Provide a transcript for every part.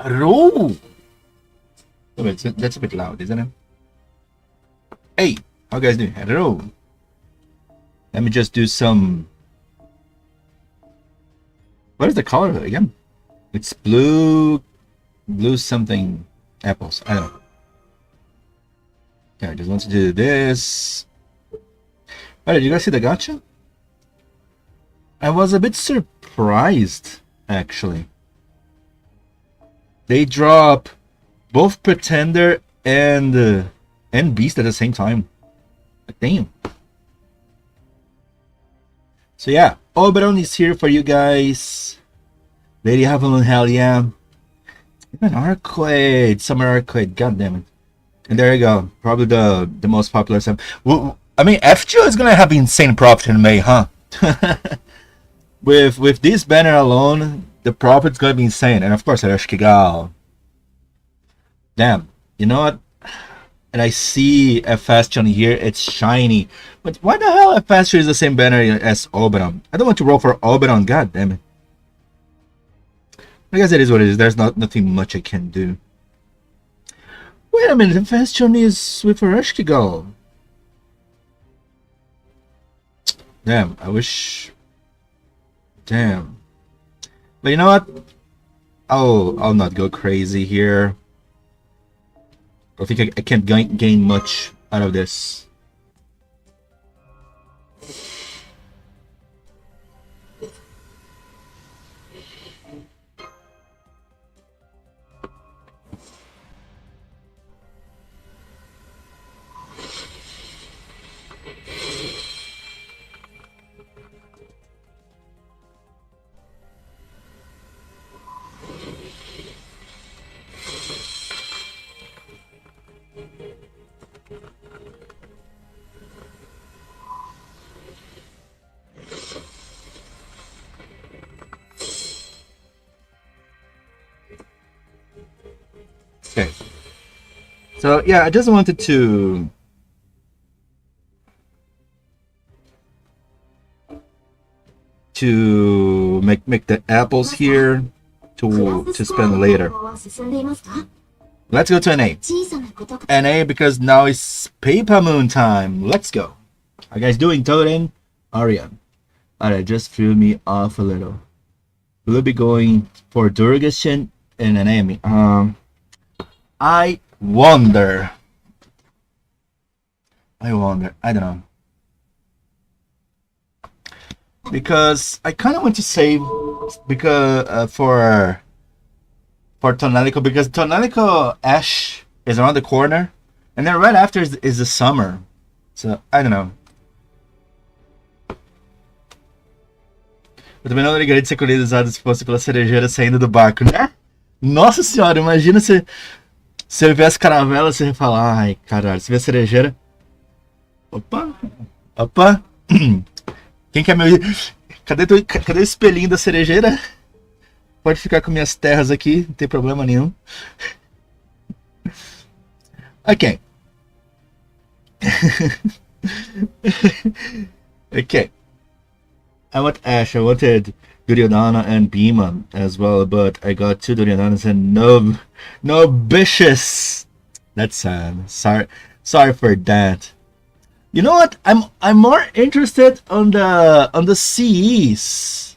Hello. Oh, wait, that's a bit loud, isn't it? Hey, how you guys doing? Hello. Let me just do some. What is the color again? It's blue something apples. I don't know. Yeah, I just want to do this. Oh, did you guys see the gacha? I was a bit surprised, actually. They drop both Pretender and Beast at the same time. Damn. So yeah, Oberon is here for you guys. Lady Avalon, hell yeah. Even Arcade, Summer Arcade, god damn it. And there you go, probably the most popular sub. Well, I mean, FGO is gonna have insane profit in May, huh? with this banner alone, the profit's gonna be insane. And of course, Arashkigal. Damn, you know what? And I see a Fastion here, it's shiny. But why the hell a Fastion is the same banner as Oberon? I don't want to roll for Oberon, god damn it. I guess it is what it is, there's nothing much I can do. Wait a minute, the Fastion is with Arashkigal. Damn, I wish... Damn. But you know what? I'll not go crazy here. I think I can't gain much out of this. Okay. So yeah, I just wanted to make the apples here to spend later. Let's go to NA. NA because now it's Paper Moon time. Let's go. How you guys doing, Torin? Arian. Alright, just threw me off a little. We'll be going for Durgashin and NA. I wonder. I don't know. Because I kind of want to save because for Tonalico, because Tonalico Ash is around the corner, and then right after is the summer. So I don't know. Eu também não ligaria de ser colonizado se fosse pela cerejeira saindo do barco, né? Nossa senhora, imagina se eu visse caravela, você ia falar, ai caralho, se vê cerejeira. Opa! Quem quer meu. Cadê o espelhinho da cerejeira? Pode ficar com minhas terras aqui, não tem problema nenhum. Ok. Okay. I want Ash, I wanted Duryodhana and Bhima as well, but I got two Duryodanas and no Bishes. That's sad. Sorry for that. You know what? I'm more interested on the CEs.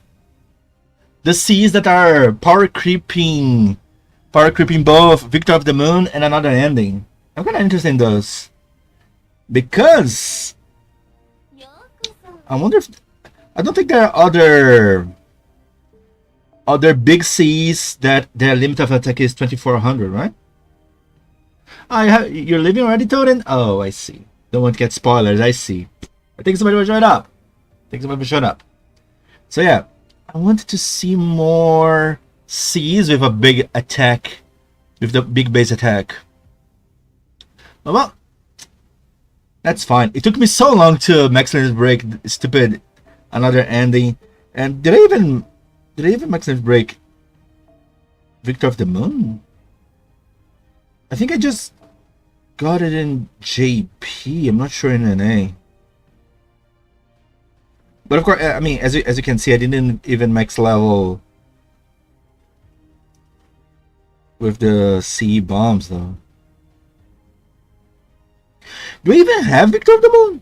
The CEs that are power creeping both Victor of the Moon and Another Ending. I'm kinda interested in those. Because I wonder if I don't think there are other big CEs that their limit of attack is 2400, right? You're leaving already, Torin? Oh, I see. Don't want to get spoilers, I see. I think somebody will join up. So yeah, I wanted to see more CEs with a big attack, with the big base attack. Well, that's fine. It took me so long to max limit break stupid Another Ending, and did I even max limit break Victor of the Moon? I think I just got it in JP. I'm not sure in NA. But of course, I mean, as you can see, I didn't even max level with the CE bombs though. Do we even have Victor of the Moon?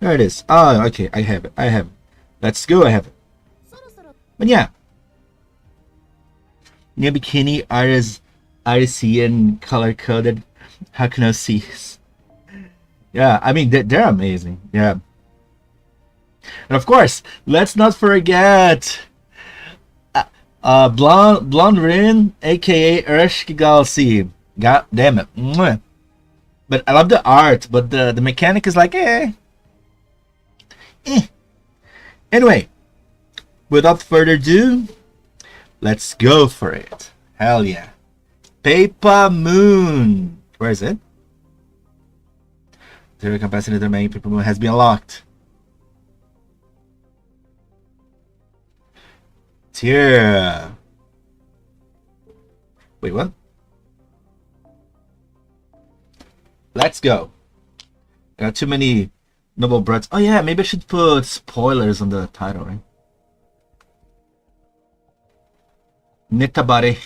There it is. Oh, okay, I have it. I have it. Let's go, I have it. But yeah. New bikini artists RC and color coded Hakuno Seas. Yeah, I mean they're amazing. Yeah. And of course, let's not forget Blonde Rin, aka Urshki Galsi. God damn it. Mwah. But I love the art, but the mechanic is like eh. Anyway, without further ado, let's go for it. Hell yeah. Paper Moon. Where is it? The capacity of the main Paper Moon has been unlocked. Tier. Wait, what? Let's go. I got too many noble breads. Oh yeah, maybe I should put spoilers on the title, right? Netabare.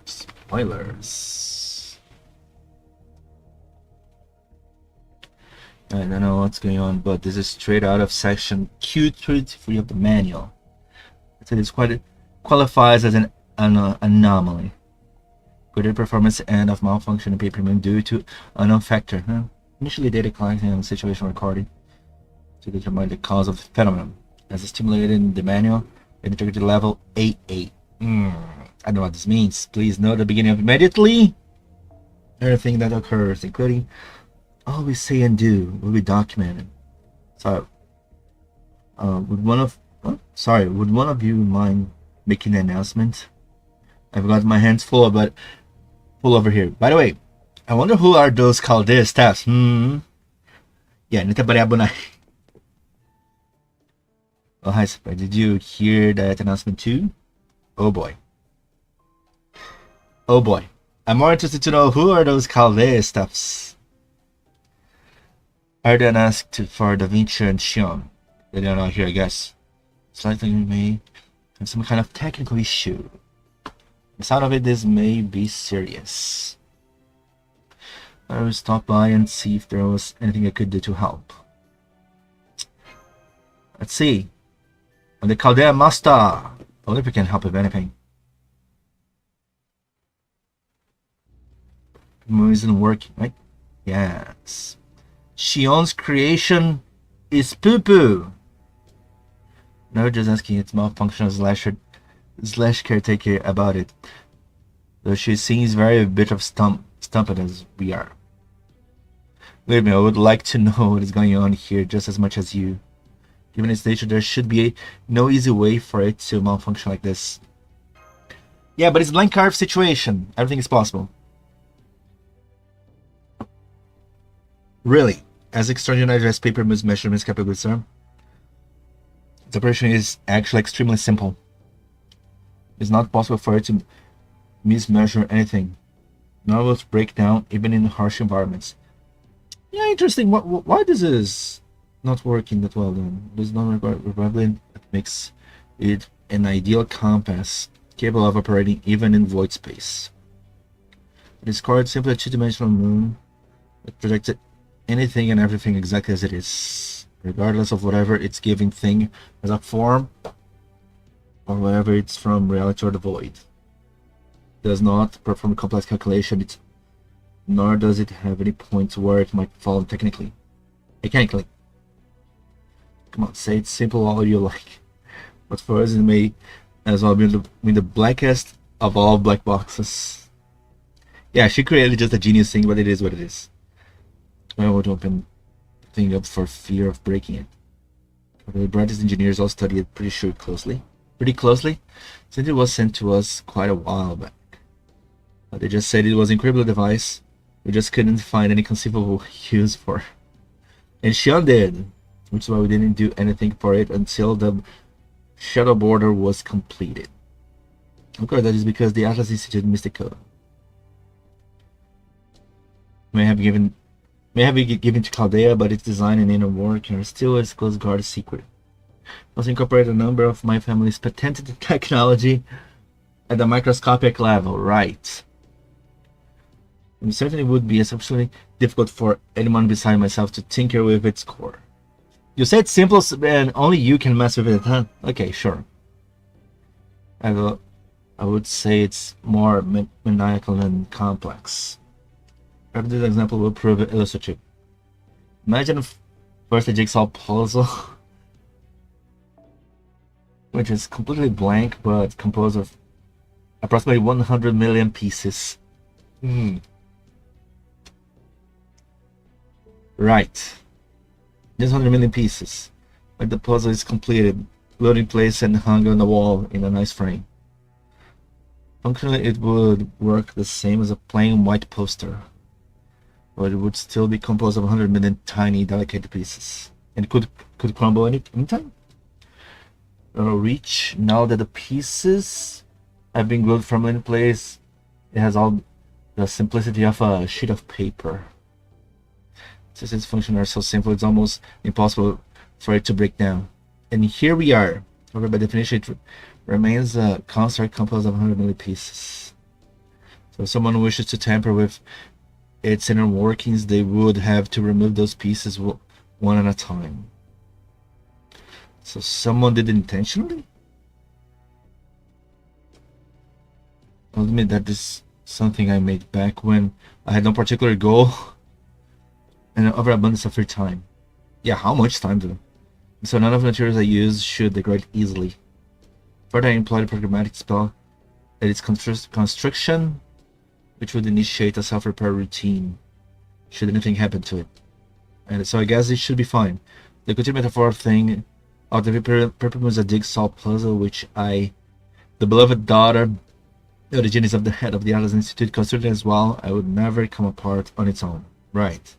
Spoilers. I don't know what's going on, but this is straight out of section Q33 of the manual. So this qualifies as an anomaly. Greater performance and of malfunction in Paper Moon due to unknown factor. Initially data collecting and situation recording to determine the cause of the phenomenon. As stimulated in the manual, integrity level 88. I don't know what this means. Please note the beginning of immediately. Everything that occurs, including all we say and do, will be documented. So, would one of you mind making an announcement? I've got my hands full, but full over here. By the way, I wonder who are those Chaldea staffs? Yeah, Nitabarabunai. Oh, hi, Spy. Did you hear that announcement too? Oh boy. Oh boy. I'm more interested to know who are those Chaldea staffs. Arden asked for Da Vinci and Shion. They are not here, I guess. It's likely we may have some kind of technical issue. The sound of it, this may be serious. I will stop by and see if there was anything I could do to help. Let's see. On the Chaldea Master. I wonder if we can help with anything. It isn't working, right? Yes. Shion's creation is poo-poo. No, just asking its malfunction slash caretaker about it. Though she seems very a bit of stumped as we are. Believe me, I would like to know what is going on here just as much as you. Given its nature, there should be no easy way for it to malfunction like this. Yeah, but it's a blank carve situation. Everything is possible. Really, as extraordinary as Paper Moon's measurements capable of concerned, its operation is actually extremely simple. It's not possible for it to mismeasure anything, nor will it break down even in harsh environments. Yeah, interesting. Why this is not working that well then? This non-requirement makes it an ideal compass capable of operating even in void space. It is called simply a two-dimensional moon that projects anything and everything exactly as it is, regardless of whatever its giving thing as a form or whether it's from reality or the void. It does not perform complex calculation, nor does it have any points where it might fall mechanically. Come on, say it's simple all you like. But for us it may as well be the blackest of all black boxes. Yeah, she created just a genius thing, but it is what it is. I won't open the thing up for fear of breaking it. The brightest engineers all study it pretty closely, since it was sent to us quite a while back. But they just said it was an encryptable device. We just couldn't find any conceivable use for it. And Shion did, which is why we didn't do anything for it until the shadow border was completed. Of course, that is because the Atlas Institute Mystico may have given may have been given to Chaldea, but its design and inner working are still a close guard secret. Also incorporate a number of my family's patented technology at the microscopic level, right? It certainly would be exceptionally difficult for anyone beside myself to tinker with its core. You said simple and only you can mess with it, huh? Okay, sure. I would say it's more maniacal than complex. This example will prove it illustrative. Imagine first a jigsaw puzzle, which is completely blank but composed of approximately 100 million pieces. Right. Just 100 million pieces. Like the puzzle is completed, glued in place and hung on the wall in a nice frame. Functionally, it would work the same as a plain white poster, but it would still be composed of 100 million tiny, delicate pieces, and could crumble anytime. Reach, now that the pieces have been glued firmly in place, it has all the simplicity of a sheet of paper. Since its functions are so simple, it's almost impossible for it to break down. And here we are. However, by definition, it remains a construct composed of 100 million pieces. So if someone wishes to tamper with its inner workings, they would have to remove those pieces one at a time. So someone did it intentionally? I'll admit that this is something I made back when I had no particular goal and an overabundance of free time. Yeah, how much time though? So none of the materials I use should degrade easily. Further, I employed a programmatic spell at its construction, which would initiate a self-repair routine should anything happen to it. And so I guess it should be fine. The continued metaphor thing of the paper was a jigsaw puzzle, which the beloved daughter, the genius of the head of the Atlas Institute, considered as well. I would never come apart on its own. Right.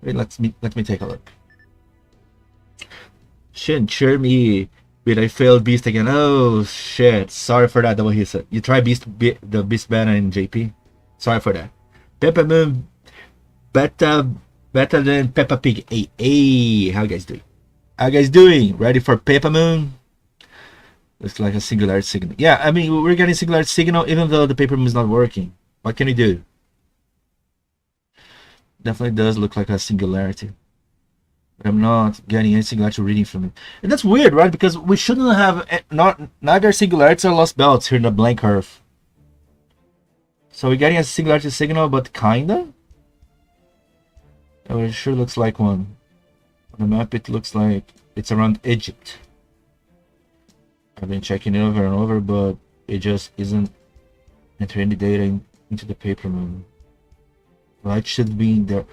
Wait, let me take a look. Shin, cheer me. But I failed Beast again. Oh shit. Sorry for that, double hit. You try the Beast banner in JP? Sorry for that. Peppa Moon better than Peppa Pig. Hey, how you guys doing? How you guys doing? Ready for Peppa Moon? Looks like a singularity signal. Yeah, I mean we're getting singularity signal even though the paper moon is not working. What can we do? Definitely does look like a singularity. But I'm not getting any singularity reading from it. And that's weird, right? Because we shouldn't have neither singularities or lost belts here in the blank curve. So we're getting a singularity signal, but kinda? Oh, it sure looks like one. On the map it looks like it's around Egypt. I've been checking it over and over, but it just isn't entering any data into the paper moon. Light should be in there.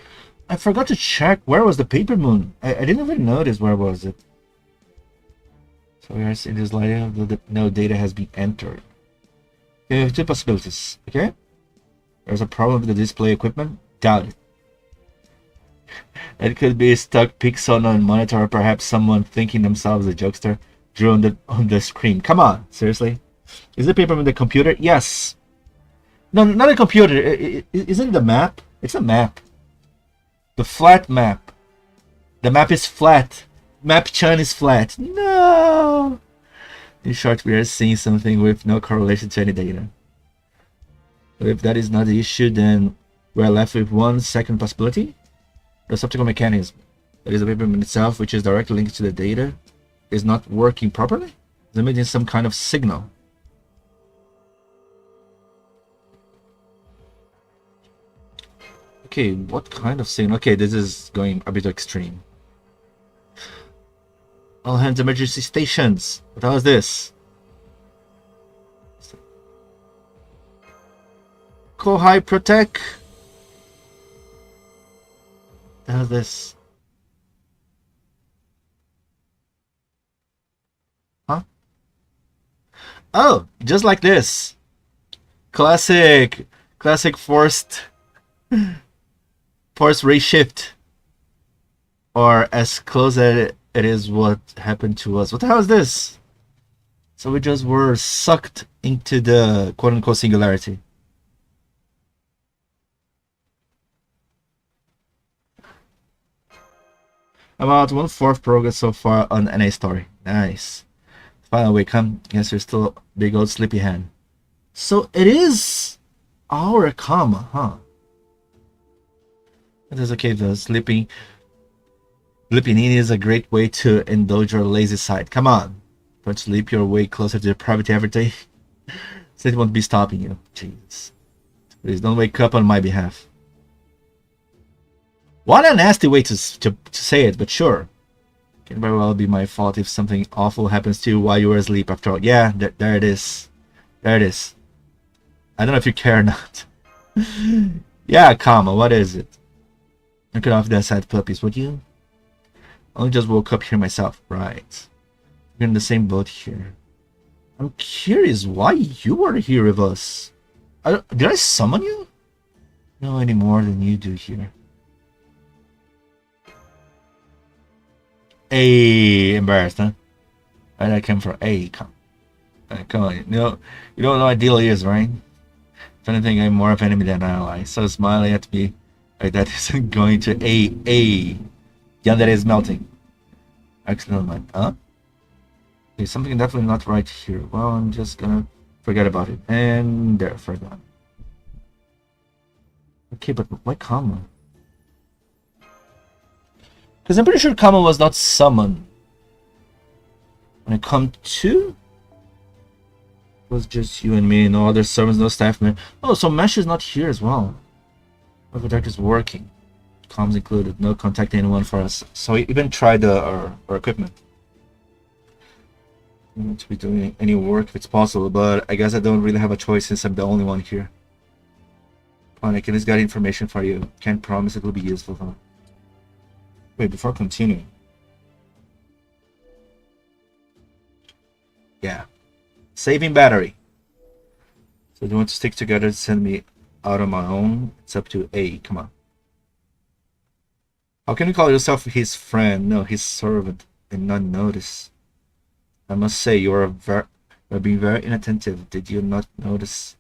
I forgot to check where was the paper moon. I didn't even notice where was it. So we are seeing this light of no data has been entered. Okay, we have two possibilities. Okay, there's a problem with the display equipment. Doubt it. It could be a stuck pixel on monitor, or perhaps someone thinking themselves a jokester drew on the screen. Come on, seriously? Is the paper moon the computer? Yes. No, not a computer. Isn't it the map? It's a map. The flat map. The map is flat. Map-chan is flat. No! In short, we are seeing something with no correlation to any data. But if that is not the issue, then we are left with one second possibility. The optical mechanism, that is the paper moon itself, which is directly linked to the data, is not working properly. It's emitting some kind of signal. Okay, what kind of signal? Okay, this is going a bit extreme. All hands emergency stations. What the hell is this? Kohai Protect. What the hell is this? Huh? Oh, just like this. Classic forced ray shift, or as close as it is what happened to us. What the hell is this? So we just were sucked into the quote-unquote singularity. About 1/4 progress so far on NA story. Nice. Finally wake up. Guess you're still a big old sleepyhead. So it is our comma, huh? It is okay though. Sleeping in is a great way to indulge your lazy side. Come on. Don't sleep your way closer to your private every day. So it won't be stopping you. Jeez. Please don't wake up on my behalf. What a nasty way to say it, but sure. Can very well be my fault if something awful happens to you while you were asleep after all. Yeah, there it is. There it is. I don't know if you care or not. Yeah, comma, what is it? I could off that sad puppies, would you? I only just woke up here myself. Right. We're in the same boat here. I'm curious why you are here with us. Did I summon you? No any more than you do here. Hey, embarrassed, huh? Where did I come from? Hey, come on. You don't know what deal is, right? If anything, I'm more of an enemy than an ally. So smiling at me like that isn't going to Yandere is melting. Excellent mind. Huh? There's something definitely not right here. Well, I'm just gonna forget about it. And there, forgot. Okay, but why comma? Because I'm pretty sure comma was not summoned. When it come to, it was just you and me, no other servants, no staff man. Oh, so Mesh is not here as well. Overdeck is working. Comms included, no contact anyone for us. So we even tried our equipment. We need to be doing any work if it's possible, but I guess I don't really have a choice since I'm the only one here. Fine, I can just get information for you. Can't promise it will be useful, huh? Wait, before continuing. Yeah. Saving battery. So do you want to stick together to send me out on my own? It's up to A. Come on. How can you call yourself his friend? No, his servant, and not notice? I must say, you are being very inattentive. Did you not notice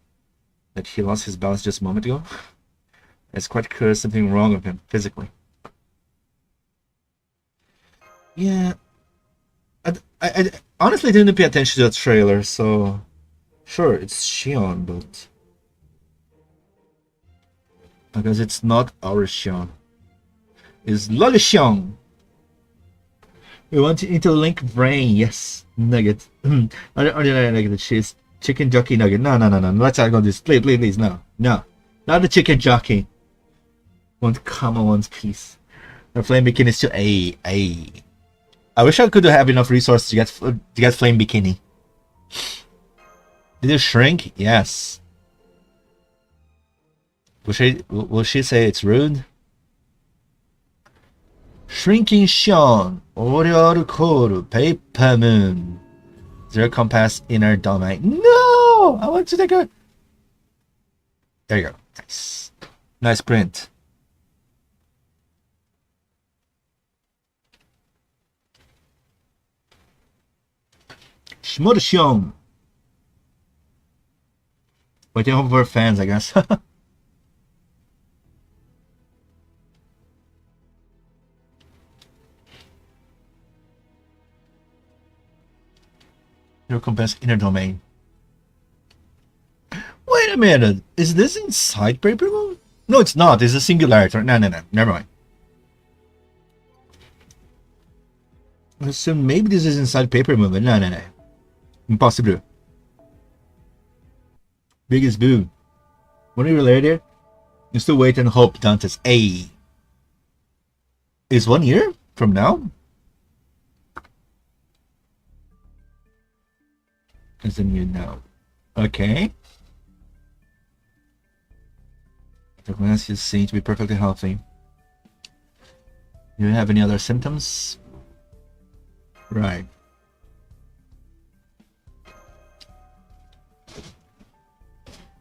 that he lost his balance just a moment ago? It's quite clear something wrong with him, physically. Yeah. I honestly didn't pay attention to the trailer, so... Sure, it's Shion, but... I guess it's not our Shion. It's Lolixion. We want to interlink brain, yes. Nugget. Ordinary nugget, cheese. Chicken jockey nugget. No. Let's not go this. Please, no. No. Not the chicken jockey. One comma, one's piece. The flame bikini is to A. I wish I could have enough resources to get flame bikini. Did it shrink? Yes. Will she say it's rude? Shrinking Sean, Oriole Core, Paper Moon, Zero Compass Inner Domain. No! I want to take a. There you go. Nice. Nice print. Shmodashion. Waiting home for fans, I guess. Your compass inner domain. Wait a minute. Is this inside paper moon? No, it's not. It's a singularity. No. Never mind. So maybe this is inside paper moon, but no. Impossible. Biggest boo. When are you related? You still wait and hope Dante's A. Is 1 year from now? Doesn't you know? Okay. The glass you seem to be perfectly healthy. Do you have any other symptoms? Right.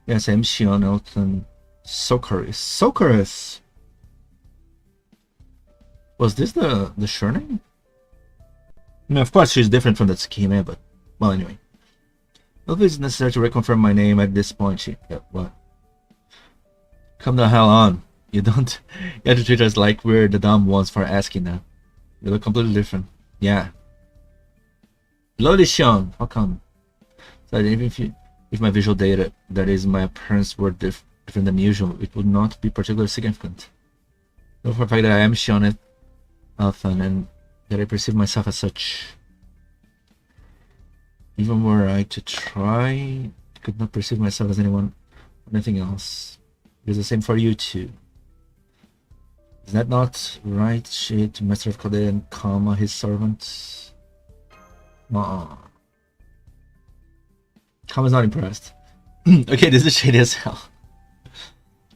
Yes, I'm Shion Elton Socorus. Was this the surname? No, of course she's different from the Tsukime, but well, anyway. If it's necessary to reconfirm my name at this point, yeah, what? Come the hell on. You have to treat us like we're the dumb ones for asking now. You look completely different. Yeah. Lowly Sean, how come? So even if my visual data, that is my appearance, were different than usual, it would not be particularly significant. Know for the fact that I am shown it often and that I perceive myself as such. Even were I to try, I could not perceive myself as anyone or anything else. It is the same for you too. Is that not right, shit, Master of Claudia and Kama, his servants? Kama's not impressed. Okay, this is shady as hell.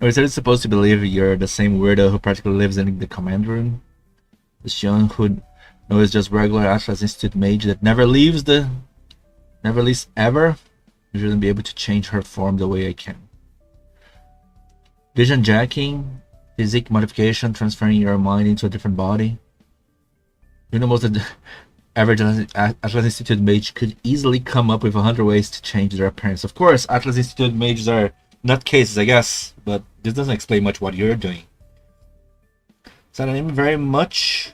Or is it supposed to believe you're the same weirdo who practically lives in the command room? The Shion who knows just regular Atlas Institute mage that never leaves ever? You shouldn't be able to change her form the way I can. Vision jacking, physique modification, transferring your mind into a different body. You know, most of the average Atlas Institute mage could easily come up with 100 ways to change their appearance. Of course, Atlas Institute mages are nutcases, I guess, but this doesn't explain much what you're doing. So I am very much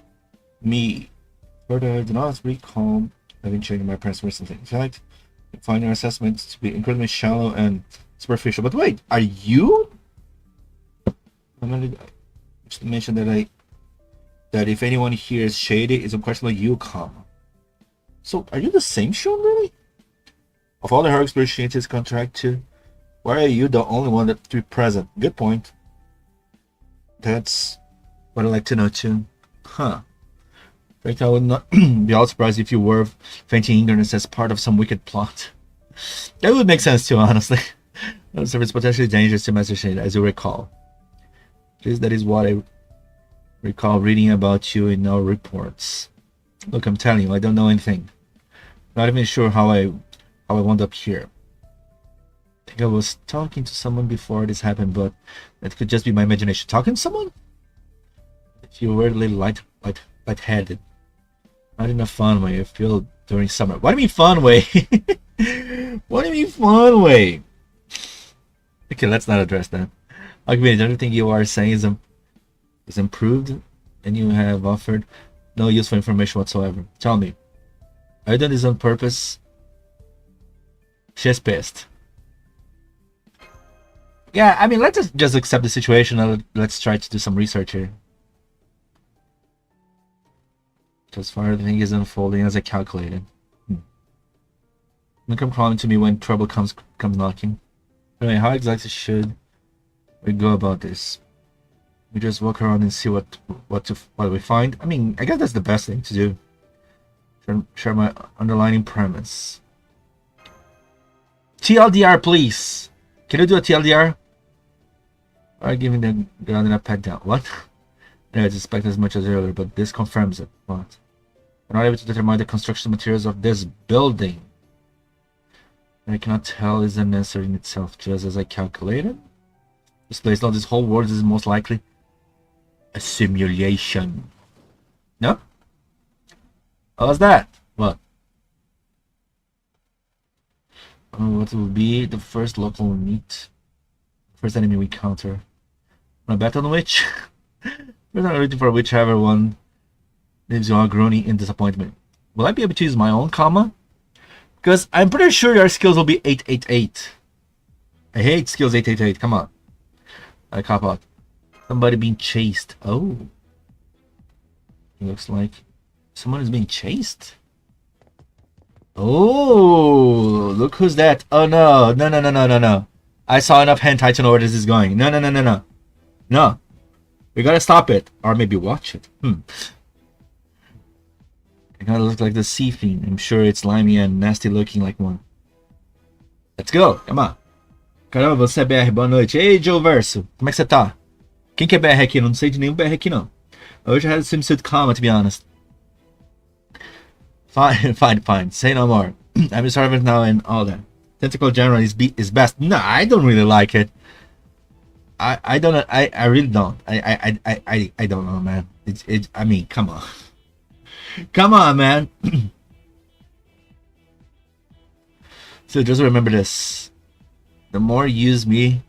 me. Further, I do not recall having changed my appearance recently. In fact, I find your assessments to be incredibly shallow and superficial. But wait, are you? I'm gonna just mention that if anyone here is shady, it's unquestionably you, Kama. So, are you the same Sean, really? Of all the her experiences contract to, why are you the only one that to be present? Good point. That's what I'd like to know too. Huh. In fact, I would not be all surprised if you were fainting ignorance as part of some wicked plot. That would make sense too, honestly. So it's potentially dangerous to Master Shade, as you recall. That is what I recall reading about you in our reports. Look, I'm telling you, I don't know anything. Not even sure how I wound up here. I think I was talking to someone before this happened, but that could just be my imagination. Talking to someone? If you were a little light-headed. Not in a fun way, I feel during summer. What do you mean fun way? What do you mean fun way? Okay, let's not address that. Argument, everything you are saying is improved, and you have offered no useful information whatsoever. Tell me, are you doing this on purpose? She's pissed. Yeah, I mean, let's just accept the situation and let's try to do some research here. As far as the thing is unfolding as I calculated. Don't come crawling to me when trouble comes knocking. Anyway, how exactly should we go about this? We just walk around and see what we find. I mean, I guess that's the best thing to do. Share my underlying premise. TLDR, please. Can you do a TLDR? Alright, giving the ground a pat down. What? Yeah, it's expected as much as earlier, but this confirms it. What? I'm not able to determine the construction materials of this building. I cannot tell is an answer in itself, just as I calculated. This place, not this whole world, is most likely a simulation. No? What was that? What? What will be the first local we meet? First enemy we encounter. Wanna bet on which? We're not waiting for whichever one leaves you all groaning in disappointment. Will I be able to use my own comma? Because I'm pretty sure your skills will be 888. I hate skills 888. Come on. I cop out. Somebody being chased. Oh. It looks like someone is being chased. Oh, look who's that. Oh no. No. I saw enough hentai to know where this is going. No. No. We gotta stop it. Or maybe watch it. It kinda looks like the sea fiend. I'm sure it's slimy and nasty looking like one. Let's go. Come on. Caramba, você é BR. Boa noite. Ei, Joe Verso. Como é que você tá? Quem que é BR aqui? Eu não sei de nenhum BR aqui, não. I wish I had a swimsuit comma, to be honest. Fine. Say no more. I'm a servant now and all that. Tentacle General is best. No, I don't really like it. I don't. I really don't. I don't know, man. I mean, come on. Come on, man. So just remember this. The more you use me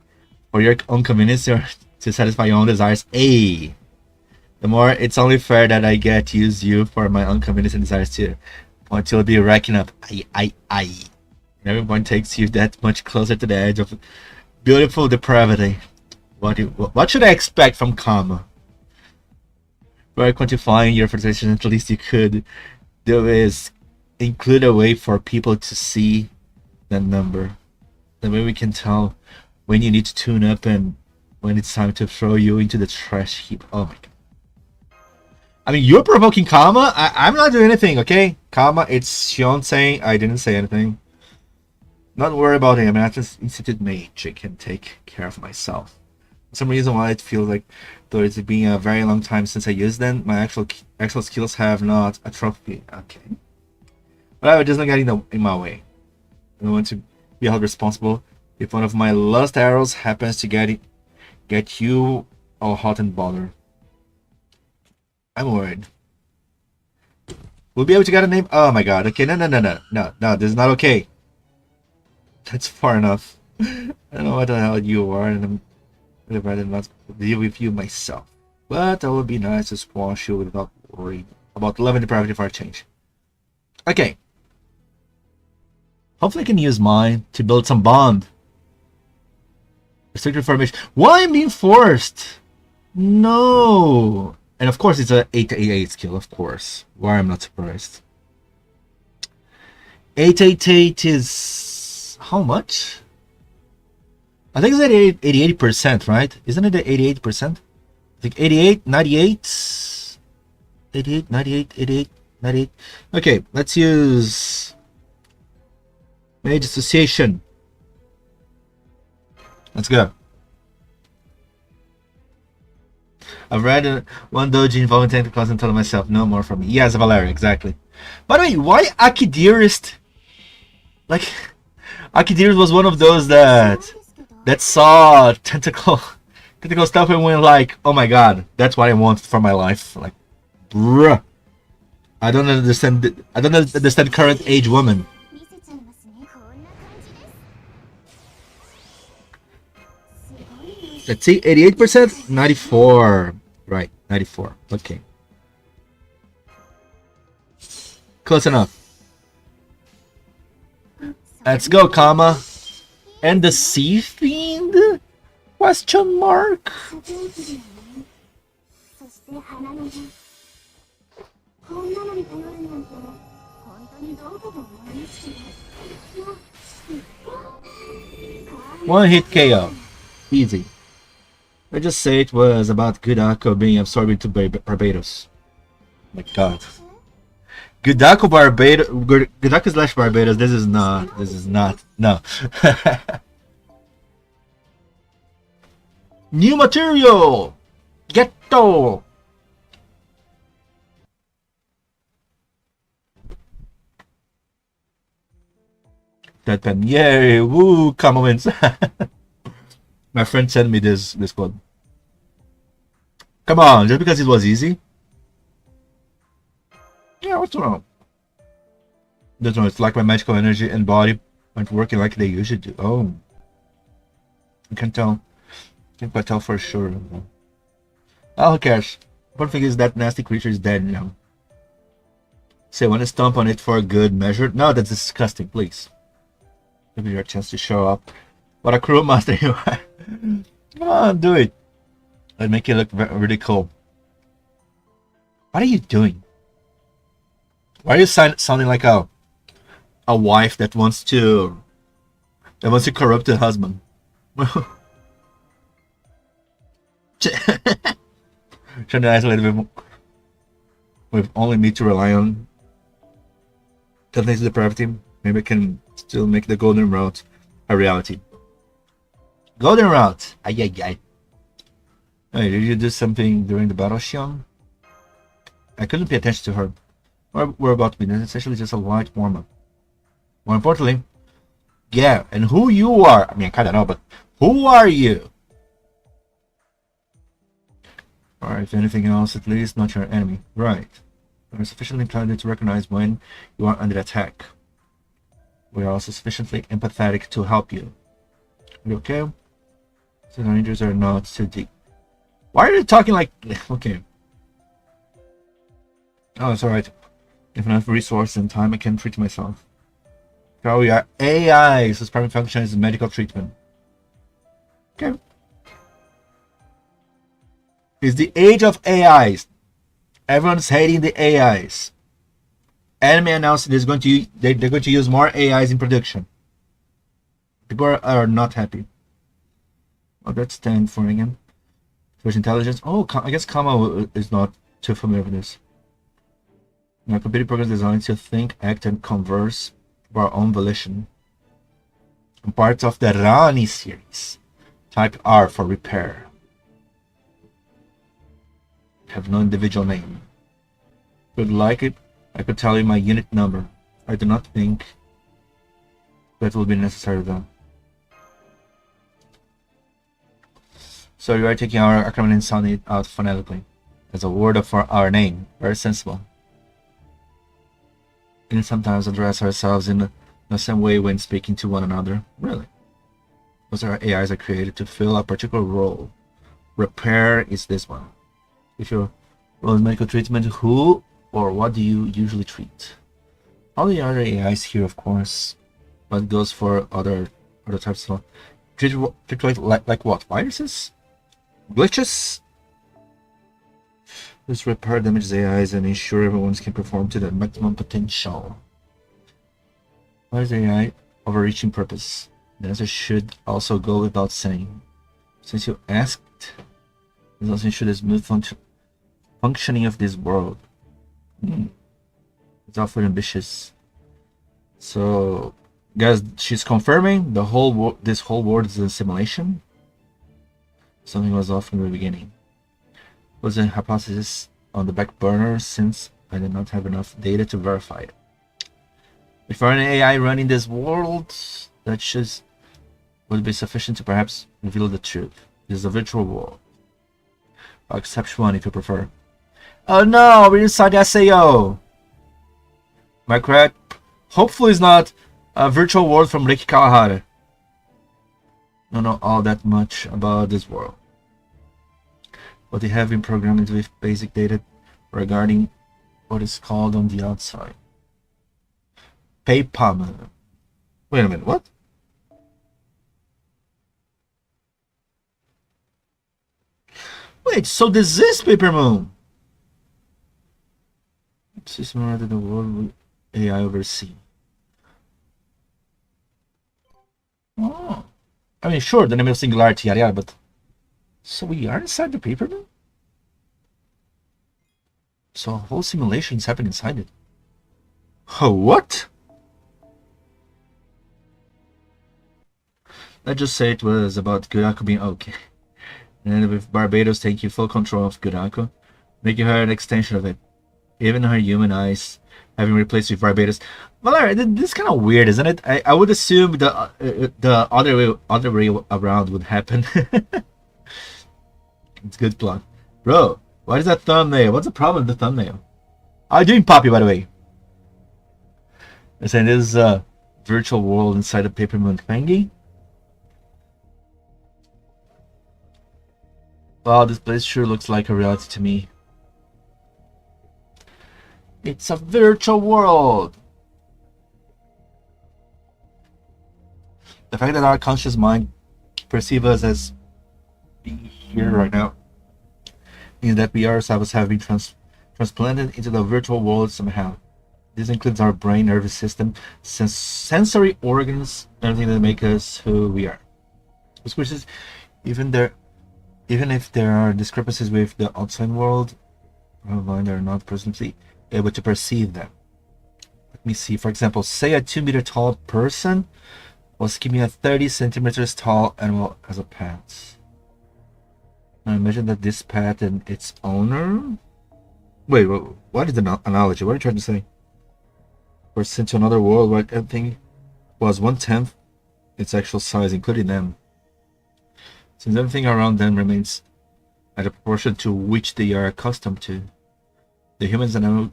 for your own convenience or to satisfy your own desires, A. The more it's only fair that I get to use you for my own convenience and desires too. Want to be racking up. I. Everyone takes you that much closer to the edge of beautiful depravity. What should I expect from karma? By quantifying your frustration, at least you could do is include a way for people to see that number. The way we can tell when you need to tune up and when it's time to throw you into the trash heap. Oh my god. I mean, you're provoking karma. I'm not doing anything, okay? Karma, it's Shion saying I didn't say anything. Not worry about him. I'm an institute mage. I can take care of myself. For some reason why it feels like, though it's been a very long time since I used them, my actual skills have not atrophied. Okay. But it doesn't get in my way. I don't want to be held responsible if one of my lust arrows happens to get you all hot and bothered. I'm worried. We'll be able to get a name. Oh my god. Okay, no, this is not okay. That's far enough. I don't know what the hell you are, and I would rather not deal with you myself. But that would be nice to squash you without worrying about love and depravity for a change. Okay. Hopefully I can use mine to build some bond. Restricted formation. Why am I being forced? No. And of course it's a 888 skill, of course. Why I'm not surprised. 888 is how much? I think it's 88%, right? Isn't it 88%? I think 88, 98, 88, 98, 88, 98. Okay, let's use Mage Association. Let's go. I've read one doji involving technical class and told myself no more from me. Yes, Valeria, exactly. By the way, why Akidirist? Like, Akidirist was one of those that saw tentacle stuff and went like, oh my god, that's what I want for my life. Like, bruh. I don't understand current age women. Let's see, 88%? 94. Right, 94. Okay. Close enough. Let's go, comma. And the Sea Fiend? Question mark? One hit KO. Easy. I just say it was about Gudako being absorbed into Barbados. My god. Gudako Barbados. Gudako / Barbados. This is not. No. New material! Ghetto! That pen. Yay! Woo! Comments. My friend sent me this code. Come on, just because it was easy? Yeah, what's wrong? That's wrong. It's like my magical energy and body aren't working like they usually do. Oh. I can't tell. Can't quite tell for sure. Oh, who cares? One thing is that nasty creature is dead now. Say, want to stomp on it for a good measure? No, that's disgusting, please. Give me your chance to show up. What a cruel master you are. Come on, do it. I'd make you look really cool. What are you doing? Why are you sounding like a wife that wants to corrupt her husband? Trying to isolate a bit with only me to rely on. Thanks to the depravity, maybe I can still make the golden route a reality. Golden route. Ay. Hey, did you do something during the battle, Shion? I couldn't pay attention to her. We're about to be essentially just a light warm-up. More importantly, yeah, and who you are. I mean, I kind of know, but who are you? Or if anything else, at least not your enemy. Right. We're sufficiently intelligent to recognize when you are under attack. We are also sufficiently empathetic to help you. Are you okay? So the rangers are not too deep. Why are you talking like... Okay. Oh, it's alright. If enough resources and time, I can treat myself. So we are AI, so its primary function is medical treatment. Okay. It's the age of AIs. Everyone's hating the AIs. Anime announced they're going to use more AIs in production. People are not happy. What does that stand for again? Artificial intelligence. Oh, I guess Kama is not too familiar with this. Now, computer programs designed to think, act, and converse of our own volition. And parts of the Rani series. Type R for repair. Have no individual name. Would like it, I could tell you my unit number. I do not think that will be necessary though. So you are taking our acronym and sounding it out phonetically as a word for our name. Very sensible. And sometimes address ourselves in the same way when speaking to one another. Really? Those are AIs are created to fill a particular role. Repair is this one. If you're role medical treatment, who or what do you usually treat? All the other AIs here, of course, but goes for other types of treat like what? Viruses? Glitches? Just repair damaged AIs and ensure everyone can perform to their maximum potential. What is AI overreaching purpose? The answer should also go without saying. Since you asked, it's also ensure the smooth functioning of this world. It's awfully ambitious. So, guys, she's confirming the whole this whole world is a simulation. Something was off from the beginning. Was a hypothesis on the back burner since I did not have enough data to verify it. If an AI running this world, that would be sufficient to perhaps reveal the truth. This is a virtual world. I'll accept one if you prefer. Oh no, we're inside the SAO. Am I correct? Hopefully it's not a virtual world from Ricky Kawahara. Don't know all that much about this world. But they have been programmed with basic data regarding what is called on the outside. PayPalm. Wait a minute, what? Wait, so this is Paper Moon? System rather than the world with AI oversee. Oh. I mean, sure, the name of singularity, yada, but... So we are inside the Paper Moon? So a whole simulation is happening inside it. Oh, what? Let's just say it was about Guraku being okay. And with Barbados taking full control of Guraku, making her an extension of it. Even her human eyes having replaced with Barbados. Well, this is kind of weird, isn't it? I would assume the other way around would happen. It's a good plot. Bro, what is that thumbnail? What's the problem with the thumbnail? How are you doing, Poppy, by the way? I'm saying this is a virtual world inside a Paper Moon thingy. Wow, this place sure looks like a reality to me. It's a virtual world. The fact that our conscious mind perceives us as being here right now means that we ourselves have been transplanted into the virtual world somehow. This includes our brain, nervous system, sensory organs, everything that makes us who we are. Which is, even if there are discrepancies with the outside world, our mind are not presently able to perceive them. Let me see. For example, say a 2-meter tall person was keeping a 30 centimeters tall animal as a pet. Now imagine that this pet and its owner. Wait, what is the analogy? What are you trying to say? Were sent to another world where everything was 1/10 its actual size, including them. Since everything around them remains at a proportion to which they are accustomed to, the humans and animals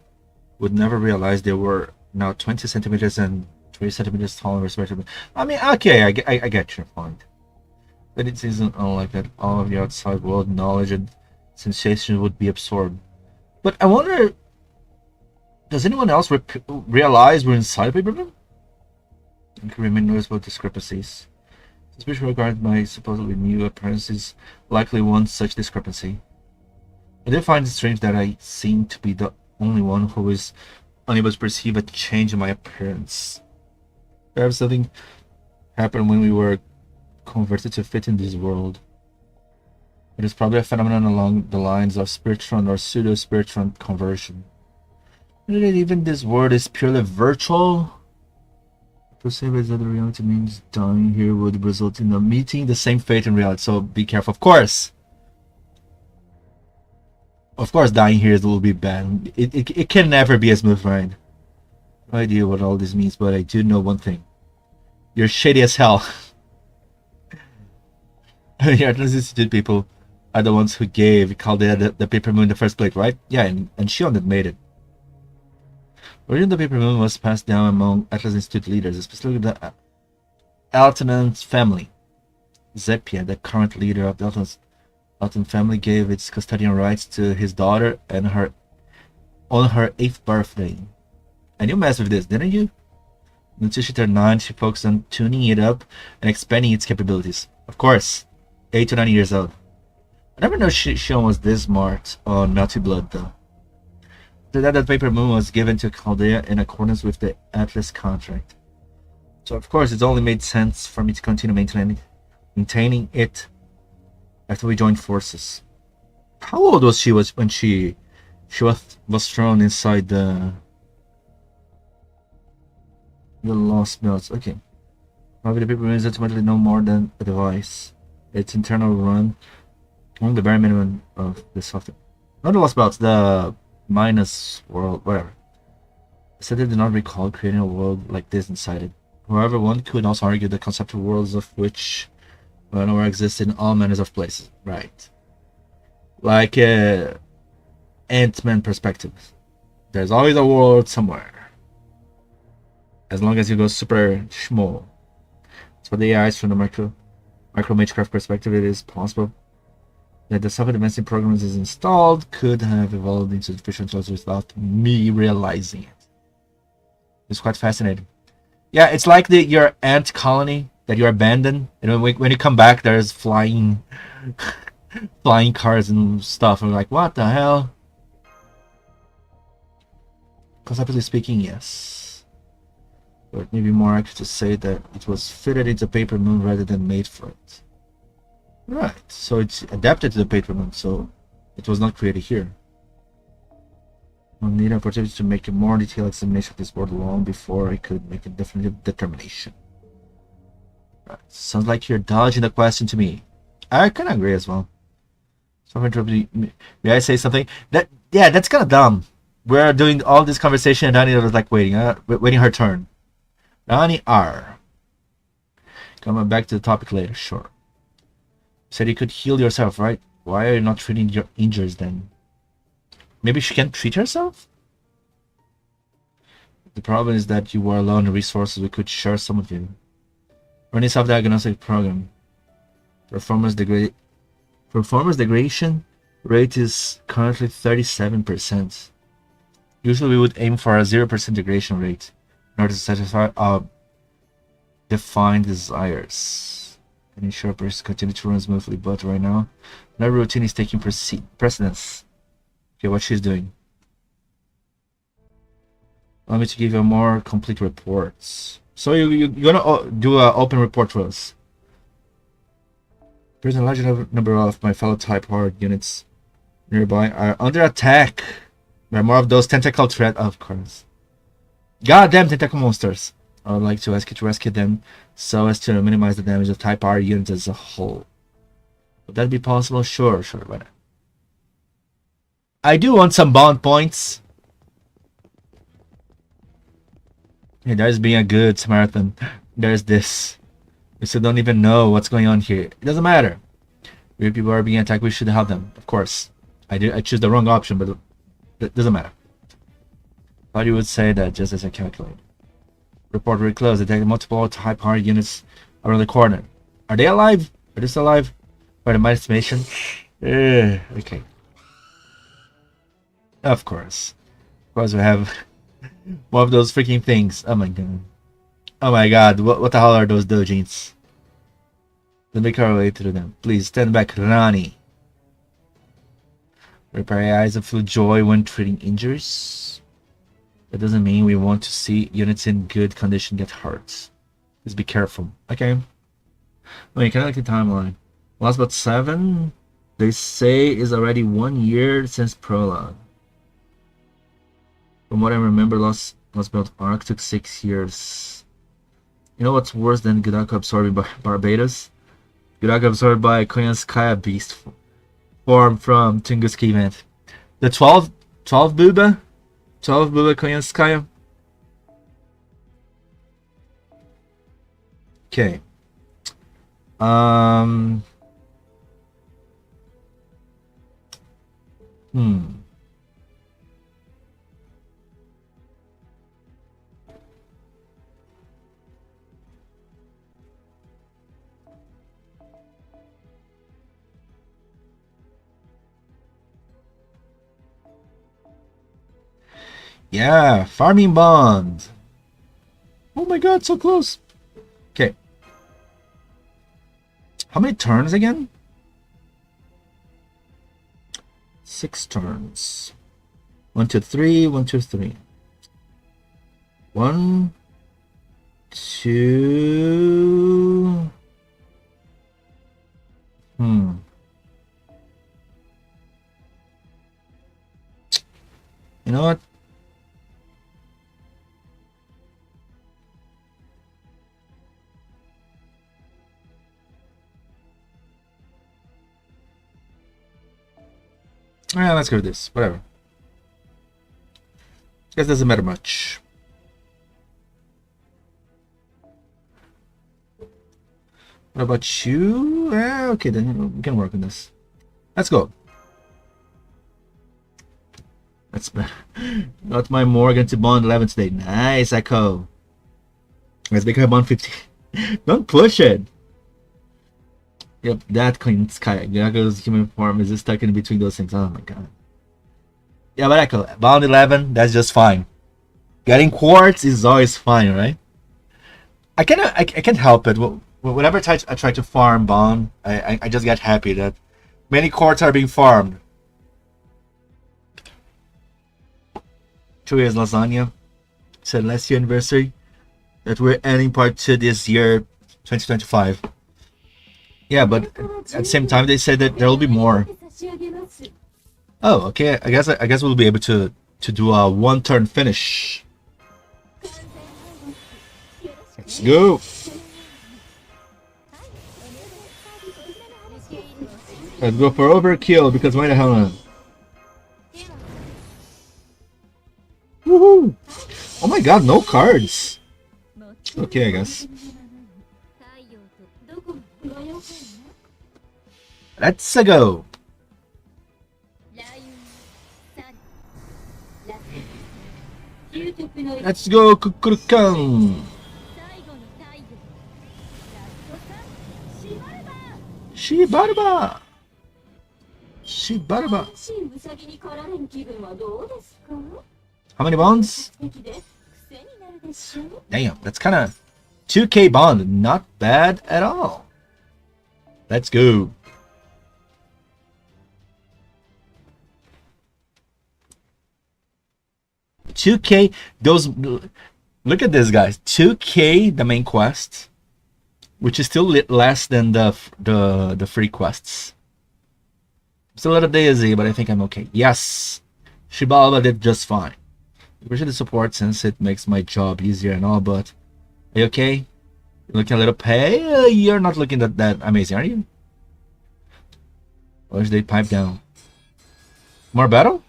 would never realize they were now 20 centimeters and 3 centimeters tall, respectively. I mean, okay, I get your point. But it isn't unlike that all of the outside world knowledge and sensation would be absorbed. But I wonder Does anyone else realize we're inside a paper moon? There could remain noticeable discrepancies. Suspicion regarding my supposedly new appearances likely one such discrepancy. I do find it strange that I seem to be the only one who is unable to perceive a change in my appearance. Perhaps something happened when we were converted to fit in this world. It is probably a phenomenon along the lines of spiritual or pseudo-spiritual conversion. And even this world is purely virtual. Perceive as other reality means dying here would result in a meeting the same fate in reality. So be careful. Of course, dying here will be bad. It can never be a smooth ride. No idea what all this means, but I do know one thing. You're shady as hell. The Atlas Institute people are the ones who gave Caldea the paper moon in the first place, right? Yeah, and Shion had made it. Origin the paper moon was passed down among Atlas Institute leaders, especially the Altan's family. Zepia, the current leader of the Altan family, gave its custodian rights to his daughter and on her 8th birthday. And you messed with this, didn't you? Until she turned 9, she focused on tuning it up and expanding its capabilities. Of course, 8 to 9 years old. I never knew Shion was this smart on Melty Blood, though. After that paper moon was given to Caldea in accordance with the Atlas contract. So of course, it only made sense for me to continue maintaining it after we joined forces. How old was she when she was thrown inside the lost belts? Okay. Probably the paper moon is ultimately no more than a device. Its internal run among the bare minimum of the software. Not the lost belts, the minus world, whatever. I said they did not recall creating a world like this inside it. However, one could also argue the conceptual worlds of which nowhere exist in all manners of places. Right. Like Ant-Man perspective. There's always a world somewhere. As long as you go super small. So the AIs from the micro Magecraft perspective, it is possible that the self-advancing programs is installed could have evolved into artificial intelligence without me realizing it. It's quite fascinating. Yeah, it's like your ant colony that you abandoned, and when you come back, there's flying cars and stuff. And we're like, what the hell? Conceptually speaking, yes. But it may be more accurate to say that it was fitted into paper moon rather than made for it. Right, so it's adapted to the paper moon, so it was not created here. I'll need an opportunity to make a more detailed examination of this world long before I could make a definitive determination. Right. Sounds like you're dodging the question to me. I kind of agree as well. So may I say something? That's kind of dumb. We're doing all this conversation and Dani was like waiting her turn. Dani R. Coming back to the topic later, sure. Said you could heal yourself, right? Why are you not treating your injuries then? Maybe she can't treat herself? The problem is that you are low on resources. We could share some of you. Running self-diagnostic program. Performance degradation rate is currently 37%. Usually we would aim for a 0% degradation rate in order to satisfy our defined desires. And ensure operations continue to run smoothly, but right now, no routine is taking precedence. Okay, what she's doing. Allow me to give you a more complete reports. So you're gonna do an open report for us. There's a large number of my fellow type hard units nearby are under attack by more of those tentacle threat, of course. Goddamn tentacle monsters. I would like to ask you to rescue them so as to minimize the damage of Type R units as a whole. Would that be possible? Sure, why not? I do want some bond points. Hey, there's being a good Samaritan. There's this. We still don't even know what's going on here. It doesn't matter. If people are being attacked, we should help them. Of course. I choose the wrong option, but it doesn't matter. Thought you would say that just as I calculated. Report very close. Detected multiple Type R units around the corner. Are they alive? Are they still alive? By my estimation. Okay. Of course we have One of those freaking things. Oh my god. Oh my god, what the hell are those dojins? Let's make our way through them. Please stand back, Rani. Repair eyes and feel joy when treating injuries. That doesn't mean we want to see units in good condition get hurt. Just be careful. Okay. Wait, can I look at the timeline? Last but 7, they say is already 1 year since prologue. From what I remember, Lost Belt Arc took 6 years. You know what's worse than Gudaka absorbing Barbados? Gudaka absorbed by Koyanskaya beast form from Tunguski event. The 12 Buba? 12 Buba Koyanskaya? Okay. Yeah, farming bond. Oh my god, so close. Okay. How many turns again? 6 turns. 1, 2, 3, 1, 2, 3. 1, 2. You know what? Yeah, let's go with this. Whatever. Guess doesn't matter much. What about you? Okay, then we can work on this. Let's go. That's not my Morgan to bond 11 today. Nice, Echo. Let's make her bond 50. Don't push it. Yep, that clean sky. Gago's human form is just stuck in between those things. Oh my god. Yeah, but Echo, bound 11, that's just fine. Getting quartz is always fine, right? I can't help it. Whenever I try to farm bond, I just get happy that many quartz are being farmed. 2 years lasagna. Said last year anniversary that we're ending part 2 this year, 2025. Yeah, but at the same time they said that there will be more. Oh, okay. I guess we'll be able to do a 1-turn finish. Let's go. Let's go for overkill because why the hell not? Woohoo! Oh my god, no cards. Okay, I guess. Let's go. Let's go, Kukurukan. Shibarba. Shibarba. How many bonds? Damn, that's kind of 2k bond. Not bad at all. Let's go. $2K, those, look at this, guys. 2K the main quest, which is still less than the free quests. Still a little dizzy, but I think I'm okay. Yes, Shibaba did just fine. Appreciate the support since it makes my job easier and all, but are you okay? You're looking a little pale. You're not looking that amazing, are you? Or should they pipe down? More battle?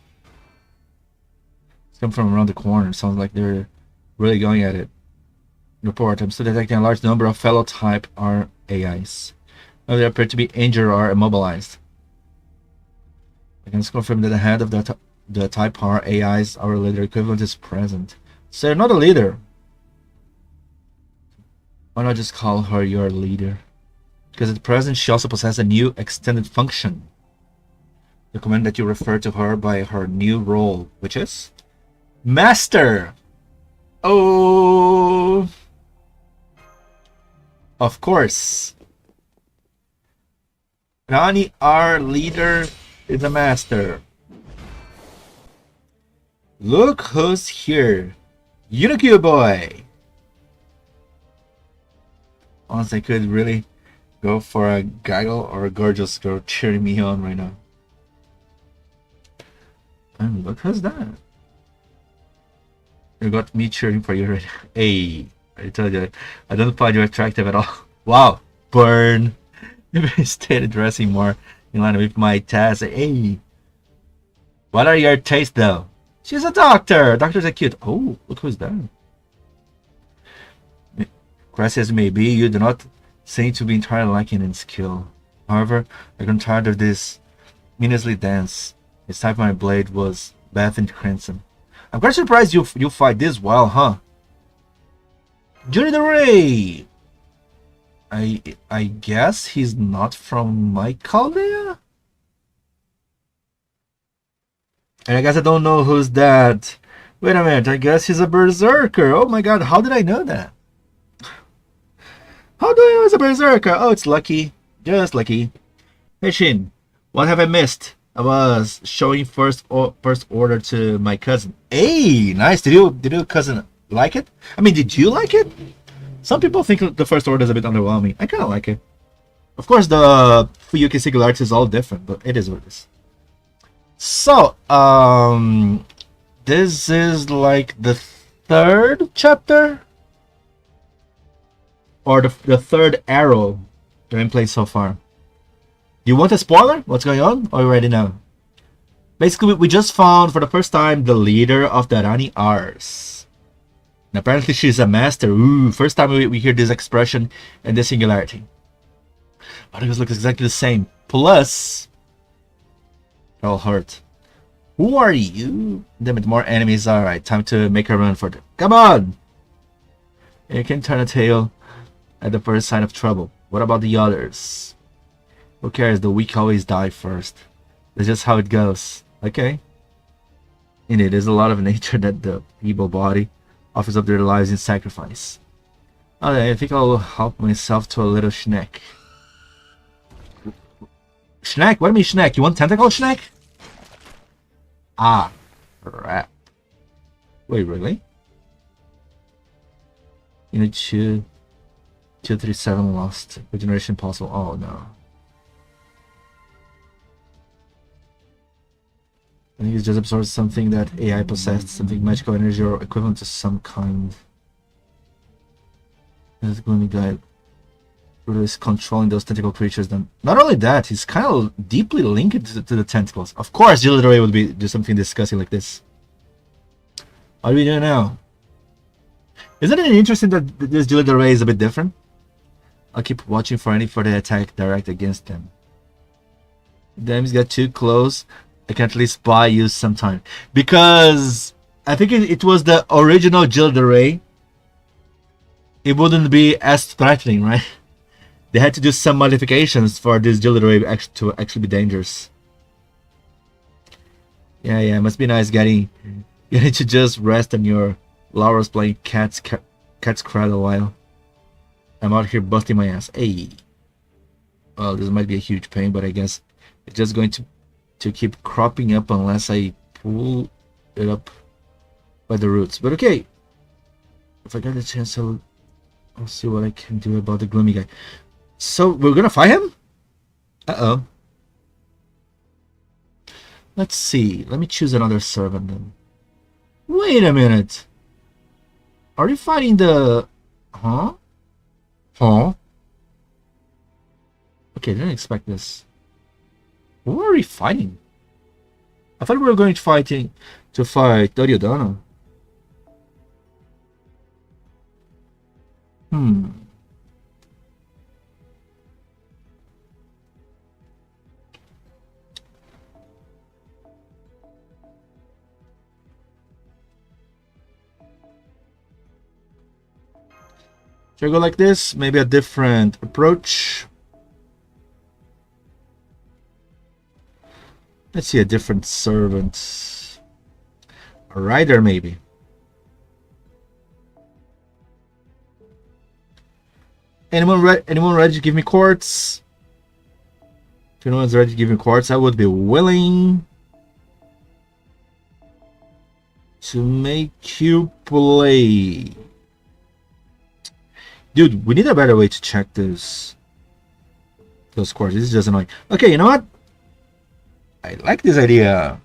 Come from around the corner. Sounds like they're really going at it. Report. I'm still detecting a large number of fellow type R AIs. Now they appear to be injured or immobilized. I can confirm that the head of the type R AIs, our leader equivalent, is present. So you're not a leader. Why not just call her your leader? Because at present she also possesses a new extended function. Recommend that you refer to her by her new role, which is Master. Oh, of course. Rani, our leader, is a master. Look who's here. Unikyu boy. Honestly, I could really go for a gaggle or a gorgeous girl cheering me on right now. And look who's that. You got me cheering for you right now. Hey, I told you, I don't find you attractive at all. Wow, burn. If I started dressing more in line with my task. Hey, what are your tastes though? She's a doctor. Doctors are cute. Oh, look who's that. Crassy as may be, you do not seem to be entirely lacking in skill. However, I got tired of this meaningless dance. This type of my blade was bathed in crimson. I'm quite surprised you fight this well, huh? Johnny the Ray! I guess he's not from my colony? And I guess I don't know who's that. Wait a minute, I guess he's a berserker. Oh my god, how did I know that? How do I know he's a berserker? Oh, it's lucky. Just lucky. Hey Shin, what have I missed? I was showing first order to my cousin. Hey, nice. Did your cousin like it? I mean, did you like it? Some people think the first order is a bit underwhelming. I kind of like it. Of course, the Fuyuki Singularity is all different, but it is what it is. So, this is like the third chapter? Or the third arrow that I'm playing so far. You want a spoiler? What's going on? Or you already know? Basically, we just found for the first time the leader of the Rani Rs. And apparently she's a master. Ooh, first time we hear this expression and this singularity. Articles look exactly the same. Plus, they're all hurt. Who are you? Damn it, more enemies. Alright, time to make a run for them. Come on! You can turn a tail at the first sign of trouble. What about the others? Who cares? The weak always die first. That's just how it goes. Okay. Indeed, there's a lot of nature that the feeble body offers up their lives in sacrifice. Okay, I think I'll help myself to a little snack. Snack? What do you mean snack? You want tentacle snack? Ah, crap. Wait, really? Unit 237 lost. Regeneration possible. Oh no. I think it's just absorbed something that AI possessed, something magical energy or equivalent to some kind. This gloomy guy really is controlling those tentacle creatures. Then, not only that, he's kind of deeply linked to the tentacles. Of course, Gilderoy would do something disgusting like this. What do we do now? Isn't it interesting that this Gilderoy is a bit different? I'll keep watching for any further attack direct against them. Damn, he's got too close. I can at least buy you some time. Because I think it was the original Gilderoy. It wouldn't be as threatening, right? They had to do some modifications for this Gilderoy to actually be dangerous. Yeah, it must be nice getting to just rest on your laurels playing cat's cry a while. I'm out here busting my ass. Hey. Well, this might be a huge pain, but I guess it's just going to keep cropping up unless I pull it up by the roots. But okay. If I get a chance, I'll see what I can do about the gloomy guy. So, we're gonna fight him? Uh-oh. Let's see. Let me choose another servant then. Wait a minute. Are you fighting the... Huh? Huh? Okay, didn't expect this. Who are we fighting? I thought we were going to fight Duryodhana. Should I go like this? Maybe a different approach. Let's see a different servant. A rider, maybe. Anyone ready to give me quartz? If anyone's ready to give me quartz, I would be willing to make you play. Dude, we need a better way to check those quartz. This is just annoying. Okay, you know what? I like this idea.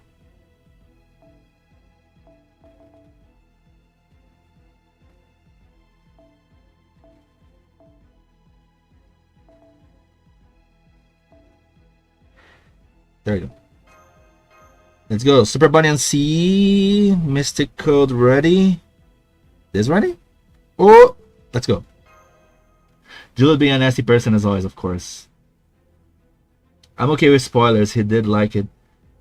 There we go. Let's go. Super Bunny and C. Mystic Code ready. This ready? Oh, let's go. Jules being a nasty person as always, of course. I'm okay with spoilers. He did like it.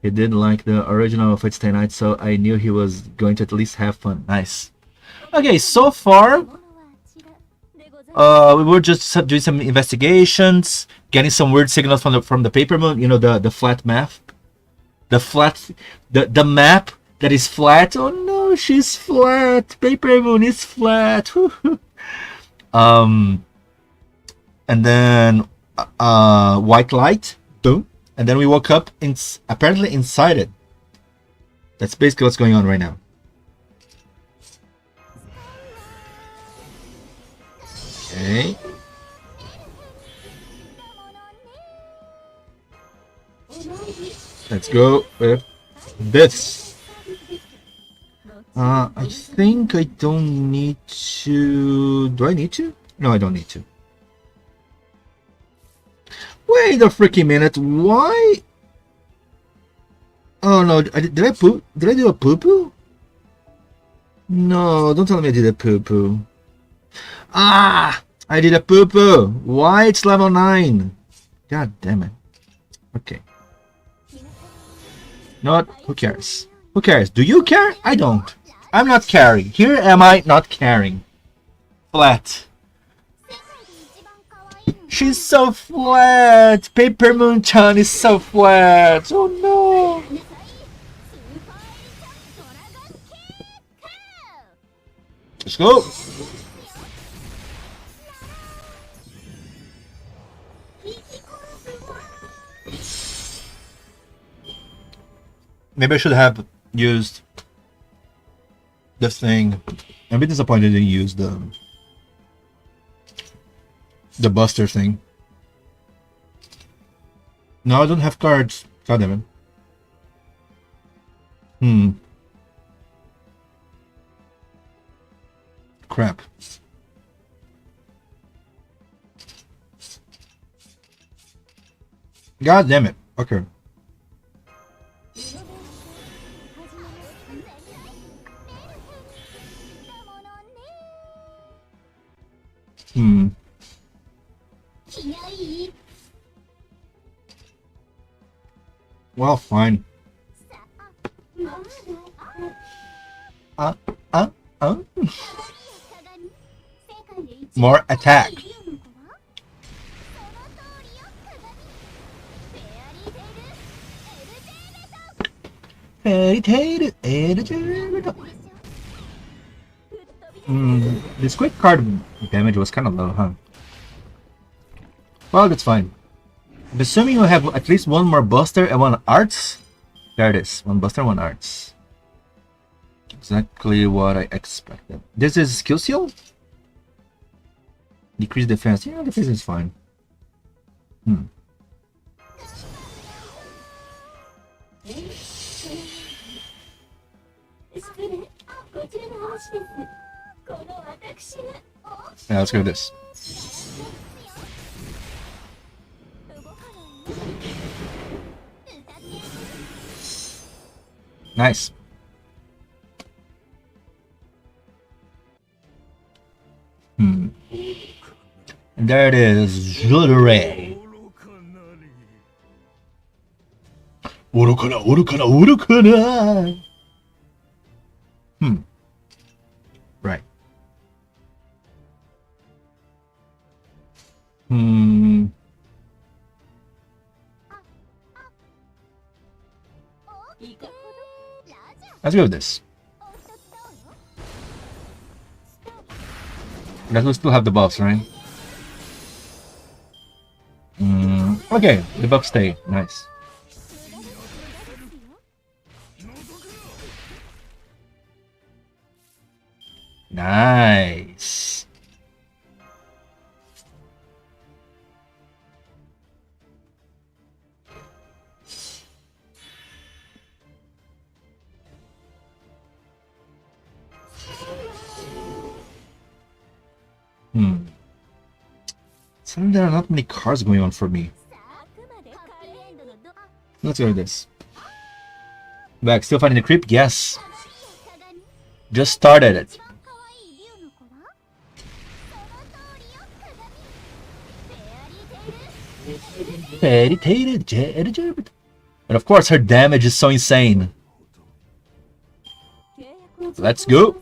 He did like the original Fate Stay Night, so I knew he was going to at least have fun. Nice. Okay, so far, we were just doing some investigations, getting some weird signals from the paper moon. You know, the flat map, the map that is flat. Oh no, she's flat. Paper moon is flat. And then white light, boom, and then we woke up apparently inside it. That's basically what's going on right now. Okay. Let's go with this. I think I don't need to. Do I need to? No, I don't need to. Wait a freaking minute. Why? Oh no! Did I poop? Did I do a poo poo? No! Don't tell me I did a poo poo. Ah! I did a poo poo. Why it's level 9? God damn it. Okay. Not. Who cares? Who cares? Do you care? I don't. I'm not caring. Here am I not caring. Flat. She's so flat. Paper Moon-chan is so flat. Oh no. Let's go. Maybe I should have used the thing. I'm a bit disappointed they used the Buster thing. No, I don't have cards. God damn it. Crap. God damn it. Okay. Well, fine. More attack. This quick card damage was kind of low, huh? Well, that's fine. I'm assuming you have at least one more Buster and one Arts. There it is. One Buster, one Arts. Exactly what I expected. This is skill seal? Decrease defense. Yeah, defense is fine. Yeah, let's go with this. Nice. And there it is, Judere. Urukana, Urukana, Urukana. Right. Let's go with this. Guess we still have the buffs, right? Okay, the buff stay. Nice. Nice. Suddenly there are not many cards going on for me. Let's go with this. Back, still fighting the creep? Yes. Just started it. And of course her damage is so insane. Let's go.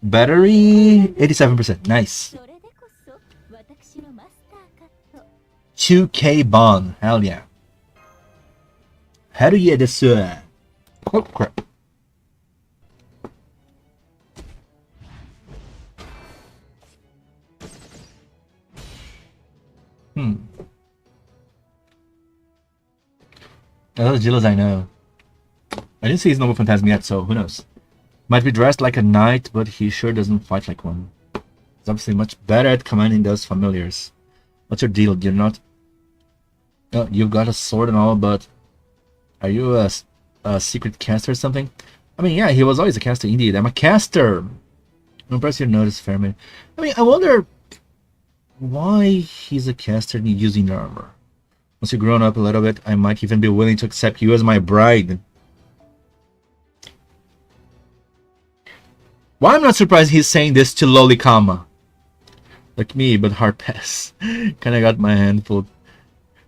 Battery 87%. Nice. 2k bond. Hell yeah. Hell yeah, this oh crap. Those Jillas I know. I didn't see his normal phantasm yet, so who knows. Might be dressed like a knight, but he sure doesn't fight like one. He's obviously much better at commanding those familiars. What's your deal? You're not... Oh, you've got a sword and all, but... Are you a secret caster or something? I mean, yeah, he was always a caster indeed. I'm a caster! I'm impressed you noticed, Fairman. I mean, I wonder... why he's a caster using armor. Once you've grown up a little bit, I might even be willing to accept you as my bride. Why I'm not surprised he's saying this to lowly Kama. Like me, but hard pass. Kinda got my hand full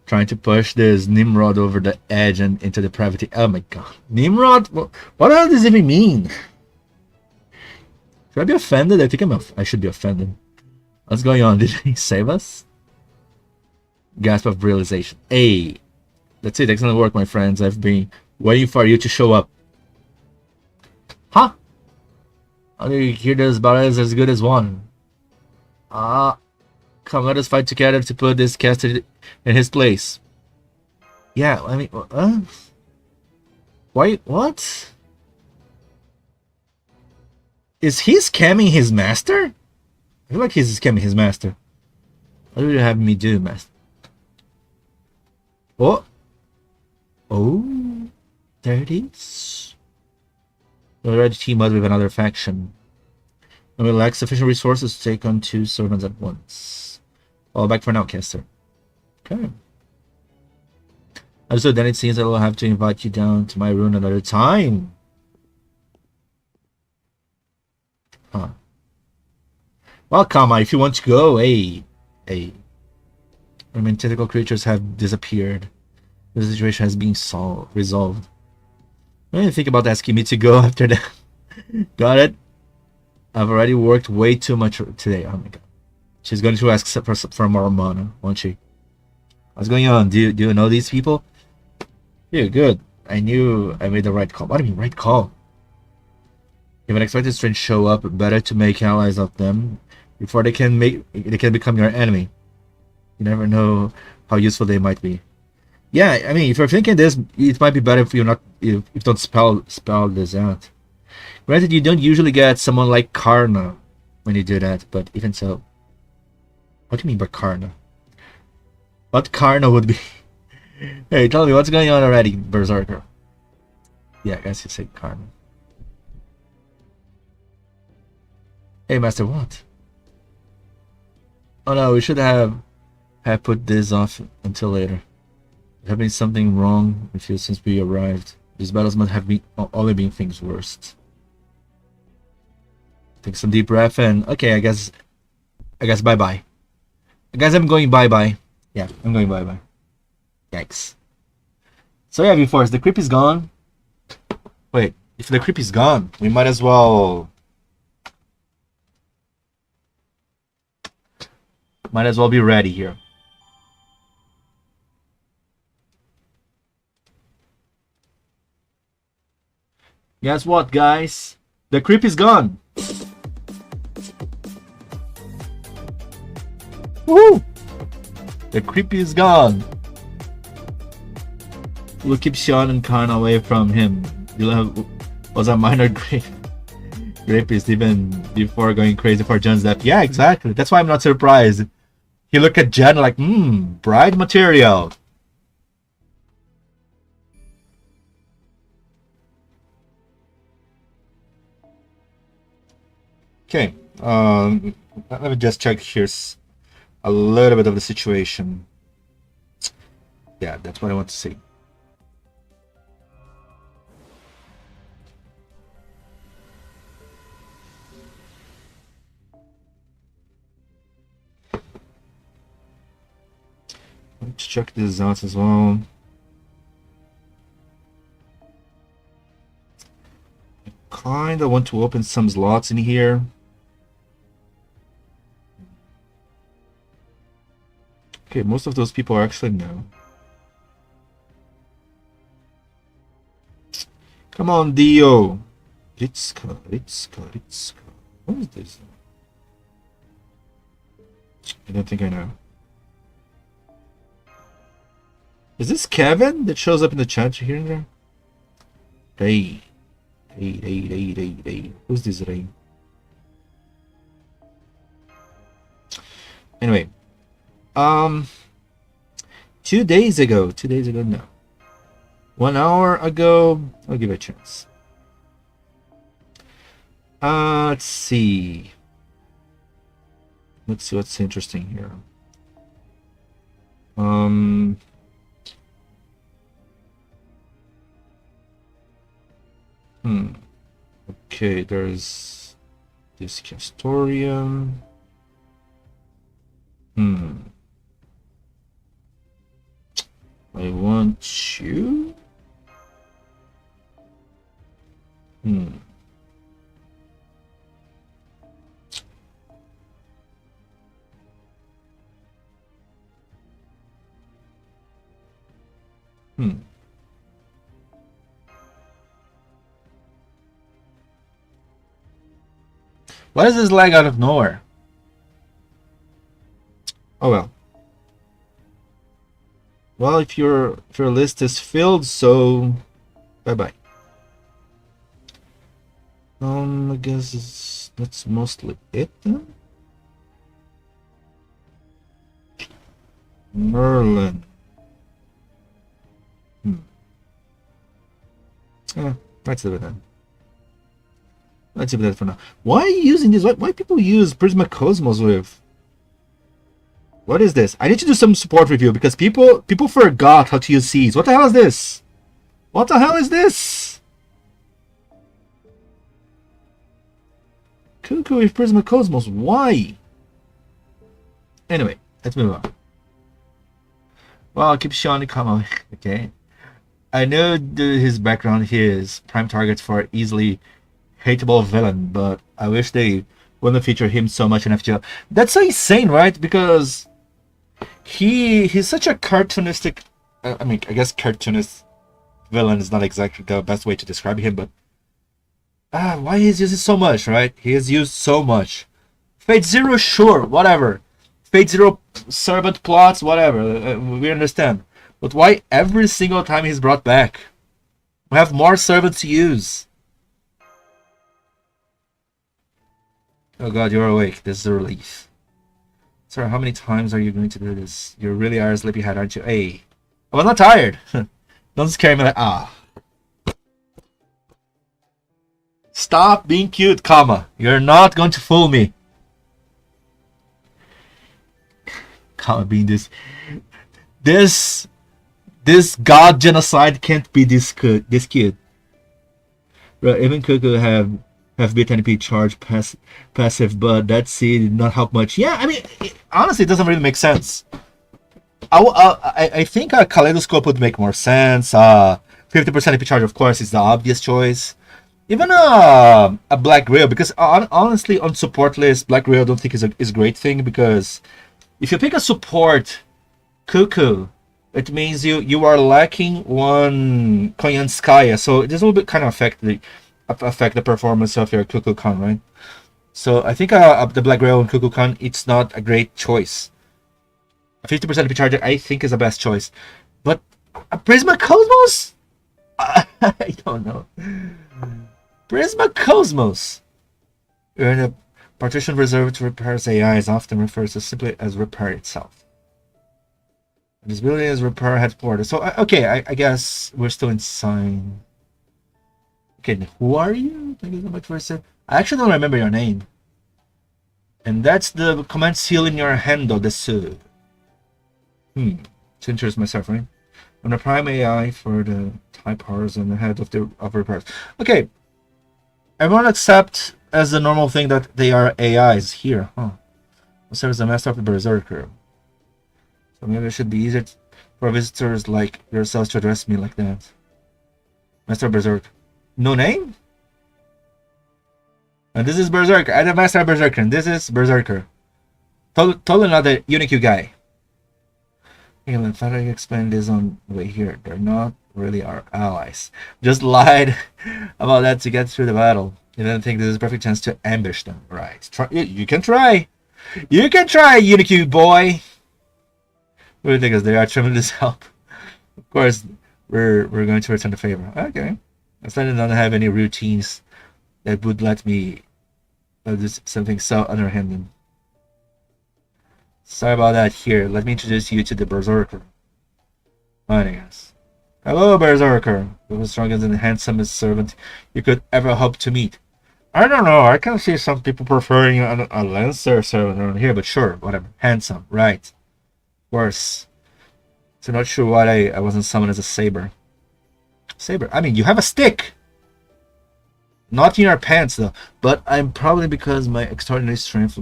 trying to push this Nimrod over the edge and into depravity. Oh my god. Nimrod? What the hell does this even mean? Should I be offended? I think I should be offended. What's going on? Did he save us? Gasp of realization. Hey, that's it. Excellent work, my friends. I've been waiting for you to show up. Huh? How do you hear this about us as good as one? Come, let us fight together to put this caster in his place. Yeah, I mean, why? What? Is he scamming his master? I feel like he's scamming his master. What do you have me do, master? Oh, there it is. We're ready to team up with another faction. And we lack sufficient resources to take on 2 servants at once. Fall back for now, caster. Okay. Understood, then it seems that I'll have to invite you down to my room another time. Huh. Well, Kama, if you want to go, hey. I mean, tentacle creatures have disappeared. The situation has been resolved. I didn't think about asking me to go after that. Got it? I've already worked way too much today. Oh my god. She's going to ask for more mana, won't she? What's going on? Do you know these people? Yeah, good. I knew I made the right call. What do you mean, right call? If an expected strange show up, better to make allies of them before they can become your enemy. You never know how useful they might be. Yeah, I mean, if you're thinking this, it might be better if you don't spell this out. Granted, you don't usually get someone like Karna when you do that, but even so. What do you mean by Karna? What Karna would be? Hey, tell me what's going on already, Berserker. Yeah, I guess you say Karna. Hey, Master, what? Oh no, we should have put this off until later. There has been something wrong with you since we arrived. These battles must have been only been things worse. Take some deep breath and okay, I guess bye bye. I guess I'm going bye bye. Yeah, I'm going bye bye. Yikes. So yeah, before the creep is gone. Wait, if the creep is gone, we might as well be ready here. Guess what, guys? The creep is gone. Woo! The creep is gone. we'll keep Sean and Khan away from him. Was a minor rapist even before going crazy for John's death. Yeah, exactly. That's why I'm not surprised. He looked at Jen like, bride material. Okay, let me just check here's a little bit of the situation. Yeah, that's what I want to see. Let's check this out as well. I kinda want to open some slots in here. Okay, most of those people are actually no. Come on, Dio. Ritska. What is this? I don't think I know. Is this Kevin that shows up in the chat here and there? Ray. Who's this Ray? Anyway. 2 days ago, no. 1 hour ago, I'll give it a chance. Let's see. Let's see what's interesting here. Okay, there's this Castorium. I want you. Why is this lag out of nowhere? Oh well. Well, if your list is filled, so bye-bye. I guess that's mostly it then. Merlin. Let's leave it then. Let's leave that for now. Why are you using this? Why people use Prisma Cosmos with? What is this? I need to do some support review because people forgot how to use Cs. What the hell is this? What the hell is this? Cuckoo with Prisma Cosmos. Why? Anyway, let's move on. Well, I'll keep Sean to come on. Okay. I know his background here is prime targets for easily hateable villain, but I wish they wouldn't feature him so much in FGO. That's so insane, right? Because he's such a cartoonistic. I mean, I guess cartoonist villain is not exactly the best way to describe him, but why he's used so much, right? He is used so much. Fate Zero, sure, whatever. Fate Zero servant plots, whatever. We understand. But why every single time he's brought back? We have more servants to use. Oh god, you're awake. This is a relief. Sir, how many times are you going to do this? You really are a sleepyhead, aren't you? Hey. I was not tired. Don't scare me like, Stop being cute, comma. You're not going to fool me. Comma being this god genocide can't be this cute. Right, even Cuckoo have BTNP charge passive, but that C did not help much. Yeah, I mean, honestly, it doesn't really make sense. I think a Kaleidoscope would make more sense. 50% AP charge, of course, is the obvious choice. Even a Black Grail, because honestly, on support list, Black Grail I don't think is a great thing, because if you pick a support Cuckoo, it means you are lacking one Koyanskaya, so this will kind of affect the performance of your Cuckoo Khan, right? So I think the Black Grail and Cuckoo Khan, it's not a great choice. A 50% AP charger, I think, is the best choice. But A Prisma Cosmos? I don't know. Prisma Cosmos. In a partition reserved to repairs, AI is often referred to simply as repair itself. This building is repair headquarters. So, okay, I guess we're still inside. Okay, who are you? Thank you so much for saying. I actually don't remember your name. And that's the command seal in your handle, desu. To introduce myself, right? I'm the prime AI for the typers and the head of repairs. Okay. Everyone accept as the normal thing that they are AIs here, huh? I'll serve as the master of the berserker. So maybe it should be easier for visitors like yourselves to address me like that. Master Berserk. No name? And this is Berserker. I'm the Master Berserker, and this is Berserker. Totally not the Unicue guy. Okay, let me explain this on the way here. They're not really our allies. Just lied about that to get through the battle. You don't think this is a perfect chance to ambush them, right? Try, you can try. You can try, Unicue boy. What do you think? Is they are tremendous help. Of course, we're going to return the favor. Okay. I still don't have any routines that would let me do something so underhanded. Sorry about that. Here, let me introduce you to the Berserker. Fine, I guess. Hello, Berserker. You're the strongest and handsomest servant you could ever hope to meet. I don't know. I can see some people preferring a Lancer servant around here, but sure, whatever. Handsome, right. Of course. So not sure why I wasn't summoned as a saber. Saber? I mean, you have a stick! Not in your pants, though. But I'm probably because my extraordinary strength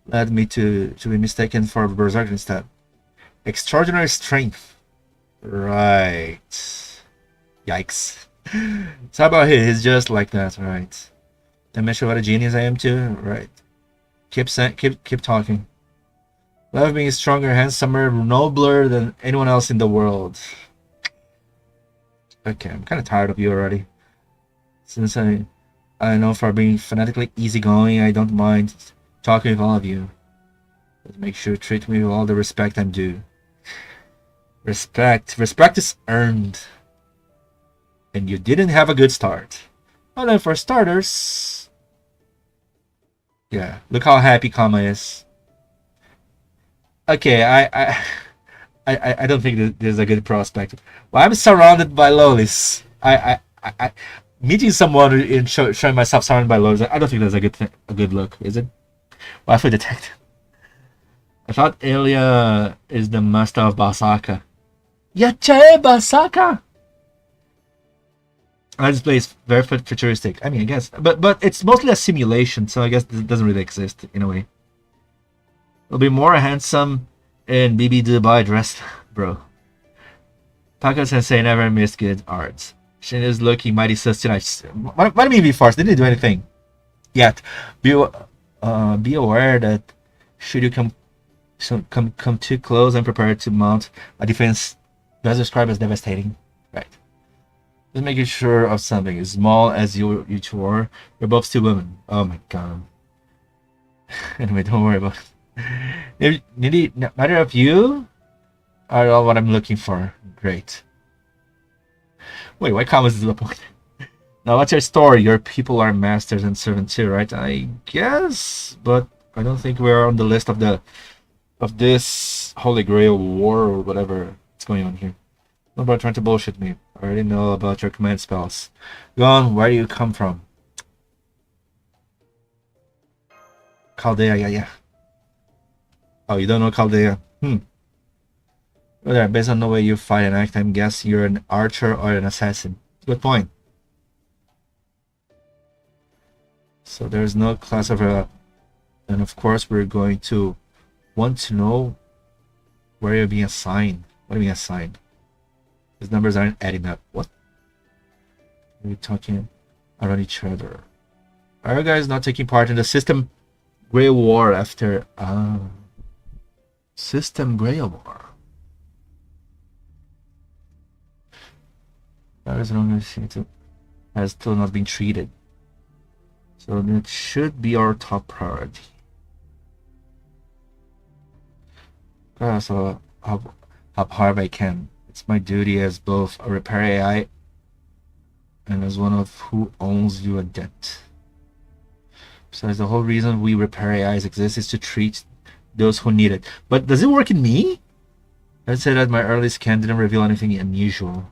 led me to be mistaken for a berserker instead. Extraordinary strength. Right. Yikes. So how about he? He's just like that, right? Did I mention what a genius I am too? Right. Keep talking. Love being stronger, handsomer, nobler than anyone else in the world. Okay, I'm kind of tired of you already. Since I know for being fanatically easygoing, I don't mind talking with all of you. But make sure to treat me with all the respect I'm due. Respect is earned. And you didn't have a good start. Well then, for starters... Yeah, look how happy Kama is. Okay, I don't think that there's a good prospect. Well, I'm surrounded by lolis. Meeting someone and showing myself surrounded by lolis, I don't think that's a good look, is it? Well, I feel detected. I thought ILLYA is the master of Basaka. Yache Basaka! This place is very futuristic. I mean, I guess, but it's mostly a simulation, so I guess it doesn't really exist in a way. It'll be more handsome in BB Dubai dressed, bro. Taka Sensei never missed good arts. Shin is looking mighty sus tonight. What do you mean be forced? They didn't do anything yet. Be aware that should you come too close and prepare to mount a defense that's described as devastating. Right. Just making sure of something. As small as you two are, you're both still women. Oh my god. Anyway, don't worry about it. Neither of you are all what I'm looking for. Great. Wait, why comments is the point? Now, what's your story? Your people are masters and servants too, right? I guess, but I don't think we're on the list of this Holy Grail war or whatever is going on here. Nobody trying to bullshit me. I already know about your command spells. Go on, where do you come from? Chaldea, yeah. Oh, you don't know Chaldea? Well, there, based on the way you fight and act, I'm guessing you're an archer or an assassin. Good point. So there's no class of and of course we're going to want to know where you're being assigned. What do you mean assigned? These numbers aren't adding up. What? We're talking around each other. Are you guys not taking part in the System Grey War after System Grey War? That is wrong. Has still not been treated. So it should be our top priority. So how hard I can. It's my duty as both a repair AI and as one of who owns you a debt. Besides, the whole reason we repair AIs exist is to treat those who need it. But does it work in me? I'd say that my early scan didn't reveal anything unusual.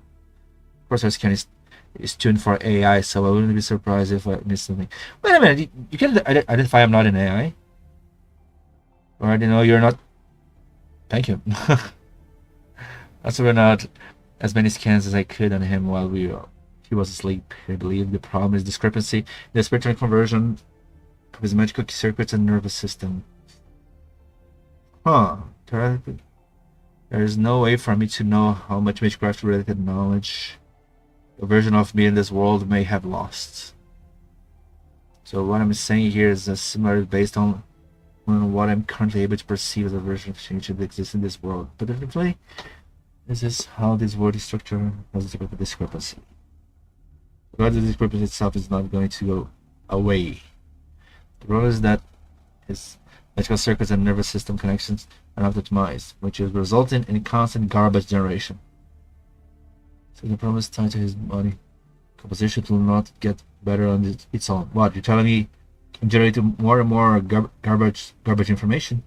Of course, our scan is tuned for AI, so I wouldn't be surprised if I missed something. Wait a minute, you can identify I'm not an AI? Or I didn't know you're not. Thank you. Also, we're not as many scans as I could on him while he was asleep. I believe the problem is discrepancy in the spectrum conversion of his magical circuits and nervous system. Huh. Theoretically, there is no way for me to know how much witchcraft-related knowledge a version of me in this world may have lost. So what I'm saying here is similar based on what I'm currently able to perceive as a version of Shin-Iti that exists in this world. But definitely, this is how this world is structured as a discrepancy. But the discrepancy itself is not going to go away. The problem is that his electrical circuits and nervous system connections are not optimized, which is resulting in constant garbage generation. So the problem is tied to his body composition will not get better on its own. What, you're telling me I'm generating more and more garbage information?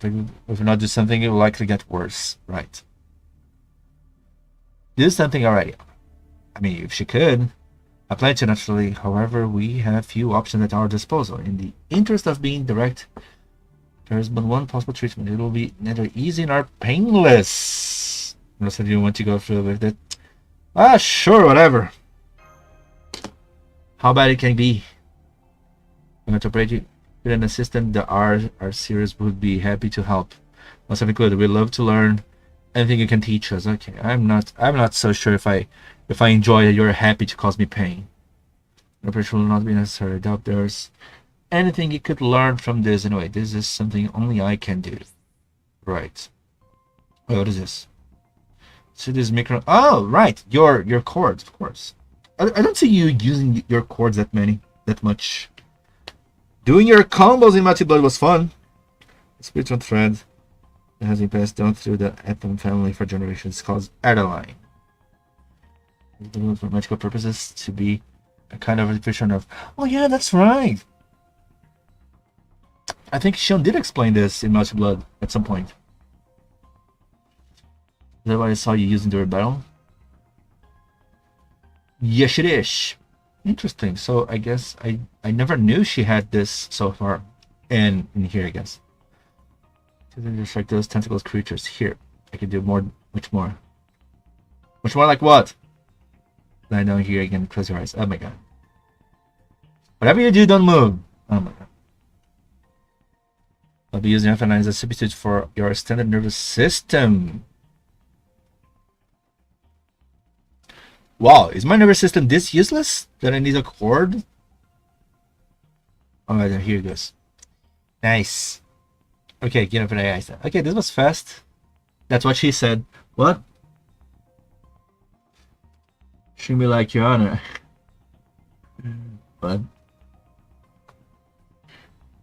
If you not do something, it will likely get worse, right? Do something already. I mean, if she could, I plan to naturally. However, we have few options at our disposal. In the interest of being direct, there is but one possible treatment. It will be neither easy nor painless. Unless you want to go through with it. Ah, sure, whatever. How bad it can be. I'm going to operate you with an assistant that our series would be happy to help. Once I've included, we'd love to learn anything you can teach us. Okay, I'm not so sure if I enjoy that you're happy to cause me pain. Operation will not be necessary. I doubt there's anything you could learn from this. Anyway, this is something only I can do. Right. Oh, what is this? So this micro. Oh, right. Your chords, of course. I don't see you using your chords that much. Doing your combos in Multi-Blood was fun. The spiritual thread that has been passed down through the Atom family for generations is called Adeline. For magical purposes to be a kind of revision of. Oh yeah, that's right. I think Sean did explain this in Multi-Blood at some point. Is that what I saw you using during battle? Yes, it is. Interesting. So I guess I never knew she had this so far. And in here, I guess. To distract those tentacles creatures. Here. I can do more, much more. Much more like what? Lie down here again, close your eyes. Oh my god. Whatever you do, don't move. Oh my god. I'll be using F9 as a substitute for your standard nervous system. Wow, is my nervous system this useless that I need a cord? Alright, here it goes. Nice. Okay, get up in the eyes. Okay, this was fast. That's what she said. What? Treat me like your honor. What?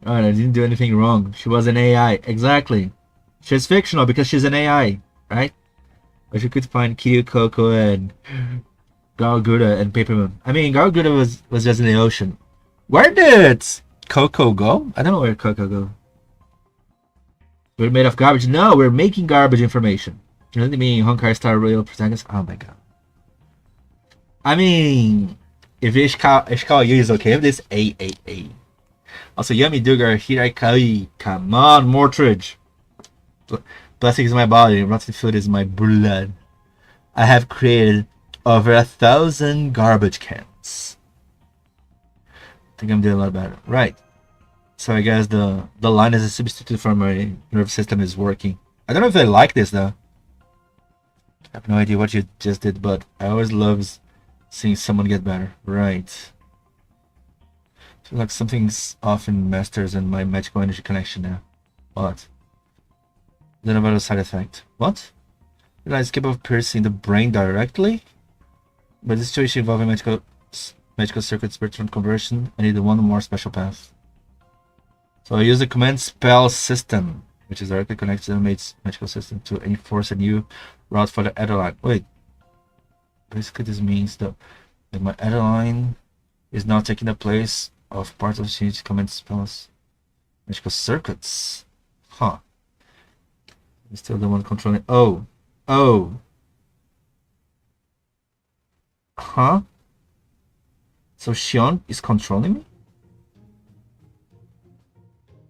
Alright, I didn't do anything wrong. She was an AI. Exactly. She's fictional because she's an AI, right? But you could find Kiryu, Coco, and Garguda and Paper Moon. I mean, Garguda was just in the ocean. Where did Coco go? I don't know where Coco go. We're made of garbage. No, we're making garbage information. You know what I mean? Honkai Star Royal protagonist. Oh my god. I mean, if Ishikawa Yu is okay with this, A. Also, Yami Dugar, Hirakai. Come on, Mortridge. Plastic is my body, rotten food is my blood. I have created over 1,000 garbage cans. I think I'm doing a lot better. Right. So I guess the line as a substitute for my nervous system is working. I don't know if I like this though. I have no idea what you just did, but I always love seeing someone get better. Right. I feel like something's off in Masters and my magical energy connection now. What? Then about a side effect. What? Did I skip off piercing the brain directly? But this situation involving magical circuit spectrum conversion, I need one more special path. So I use the command spell system. which is directly connected to the mate's magical system to enforce a new route for the Adeline. Wait, basically this means that my Adeline is now taking the place of parts of Shin-Iti command spells. Magical circuits. Huh. He's still the one controlling. Oh. Oh. Huh? So Shion is controlling me?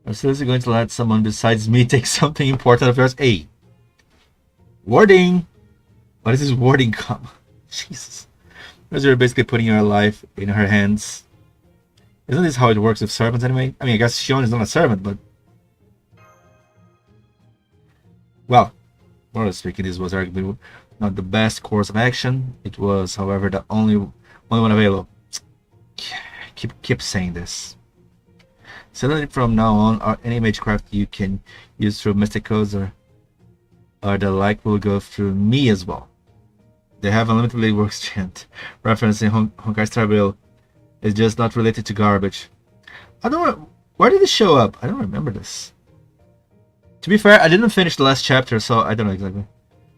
I'm seriously going to let someone besides me take something important of yours? Hey. Warding! What is this warding come? Jesus. Because you're basically putting your life in her hands. Isn't this how it works with servants anyway? I mean, I guess Shion is not a servant, but... Well, morally speaking, this was arguably not the best course of action. It was, however, the only one available. Keep saying this. Suddenly, from now on, any magecraft you can use through mystic codes or the like will go through me as well. They have unlimitedly works chant. Referencing Honkai Star Rail is just not related to garbage. I don't know. Where did it show up? I don't remember this. To be fair, I didn't finish the last chapter, so I don't know exactly.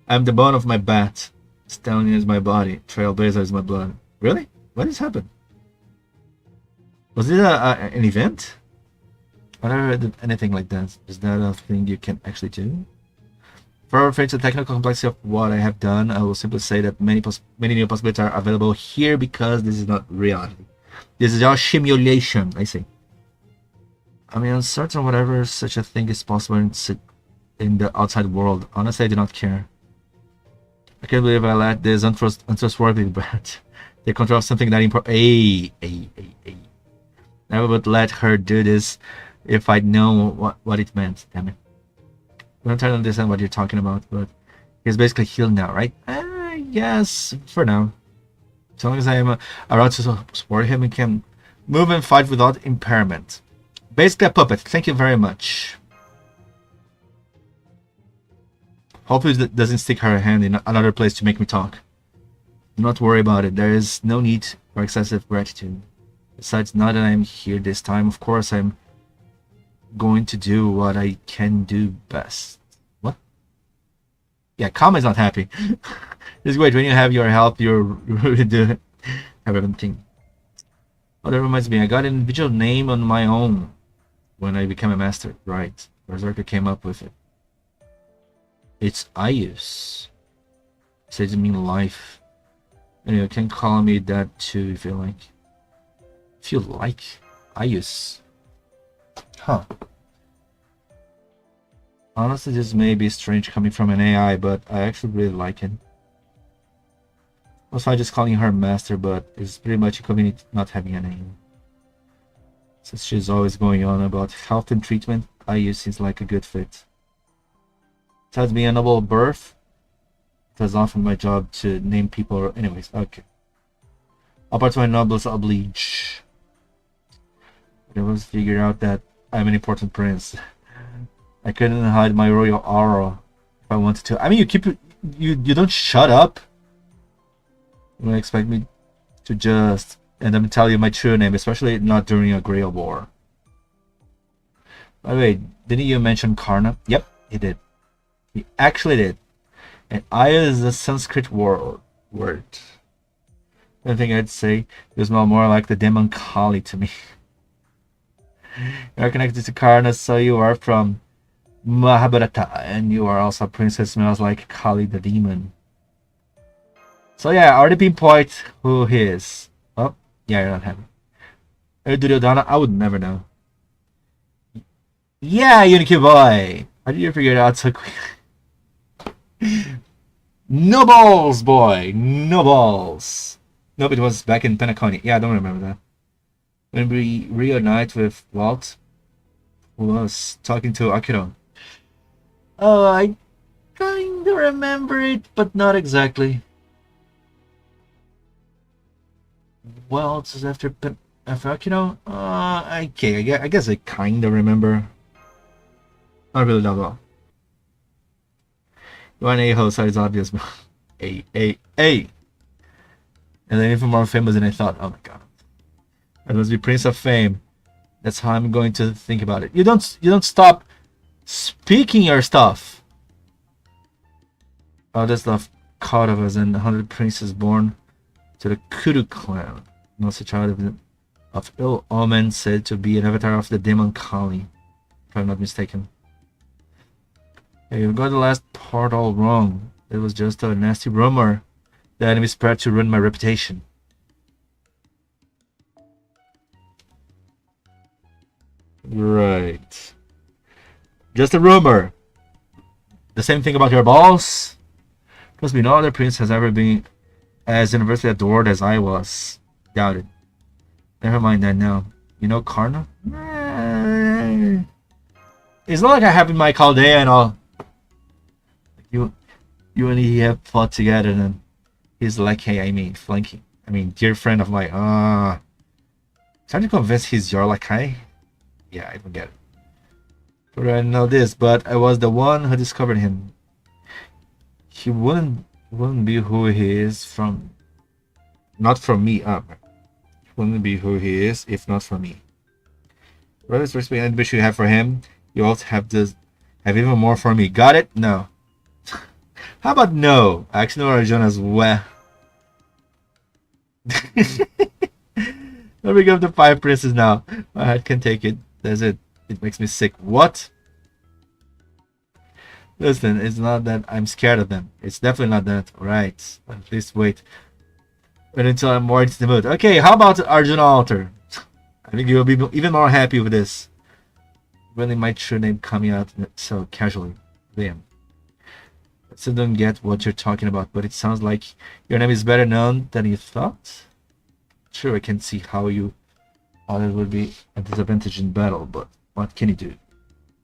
I'm the bone of my bat. Stallion is my body. Trailblazer is my blood. Really? When did this happen? Was it an event? I never heard anything like that. Is that a thing you can actually do? For referring to the technical complexity of what I have done, I will simply say that many new possibilities are available here because this is not reality. This is our simulation, I say. I mean, uncertain whatever such a thing is possible in the outside world. Honestly, I do not care. I can't believe I let this untrustworthy brat take control of something that important. Never would let her do this if I'd known what it meant. Damn it. I don't try to understand what you're talking about, but he's basically healed now, right? Yes, for now. As long as I am around to support him, he can move and fight without impairment. Basically a puppet. Thank you very much. Hopefully it doesn't stick her hand in another place to make me talk. Do not worry about it. There is no need for excessive gratitude. Besides, now that I'm here this time, of course I'm going to do what I can do best. What? Yeah, Kama is not happy. It's great when you have your help, you really do everything. Oh, that reminds me, I got an individual name on my own when I became a master. Right. Berserker came up with it. It's Ayus. It says it means life. Anyway, you can call me that too if you like. If you like. Ayus. Huh. Honestly, this may be strange coming from an AI, but I actually really like it. Also, I'm just calling her master, but it's pretty much inconvenient not having a name. Since she's always going on about health and treatment, Ayus seems like a good fit. Besides being a noble birth, it was often my job to name people. Anyways, okay. All parts of my nobles oblige. I was figured out that I'm an important prince. I couldn't hide my royal aura if I wanted to. I mean, you don't shut up. You don't expect me to just and then tell you my true name, especially not during a Grey War. By the way, didn't you mention Karna? Yep, he did. He actually did. And Aya is a Sanskrit word. I think I'd say it smell more like the demon Kali to me. You are connected to Karna, so you are from Mahabharata, and you are also a princess smells like Kali the demon. So yeah, I already pinpoint who he is. Oh, yeah, you're not happy. Duryodhana, I would never know. Yeah, Uniki boy! How did you figure it out so quick? No balls, boy! No balls! Nope, it was back in Penacony. Yeah, I don't remember that. When we reunite with Walt, who was talking to Akira. Oh, I kinda remember it, but not exactly. Walt is after Akira? Okay, I guess I kinda remember. Not really that well. You are an a-hole, so it's obvious. Hey. And then even more famous than I thought. Oh my god. I must be Prince of Fame. That's how I'm going to think about it. You don't stop Speaking your stuff. Oh, that's the caught of us and 100 princes born to the Kuru clan. No such child of ill omen, said to be an avatar of the demon Kali, if I'm not mistaken. Yeah, you got the last part all wrong. It was just a nasty rumor the enemy spread to ruin my reputation. Right. Just a rumor. The same thing about your boss. Trust me, no other prince has ever been as universally adored as I was. Doubt it. Never mind that now. You know Karna? It's not like I have in my Chaldea and all. You and he have fought together, and he's like, hey, flanking. Dear friend of mine. Trying to convince he's your lakai? Yeah, I don't get it. But I know this, but I was the one who discovered him. He wouldn't be who he is from. Not from me up. Wouldn't be who he is if not for me. Brothers, respect and ambition you have for him, you also have even more for me. Got it? No. How about no? I actually know Arjun as well. Let me give the 5 princes now. My head can take it. That's it. It makes me sick. What? Listen, it's not that I'm scared of them. It's definitely not that. Right. At least wait until I'm more into the mood. Okay, how about Arjuna Altar? I think you'll be even more happy with this. Really, my true name coming out so casually. Damn. I still don't get what you're talking about, but it sounds like your name is better known than you thought. Sure, I can see how that would be a disadvantage in battle, but what can you do?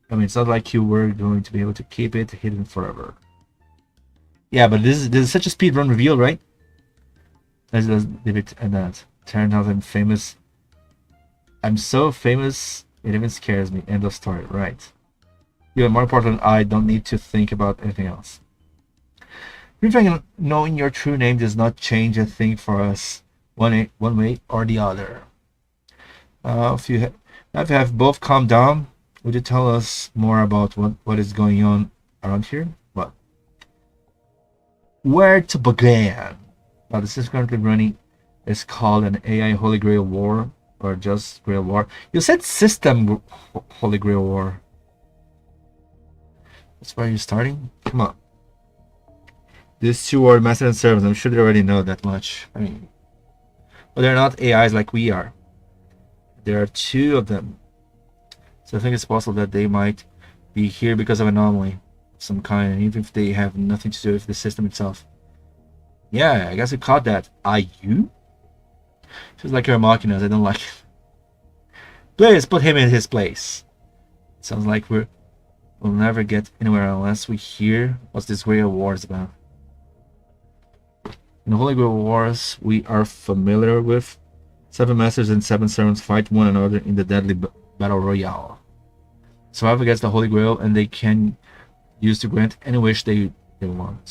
It's not like you were going to be able to keep it hidden forever. Yeah, but this is such a speedrun reveal, right? Let's leave it at that. Turned out I'm famous. I'm so famous, it even scares me. End of story, right? Even more important, I don't need to think about anything else. Knowing your true name does not change a thing for us, one way or the other. If you have both calmed down, would you tell us more about what is going on around here? What? Where to begin? Now, this is currently running. It's called an AI Holy Grail War, or just Grail War. You said System Holy Grail War. That's where you're starting? Come on. These two are master and servants. I'm sure they already know that much. But they're not AIs like we are. There are 2 of them. So I think it's possible that they might be here because of an anomaly of some kind, even if they have nothing to do with the system itself. Yeah, I guess you caught that. Are you? Feels like you're mocking us. I don't like it. Please put him in his place. It sounds like we'll never get anywhere unless we hear what this Grail War is about. In the Holy Grail Wars we are familiar with, 7 masters and 7 servants fight one another in the deadly battle royale. Survive against the Holy Grail, and they can use to grant any wish they want.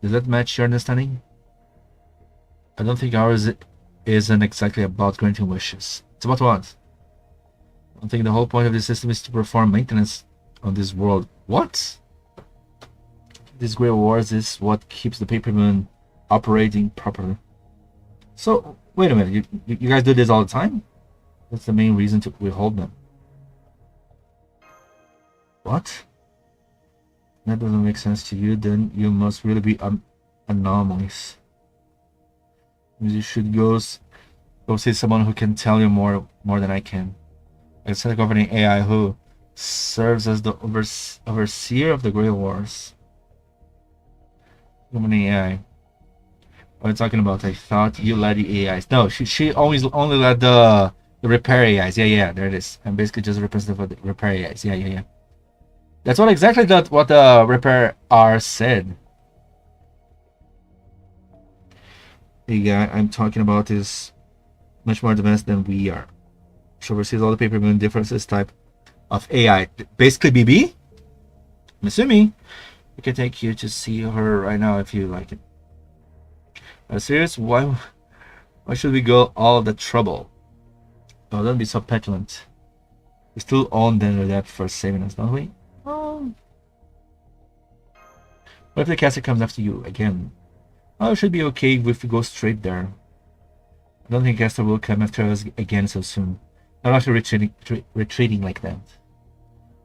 Does that match your understanding? I don't think ours isn't exactly about granting wishes. It's about what? I think the whole point of this system is to perform maintenance on this world. What? This Grail Wars is what keeps the paper moon operating properly. So, wait a minute. You guys do this all the time? That's the main reason to withhold them. What? That doesn't make sense to you. Then you must really be anomalies. You should go see someone who can tell you more than I can. Like a governing AI who serves as the overseer of the Grail Wars. Governing AI. What are you talking about? I thought you led the AIs. No, she only led the repair AIs. Yeah, there it is. I'm basically just representative of the repair AIs. Yeah. That's what the repair R said. The guy I'm talking about is much more advanced than we are. She oversees all the paper moon differences type of AI. Basically BB? I'm assuming. We can take you to see her right now if you like it. Serious? Why should we go all the trouble? Oh, don't be so petulant. We still own the debt for saving us, don't we? What if the castle comes after you again? Oh, it should be okay if we go straight there. I don't think Castle will come after us again so soon. Not after retreating like that.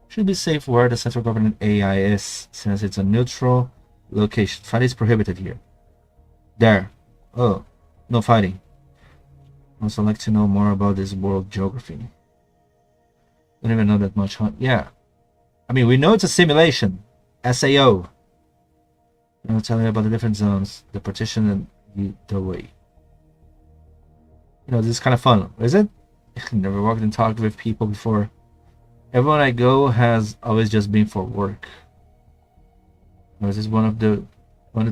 Should be safe where the central government AI is, since it's a neutral location. Fighting is prohibited here. There. Oh, no fighting. I'd also like to know more about this world geography. Don't even know that much, huh? Yeah. I mean, we know it's a simulation. SAO. I'll tell you about the different zones, the partition, and the way. You know, this is kind of fun, is it? Never walked and talked with people before. Everyone I go has always just been for work. Or is this one of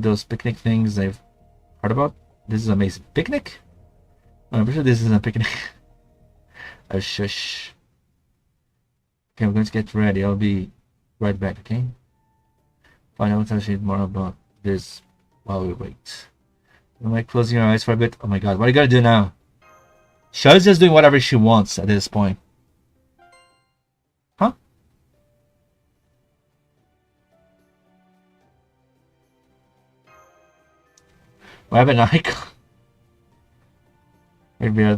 those picnic things I've heard about? This is amazing. Picnic? I'm pretty sure this isn't a picnic. Oh, shush. Okay, I'm going to get ready. I'll be right back, okay? Fine, I'll tell you more about this while we wait. Am I closing your eyes for a bit? Oh my god, what are you gonna do now? Shell's just doing whatever she wants at this point. Huh? I have an icon. Maybe I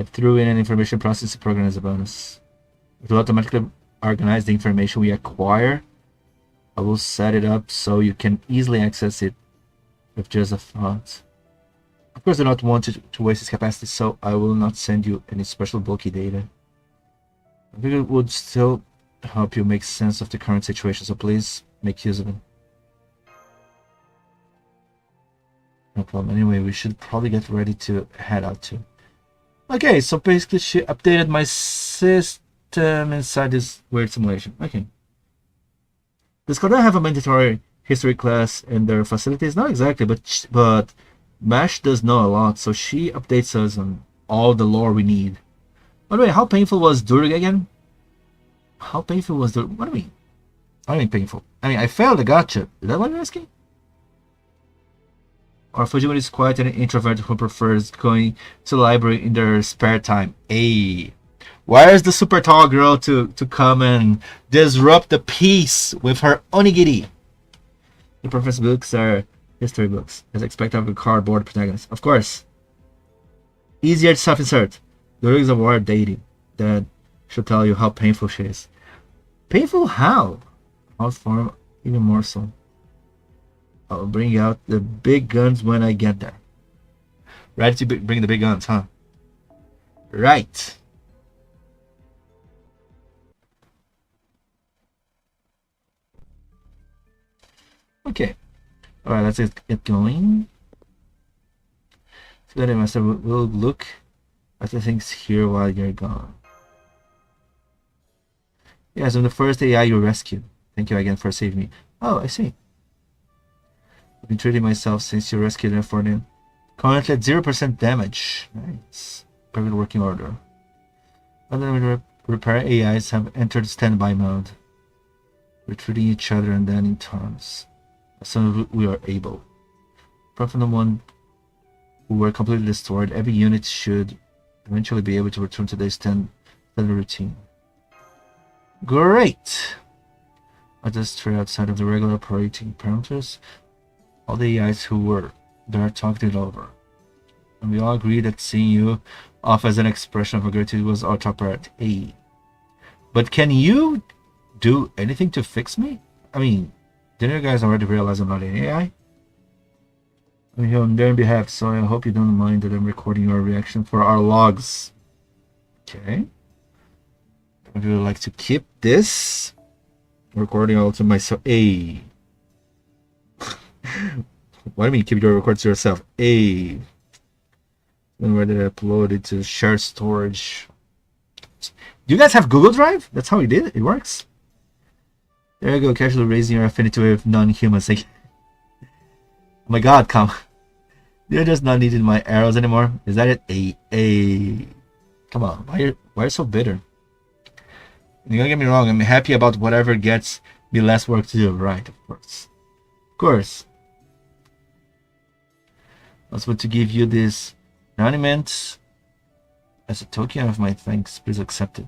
threw in an information processing program as a bonus. It will automatically organize the information we acquire. I will set it up so you can easily access it with just a thought. Of course, I do not want to waste its capacity, so I will not send you any special bulky data. I think it would still help you make sense of the current situation, so please make use of it. No problem. Anyway, we should probably get ready to head out too. Okay, so basically she updated my system inside this weird simulation. Okay. Does Korea have a mandatory history class in their facilities? Not exactly, but MASH does know a lot, so she updates us on all the lore we need. By the way, how painful was Durig again? How painful was Durig? What do you mean? I mean painful. I mean, I failed a gotcha. Is that what you're asking? Or Fujimori is quite an introvert who prefers going to the library in their spare time. Hey, where's the super tall girl to come and disrupt the peace with her onigiri? The professor's books are history books, as expected of a cardboard protagonist. Of course. Easier to self-insert. There is a word dating that should tell you how painful she is. Painful how? Out form even more so. I'll bring out the big guns when I get there. Ready to bring the big guns, huh? Right. Okay. Alright, let's get going. So that master will look at the things here while you're gone. Yes, I'm the first AI you rescued. Thank you again for saving me. Oh, I see. I've been treating myself since you rescued them for them. Currently at 0% damage. Nice. Perfect working order. Other repair AIs have entered standby mode. We're treating each other and then in turns. As soon as we are able. Apart from the one who were completely destroyed, every unit should eventually be able to return to their standard routine. Great! I just stray outside of the regular operating parameters. All the AIs who were there talked it over. And we all agreed that seeing you off as an expression of gratitude was our top priority. But can you do anything to fix me? I mean, didn't you guys already realize I'm not an AI? I'm here on their behalf, so I hope you don't mind that I'm recording your reaction for our logs. Okay. I would like to keep this recording all to myself. Hey. What do you mean keep your records to yourself? Hey. Then where did I upload it to share storage? Do you guys have Google Drive? That's how we did it. It works. There you go, casually raising your affinity with non-humans. Like, oh my god, come. You're just not needing my arrows anymore. Is that it? A. Come on, why are you so bitter? And don't get me wrong, I'm happy about whatever gets me less work to do, right? Of course. Of course. I was about to give you this monument as a token of my thanks. Please accept it.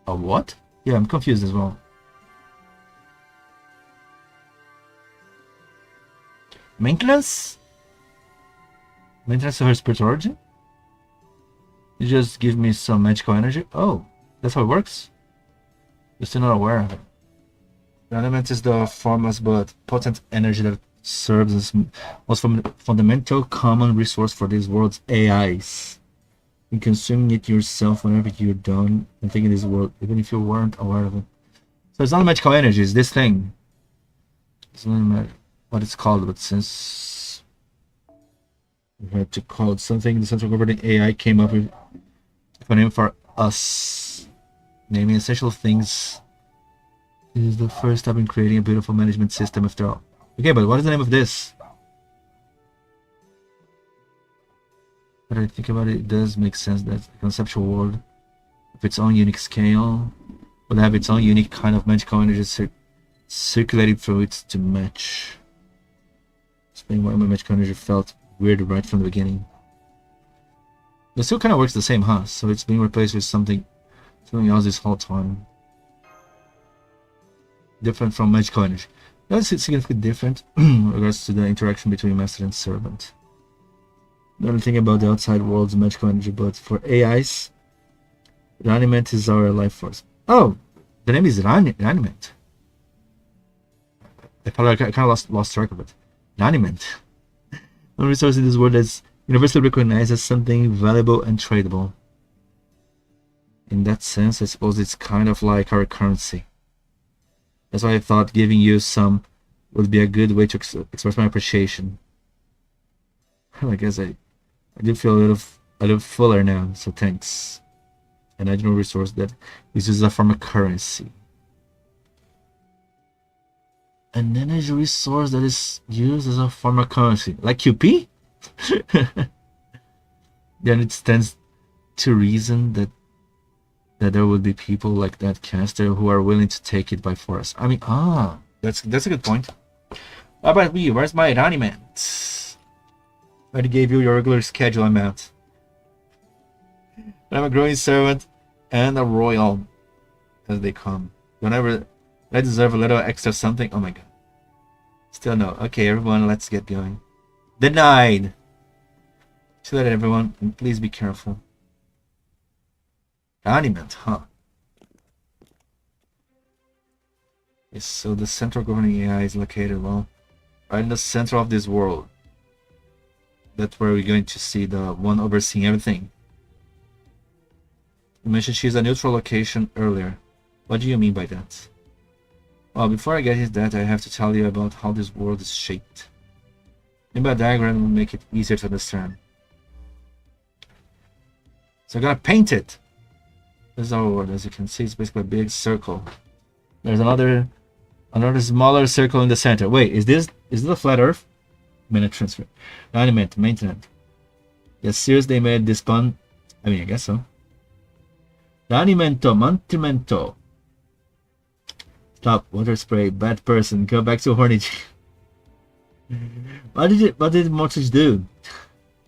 A what? Yeah, I'm confused as well. Maintenance? Maintenance of her spiritual origin? You just give me some magical energy? Oh, that's how it works? You're still not aware of it. The element is the formless but potent energy that serves as most fundamental common resource for this world's AIs. In consuming it yourself whenever you're done and thinking this world, even if you weren't aware of it. So it's not magical energy, it's this thing. It's not matter what it's called, but since we had to call it something, the central governing AI came up with a name for us. Naming essential things is the first step in creating a beautiful management system after all. Okay, but what is the name of this? But I think about it, it does make sense that the conceptual world of its own unique scale would have its own unique kind of magical energy circulating through it to match. Explain why my magical energy felt weird right from the beginning. It still kind of works the same, huh? So it's being replaced with something else this whole time. Different from magical energy. That's significantly different in regards to the interaction between master and servant. Not only thinking about the outside world's magical energy, but for AIs, Raniment is our life force. Oh, the name is Raniment. I kind of lost track of it. Raniment. One resource in this world is universally recognized as something valuable and tradable. In that sense, I suppose it's kind of like our currency. That's why I thought giving you some would be a good way to express my appreciation. I guess I do feel a little fuller now, so thanks. An additional resource that is used as a form of currency. An energy resource that is used as a form of currency. Like QP? Then it stands to reason that there would be people like that caster who are willing to take it by force. I mean, that's a good point. How about me? Where's my Raniment? I already gave you your regular schedule amount. I'm a growing servant and a royal, as they come. Whenever I deserve a little extra something. Oh my god. Still no. Okay, everyone, let's get going. Denied. See that, everyone, and please be careful. Raniment, huh? Yes, so the central governing AI is located, well, right in the center of this world. That's where we're going to see the one overseeing everything. You mentioned she's a neutral location earlier. What do you mean by that? Well, before I get into that, I have to tell you about how this world is shaped. Maybe a diagram will make it easier to understand. So I'm gonna paint it. This is our world. As you can see, it's basically a big circle. There's another smaller circle in the center. Wait, is this a flat Earth? Minute transfer. Animate, maintenance. Yes, seriously, they made this pun. I mean, I guess so. Ranimento, mantimento. Stop, water spray, bad person. Go back to horny. What did Mortgage do?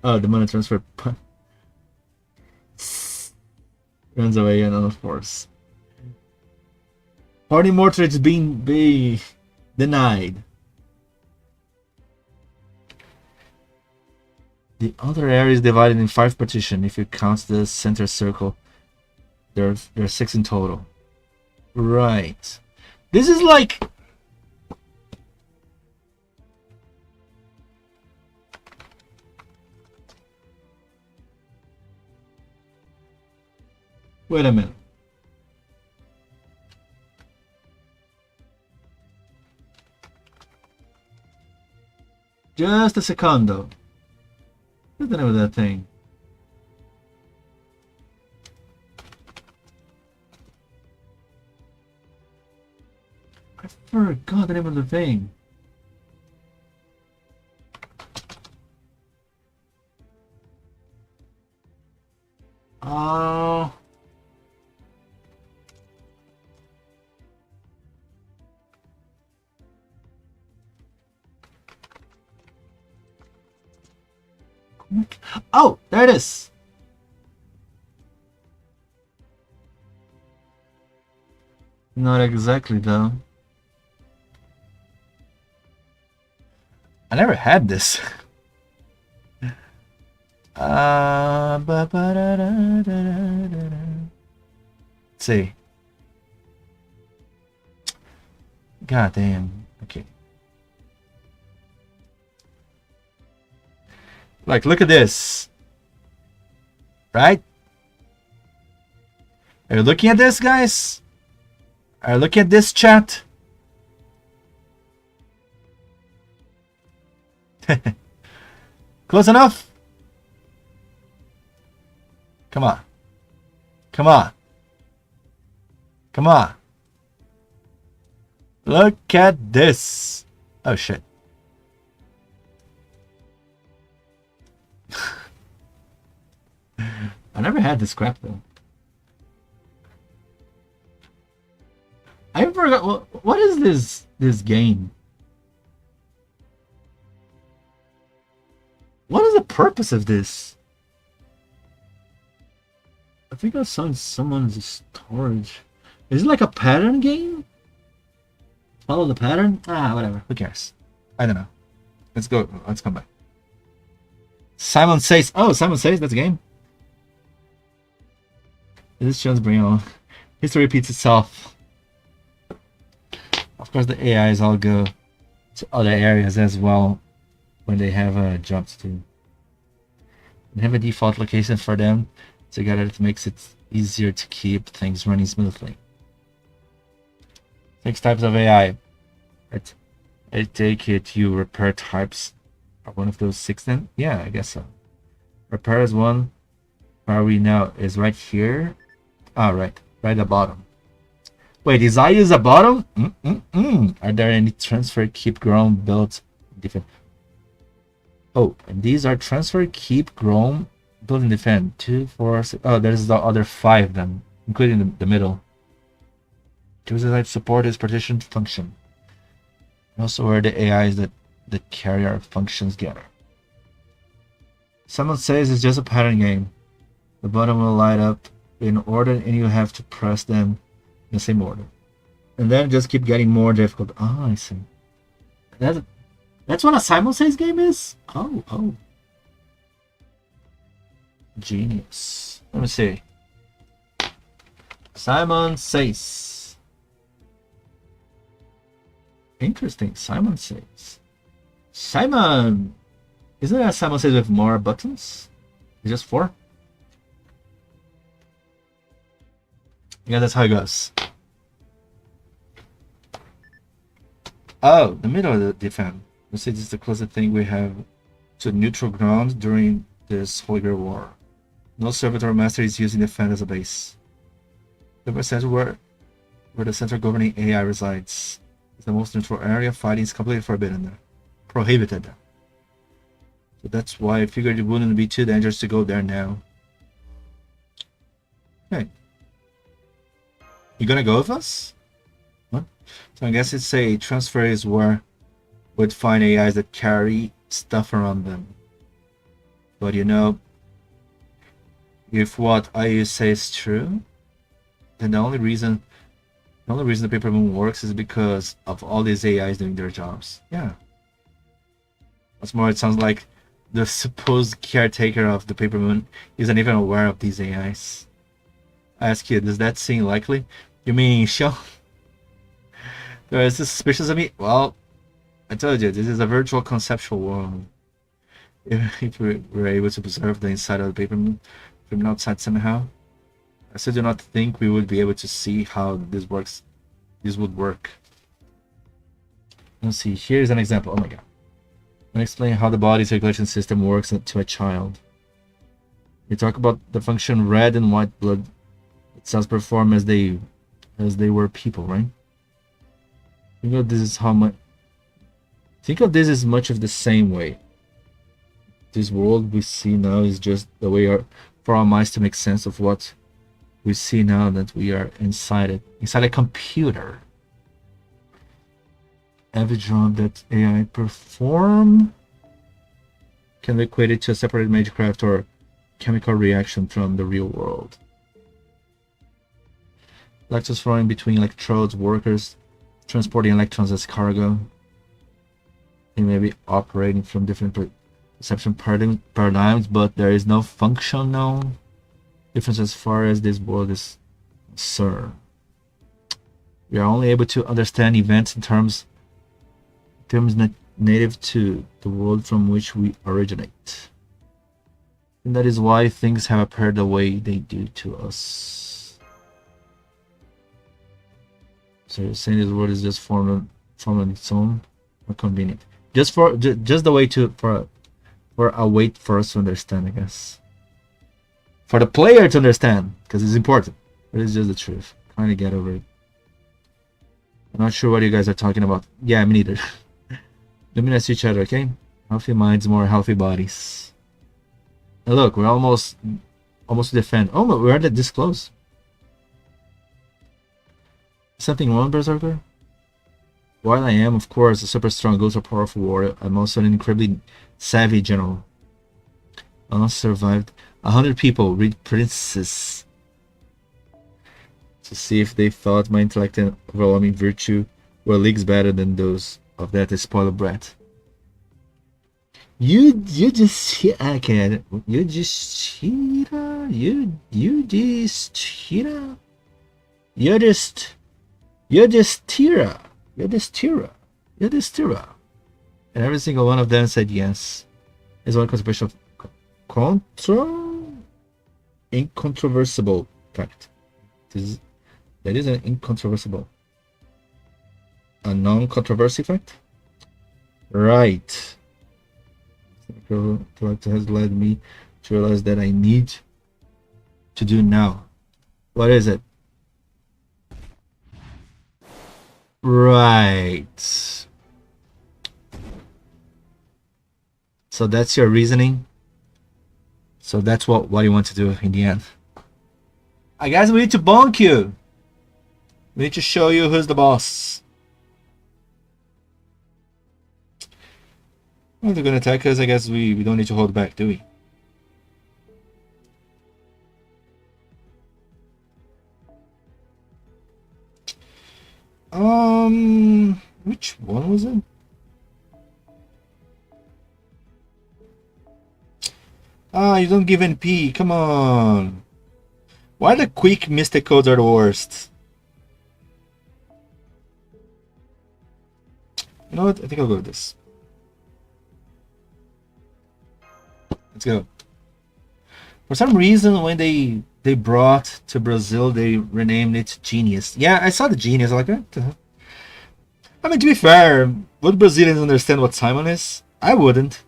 Oh, the money transfer pun. Runs away and of course. Horny Mortgage being denied. The other area is divided in 5 partitions. If you count the center circle, there are 6 in total. Right. This is like... Wait a minute. Just a secondo. What's the name of that thing? I forgot the name of the thing. Oh. Oh, there it is. Not exactly though. I never had this. Let's see. God damn. Okay. Like, look at this. Right? Are you looking at this, guys? Are you looking at this, chat? Close enough? Come on. Come on. Come on. Look at this. Oh, shit. I never had this crap, though. I forgot. What is this game? What is the purpose of this? I think I saw someone's storage. Is it like a pattern game? Follow the pattern? Ah, whatever. Who cares? I don't know. Let's go. Let's come back. Simon Says. Oh, Simon Says. That's a game. This shows bring on. History repeats itself. Of course, the AIs all go to other areas as well when they have jobs to do. They have a default location for them together. It makes it easier to keep things running smoothly. 6 types of AI. I take it you repair types are one of those 6 then? Yeah, I guess so. Repair is one. Where are we now? Is right here. Ah, right at the bottom. Wait, is I use the bottom? Are there any transfer, keep, grown, build, defend? Oh, and these are transfer, keep, grown, build, and defend. 2, 4, 6. Oh, there's the other 5 then, including the middle. Choose a type support is partition function. And also where the AIs that carry our functions get. Someone says it's just a pattern game. The bottom will light up in order and you have to press them in the same order. And then just keep getting more difficult. Oh, I see. That's what a Simon Says game is? Oh. Genius. Let me see. Simon Says. Interesting. Simon Says. Simon! Isn't that Simon Says with more buttons? It's just 4? Yeah, that's how it goes. Oh, the middle of the defend. Let's say this is the closest thing we have to neutral ground during this Holy Grail War. No servitor master is using defend as a base. The percent where the central governing AI resides is the most neutral area. Fighting is completely forbidden there. Prohibited. So that's why I figured it wouldn't be too dangerous to go there now. Okay. You gonna go with us? What? So I guess it's a transfer is where we'd find AIs that carry stuff around them. But you know, if what I say is true, then the only reason the paper moon works is because of all these AIs doing their jobs. Yeah. What's more, it sounds like the supposed caretaker of the paper moon isn't even aware of these AIs. I ask you, does that seem likely? You mean Sean? Is this suspicious of me? Well, I told you, this is a virtual conceptual world. If we were able to observe the inside of the paper moon from outside somehow, I still do not think we would be able to see how this works. This would work. Let's see, here's an example. Oh my god. I'm explain how the body circulation system works to a child. We talk about the function red and white blood cells perform as they were people, right? Think of this is how much. Think of this as much of the same way. This world we see now is just the way for our minds to make sense of what we see now that we are inside a computer. Every job that AI perform can be equated to a separate magecraft or chemical reaction from the real world. Electrons flowing between electrodes, workers transporting electrons as cargo. It may be operating from different perception paradigms, but there is no functional difference as far as this world is concerned. We are only able to understand events in terms native to the world from which we originate. And that is why things have appeared the way they do to us. So you're saying this world is just formed on its own, or convenient? Just the way for a way for us to understand, I guess. For the player to understand, because it's important. But it's just the truth. Trying to get over it. I'm not sure what you guys are talking about. Yeah, me neither. Let me ask each other, okay? Healthy minds, more healthy bodies. And look, we're almost to defend. Oh, but we're this close. Something wrong, Berserker? While I am, of course, a super strong, ultra powerful warrior, I'm also an incredibly savvy general. I also survived 100 people, read Princess, to see if they thought my intellect and overwhelming virtue were leagues better than those of that spoiled brat. You just okay. You just cheater. You just cheater. You're just Tira. You're this Tira. You're this Tira. And every single one of them said yes. Is one controversial incontrovertible fact. That is an incontrovertible. A non-controversy fact? Right. Intellect has led me to realize that I need to do now. What is it? Right. So that's your reasoning. So that's what you want to do in the end. I guess we need to bonk you. We need to show you who's the boss. Well, they're gonna attack us. I guess we don't need to hold back, do we? Which one was it? Ah, you don't give NP. Come on. Why the quick mystic codes are the worst? You know what? I think I'll go with this. Let's go. For some reason, when they brought to Brazil, they renamed it Genius. Yeah, I saw the Genius. I'm like, what the hell? I mean, to be fair, would Brazilians understand what Simon is? I wouldn't.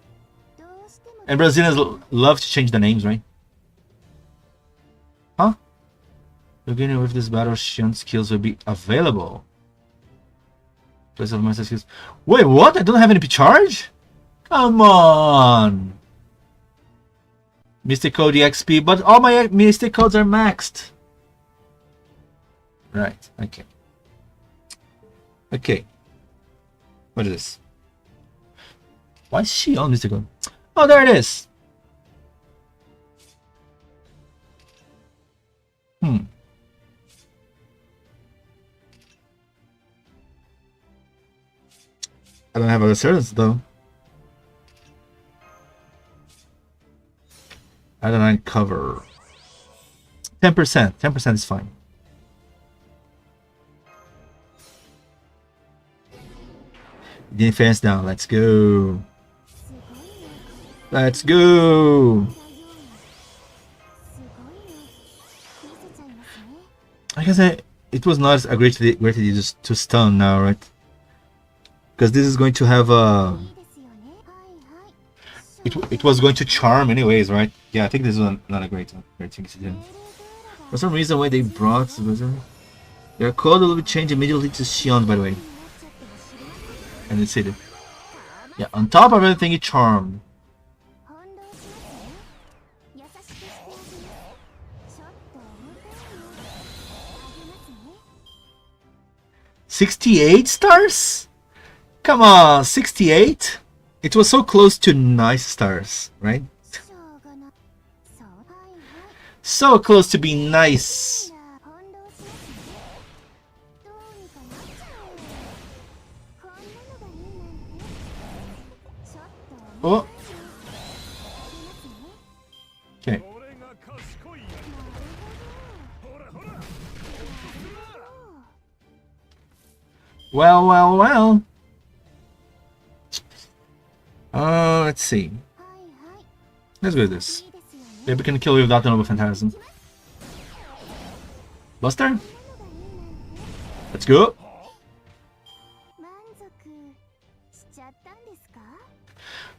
And Brazilians love to change the names, right? Huh? Beginning with this battle, Shion skills will be available. Place of master skills. Wait, what? I don't have any charge? Come on. Mystic Code EXP, but all my Mystic Codes are maxed. Right, okay. Okay. What is this? Why is she on Mystic Code? Oh, there it is. I don't have other servants though. I don't know, cover 10%. 10% is fine. Defense down. Let's go. Let's go. I guess it was not a great idea just to stun now, right? Because this is going to have a. It was going to charm anyways, right? Yeah, I think this is not a great thing to do. For some reason, when they brought their code will be changed immediately to Shion, by the way. And it's hidden. Yeah, on top of everything, it charmed. 68 stars? Come on, 68? It was so close to nice stars, right? So close to being nice. Oh. Okay. Well, well, well. Let's see. Let's go with this. Maybe we can kill you without the Noble Phantasm. Buster? Let's go.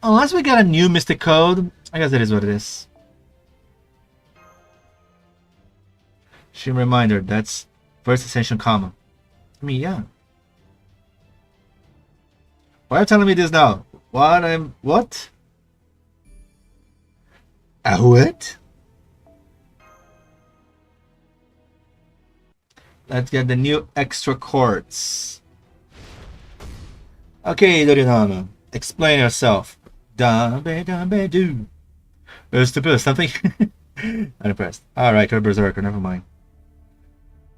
Unless we get a new Mystic Code, I guess that is what it is. Shin reminder, that's first Ascension comma. I mean, yeah. Why are you telling me this now? What? A what? Let's get the new extra chords. Okay, Duryodhana, explain yourself. Dambe do. Stupid something. Unimpressed. Alright, you're a berserker, never mind.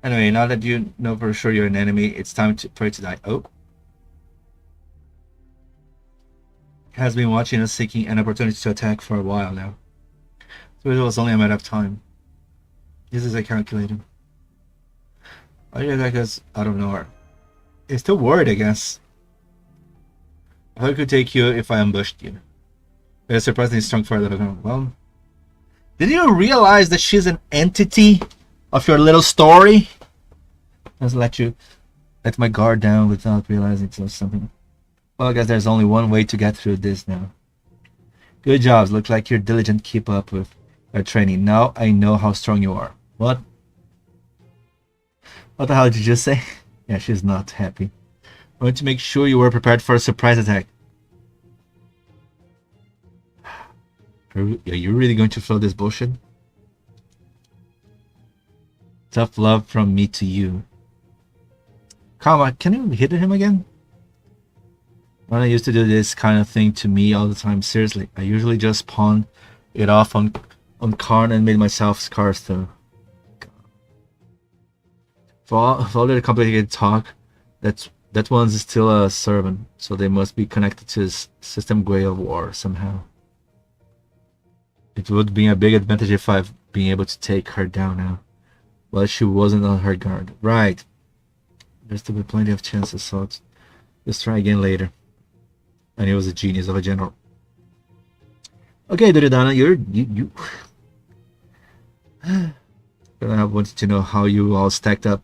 Anyway, now that you know for sure you're an enemy, it's time for you to die. Oh. Has been watching us seeking an opportunity to attack for a while now. So it was only a matter of time. This is a calculator. Why did you attack us out of nowhere? It's still worried, I guess. I thought I could take you if I ambushed you. But it's surprisingly strong for a little girl. Well, did you realize that she's an entity of your little story? Just let my guard down without realizing it's something. Well, I guess there's only one way to get through this now. Good jobs. Look like you're diligent. Keep up with your training. Now I know how strong you are. What? What the hell did you just say? Yeah, she's not happy. I want to make sure you were prepared for a surprise attack. Are you really going to throw this bullshit? Tough love from me to you. Comma, can you hit him again? When I used to do this kind of thing to me all the time, seriously, I usually just pawned it off on Karn and made myself scars too. For all the complicated talk, that one's still a servant, so they must be connected to his system way of war somehow. It would be a big advantage if I've been able to take her down now. Well, she wasn't on her guard. Right. There's still be plenty of chances, so let's try again later. And he was a genius of a general. Okay, Duryodhana, you I wanted to know how you all stacked up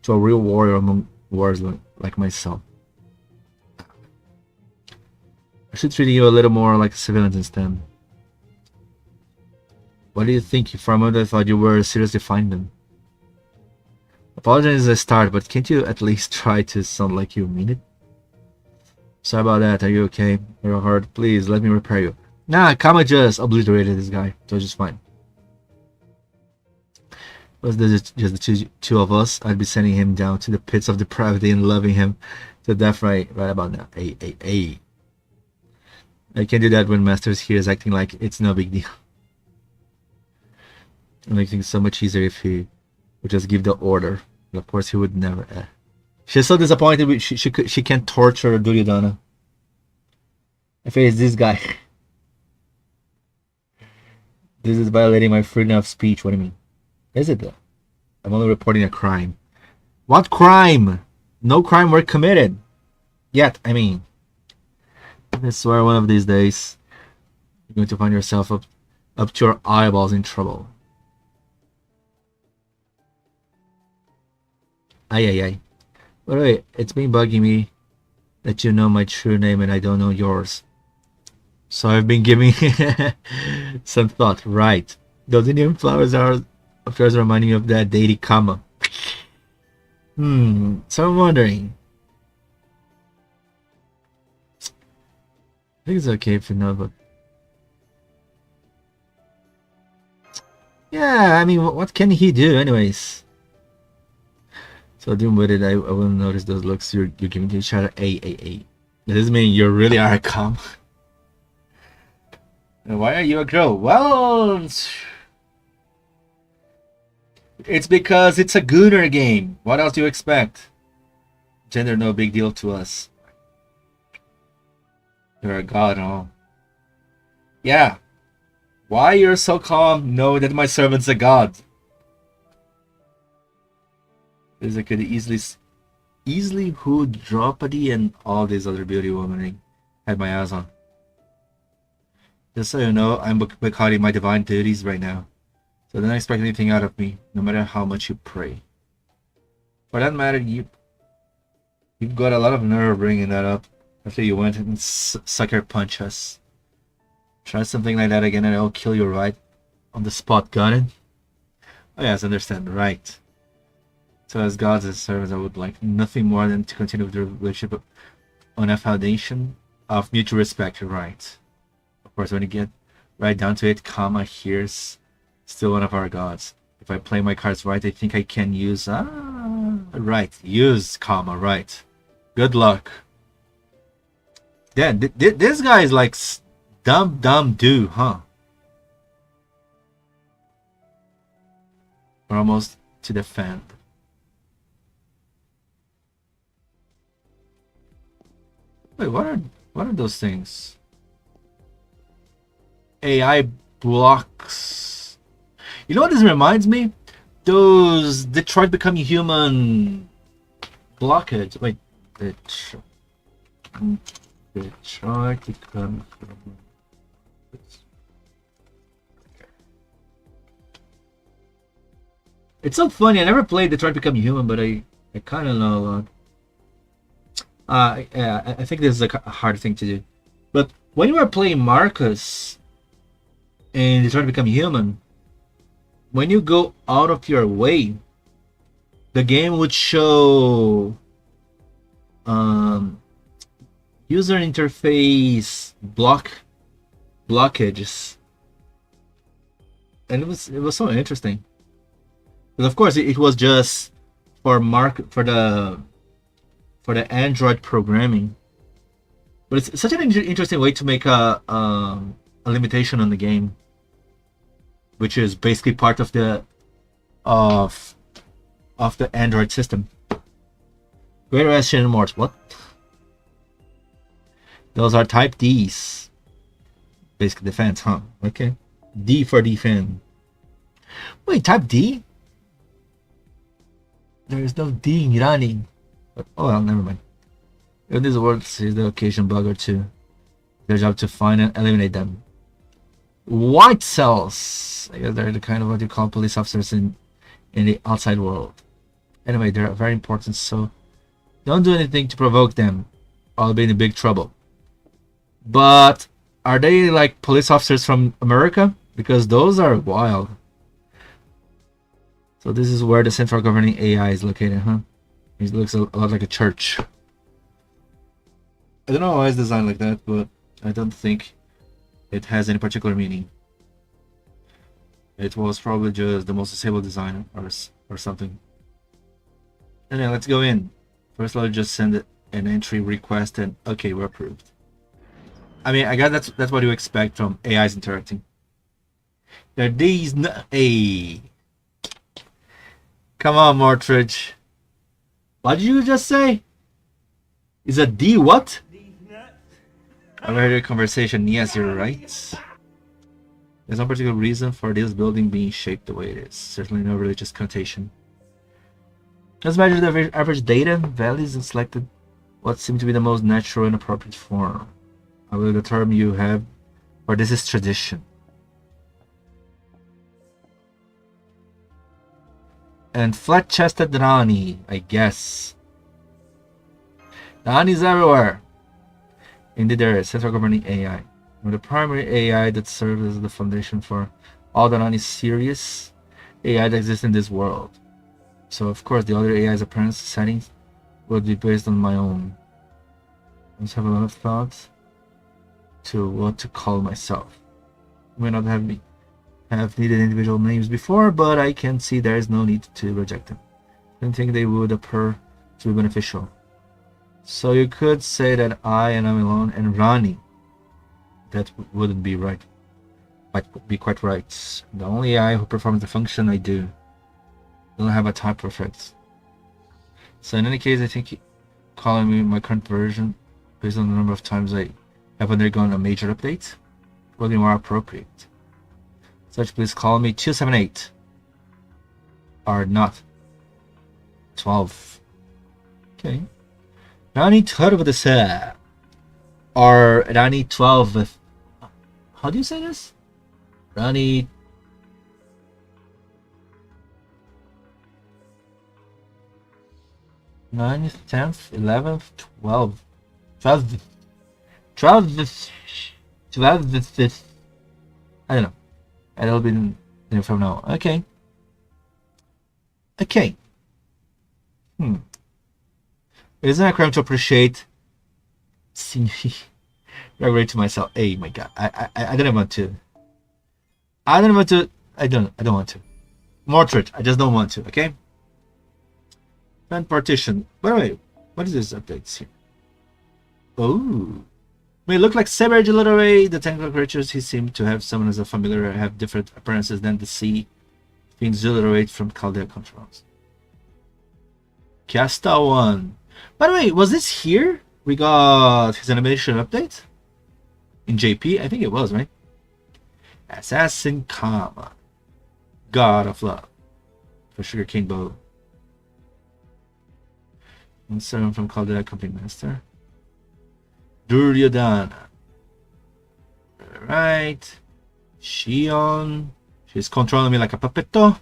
to a real warrior among warriors like myself. I should treat you a little more like a civilian instead. What do you think? For a moment I thought you were seriously fine then. Apologize as a start, but can't you at least try to sound like you mean it? Sorry about that. Are you okay? You're hurt. Please let me repair you. Nah, Kama just obliterated this guy, so it's just fine. Was this just the two of us? I'd be sending him down to the pits of depravity and loving him to death right about now. Hey. I can't do that when Masters here is acting like it's no big deal. It makes things so much easier if he would just give the order. But of course he would never. She's so disappointed she can't torture Duryodhana. I face this guy. This is violating my freedom of speech. What do you mean? Is it though? I'm only reporting a crime. What crime? No crime were committed. Yet, I mean. I swear one of these days you're going to find yourself up to your eyeballs in trouble. Ay. By the way, it's been bugging me that you know my true name and I don't know yours. So I've been giving some thought. Right. Those Indian flowers are of course reminding me of that deity Kama. So I'm wondering. I think it's okay for now, but yeah, I mean, what can he do anyways? So doing with it, I will notice those looks you're giving to each other. Does this mean you really are a calm? Why are you a girl? Well, it's because it's a Gunner game. What else do you expect? Gender no big deal to us. You're a god and all. Yeah. Why you're so calm? Know that my servant's a god. Because I could easily who Draupadi and all these other beauty women I had my eyes on. Just so you know, I'm boycotting my divine duties right now. So don't expect anything out of me, no matter how much you pray. For that matter, you've got a lot of nerve bringing that up after you went and sucker punch us. Try something like that again and I'll kill you right on the spot, got it? Oh yes, understand, right. So as gods and servants, I would like nothing more than to continue with the relationship on a foundation of mutual respect, right? Of course, when you get right down to it, Kama here's still one of our gods. If I play my cards right, I think I can use... right, use Kama, right. Good luck. Yeah, this guy is like dumb dude, huh? We're almost to the fan. Wait, what are those things? AI blocks. You know what this reminds me? Those Detroit Become Human blockage. Wait, Detroit Become Human. It's so funny. I never played Detroit Become Human, but I kind of know a lot. Yeah, I think this is a hard thing to do. But when you are playing Marcus in Detroit Become Human, when you go out of your way, the game would show user interface blockages, and it was so interesting. But of course, it was just for the Android programming. But it's such an interesting way to make a limitation on the game, which is basically part of the Android system. Greater as Shin-Morts, what? Those are type Ds. Basically defense, huh? Okay. D for defend. Wait, type D? There is no D in running. But, oh well, never mind. In this world, is the occasion bug or two. Their job to find and eliminate them. White cells. I guess they're the kind of what you call police officers in the outside world. Anyway, they're very important, so don't do anything to provoke them. I'll be in big trouble. But are they like police officers from America? Because those are wild. So this is where the central governing AI is located, huh? It looks a lot like a church. I don't know why it's designed like that, but I don't think it has any particular meaning. It was probably just the most disabled design or something. Anyway, let's go in. First, I'll just send an entry request and okay, we're approved. I mean, I guess that's what you expect from AIs interacting. There are these hey. Come on, Mortridge. What did you just say? Is a D what? I've heard your conversation. Yes, you're right. There's no particular reason for this building being shaped the way it is. Certainly no religious connotation. Let's measure the average data values and select what seem to be the most natural and appropriate form. I will the term you have, or this is tradition. And flat-chested Rani, I guess. Rani's everywhere. Indeed, there is central governing AI. The primary AI that serves as the foundation for all the Rani serious AI that exists in this world. So, of course, the other AI's appearance settings would be based on my own. I just have a lot of thoughts to what to call myself. I may not have needed individual names before, but I can see there is no need to reject them. I don't think they would appear to be beneficial. So you could say that I and I'm alone and Rani. That wouldn't be right. Might be quite right. The only AI who performs the function I do. I don't have a type perfect. So in any case, I think calling me my current version based on the number of times I have undergone a major update will be more appropriate. Such, please call me 278. Or not. 12. Okay. Rani 12 this. Or Rani 12 with. How do you say this? Rani. Ninth, 10th, 11th, 12th. 12th. 12th. 12th. I don't know. It'll be there from now. Okay. Okay. It isn't a crime to appreciate. You're to myself. Hey, my God. I don't want to. I don't want to. I don't want to. Mortgage. I just don't want to. Okay. Fan partition. By the way, what is this updates here? Oh. May look like CEREJEIRAAA, the technical creatures he seemed to have summoned as a familiar have different appearances than the sea being exhilarate from Chaldea controls. Castle 1. By the way, was this here? We got his animation update? In JP? I think it was, right? Assassin Kama. God of Love. For Sugarcane Bow. 1-7 from Chaldea Company Master. Duryodhana. Right. Shion. She's controlling me like a puppetto.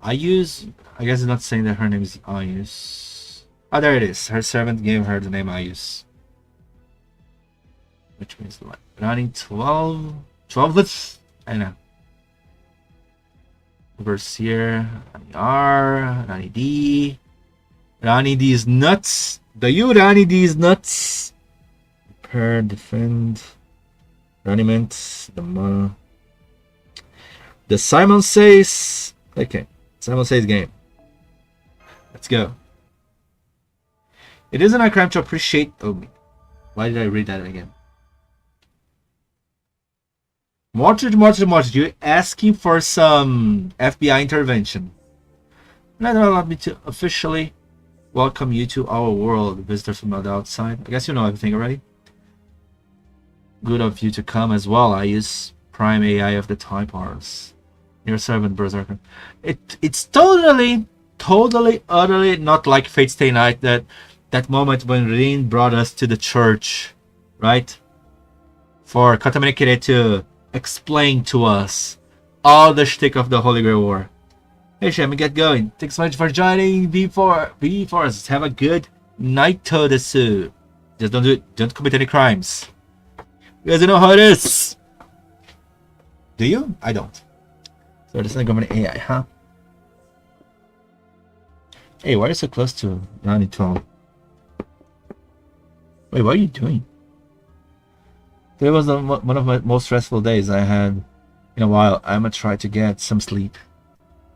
I guess it's not saying that her name is Ayus. Oh, there it is. Her servant gave her the name Ayus. Which means what? Rani 12. 12th? I don't know. Overseer. Rani R. Rani D. Rani D is nuts. The you Rani D is nuts. Repair, defend. Raniment. The mana. The Simon Says. Okay. Simon Says game. Let's go. It isn't a crime to appreciate. Oh, why did I read that again? Mortgage. You're asking for some FBI intervention. That allowed me to officially welcome you to our world, visitors from the outside. I guess you know everything already. Good of you to come as well. I use Prime AI of the Typars. Your servant, Berserker. It's totally, utterly not like Fate Stay Night, that moment when Rin brought us to the church, right? For Katamanekire to explain to us all the shtick of the Holy Grail War. Hey Shem, get going. Thanks so much for joining V4. Let's have a good night, Todesu. Just don't commit any crimes. You guys know how it is. Do you? I don't. So this is government AI, huh? Hey, why are you so close to 9012? Wait, what are you doing? Today was one of my most stressful days I had in a while. I'm gonna try to get some sleep.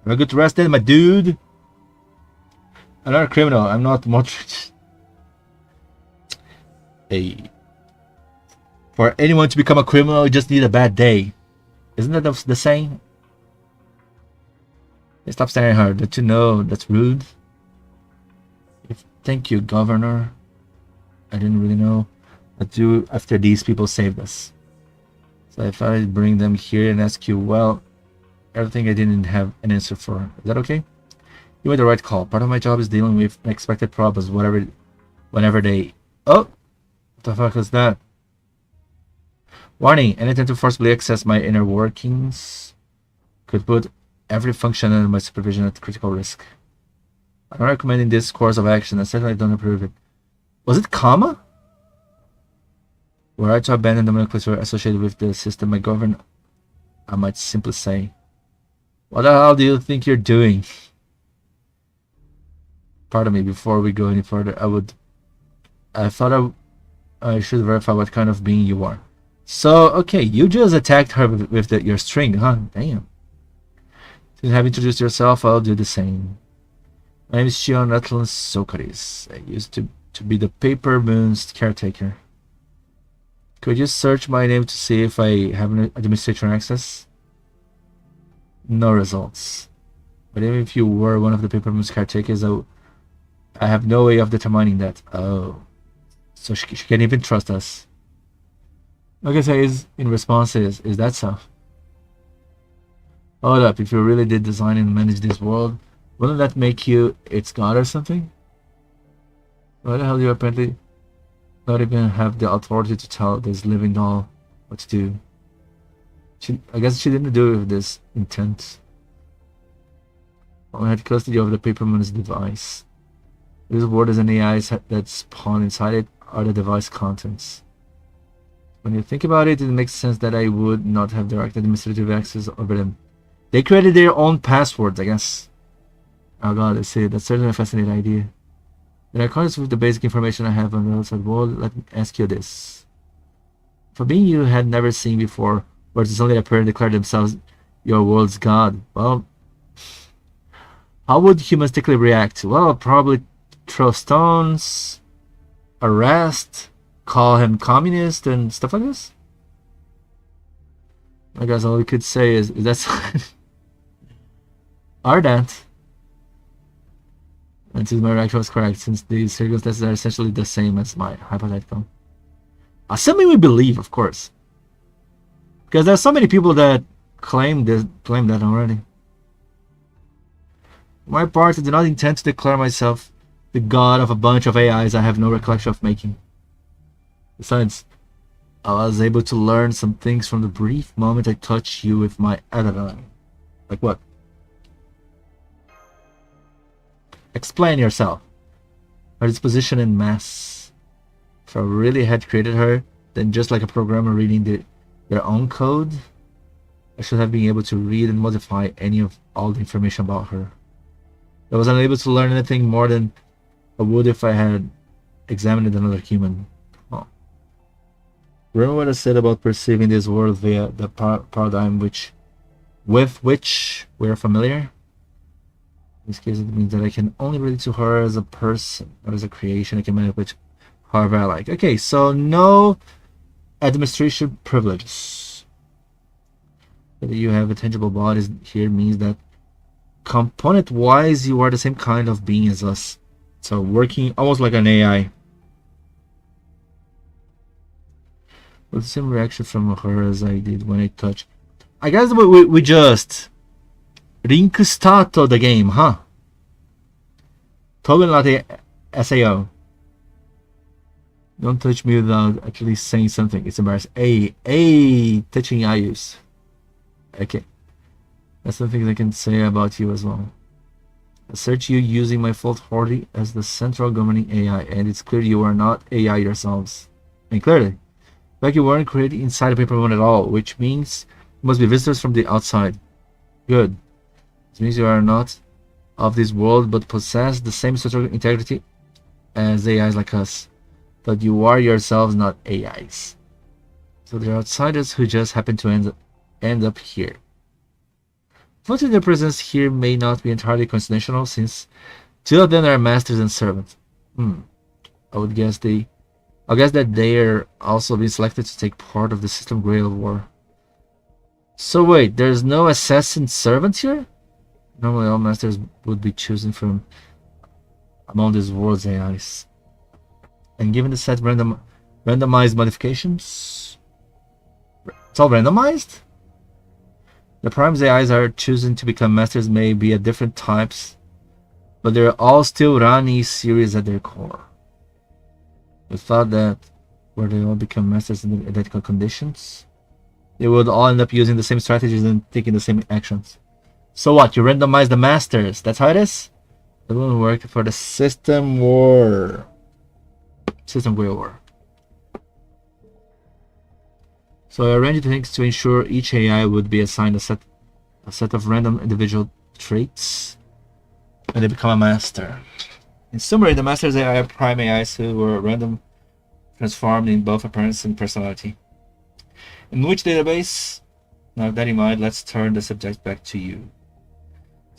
Have a good rest then, my dude. I'm not a criminal. I'm not Modric. Hey. For anyone to become a criminal, you just need a bad day. Isn't that the saying? Hey, stop staring at her. Don't you know that's rude? Thank you, Governor. I didn't really know what to do after these people saved us. So I thought I'd bring them here and ask you, well, everything I didn't have an answer for. Is that okay? You made the right call. Part of my job is dealing with unexpected problems, whenever they... Oh! What the fuck was that? Warning! Anything to forcibly access my inner workings could put every function under my supervision at critical risk. I'm not recommending this course of action. I certainly don't approve it. Was it Kama? Were I to abandon the nomenclature associated with the system I govern, I might simply say, what the hell do you think you're doing? Pardon me, before we go any further, I thought I should verify what kind of being you are. So, okay, you just attacked her with your string, huh? Damn. Since you have introduced yourself, I'll do the same. My name is Shion Atlan Sokaris. I used to be the Paper Moon's caretaker. Could you search my name to see if I have an administration access? No results. But even if you were one of the Paper Moon's caretakers, I have no way of determining that. Oh. So she can't even trust us. Like I say, is in response is that so? Hold up, if you really did design and manage this world, wouldn't that make you its god or something? Why the hell do you apparently not even have the authority to tell this living doll what to do? I guess she didn't do it with this intent. I had custody of the paperman's device. This world is an AI that spawned inside it are the device contents. When you think about it, it makes sense that I would not have direct administrative access over them. They created their own passwords, I guess. Oh god, I see. That's certainly a fascinating idea. In accordance with the basic information I have on the outside world, let me ask you this. For being you had never seen before, where it's only appear and declare themselves your world's god, well, how would humans typically react? Well, probably throw stones, arrest, call him communist, and stuff like this. I guess all we could say is that's ardent. And since my reaction was correct, since the circumstances are essentially the same as my hypothetical. Assuming we believe, of course. Because there are so many people that claim that already. For my part, I do not intend to declare myself the god of a bunch of AIs I have no recollection of making. Besides, I was able to learn some things from the brief moment I touched you with my adrenaline. Like what? Explain yourself. Her disposition in mass. If I really had created her, then just like a programmer reading their own code, I should have been able to read and modify any of all the information about her. I was unable to learn anything more than I would if I had examined another human. Oh. Remember what I said about perceiving this world via the paradigm with which we are familiar? In this case, it means that I can only relate to her as a person, not as a creation. I can manipulate however I like. Okay, so no administration privileges. That you have a tangible bodies here means that component-wise, you are the same kind of being as us. So working almost like an AI. With the same reaction from her as I did when I touched. I guess we just rinkustato the game, huh? Totally not the SAO. Don't touch me without actually saying something. It's embarrassing. Touching IUs. Okay. That's something I can say about you as well. I search you using my full authority as the central governing AI, and it's clear you are not AI yourselves. And clearly, like you weren't created inside a paper moon at all, which means you must be visitors from the outside. Good. This means you are not of this world, but possess the same social integrity as AIs like us. But you are yourselves not AIs. So they're outsiders who just happen to end up here. Unfortunately, their presence here may not be entirely coincidental, since two of them are masters and servants. I'll guess that they're also being selected to take part of the system Grail War. So wait, there's no assassin servants here? Normally all masters would be chosen from among this world's AIs. And given the set randomized modifications, it's all randomized? The Prime's AIs are chosen to become masters may be at different types, but they're all still Rani series at their core. We thought that where they all become masters in identical conditions, they would all end up using the same strategies and taking the same actions. So what, you randomize the masters, that's how it is? That wouldn't work for the System War. System War. So I arranged things to ensure each AI would be assigned a set of random individual traits, and they become a master. In summary, the masters AI are prime AIs who were random transformed in both appearance and personality. In which database? Now with that in mind, let's turn the subject back to you.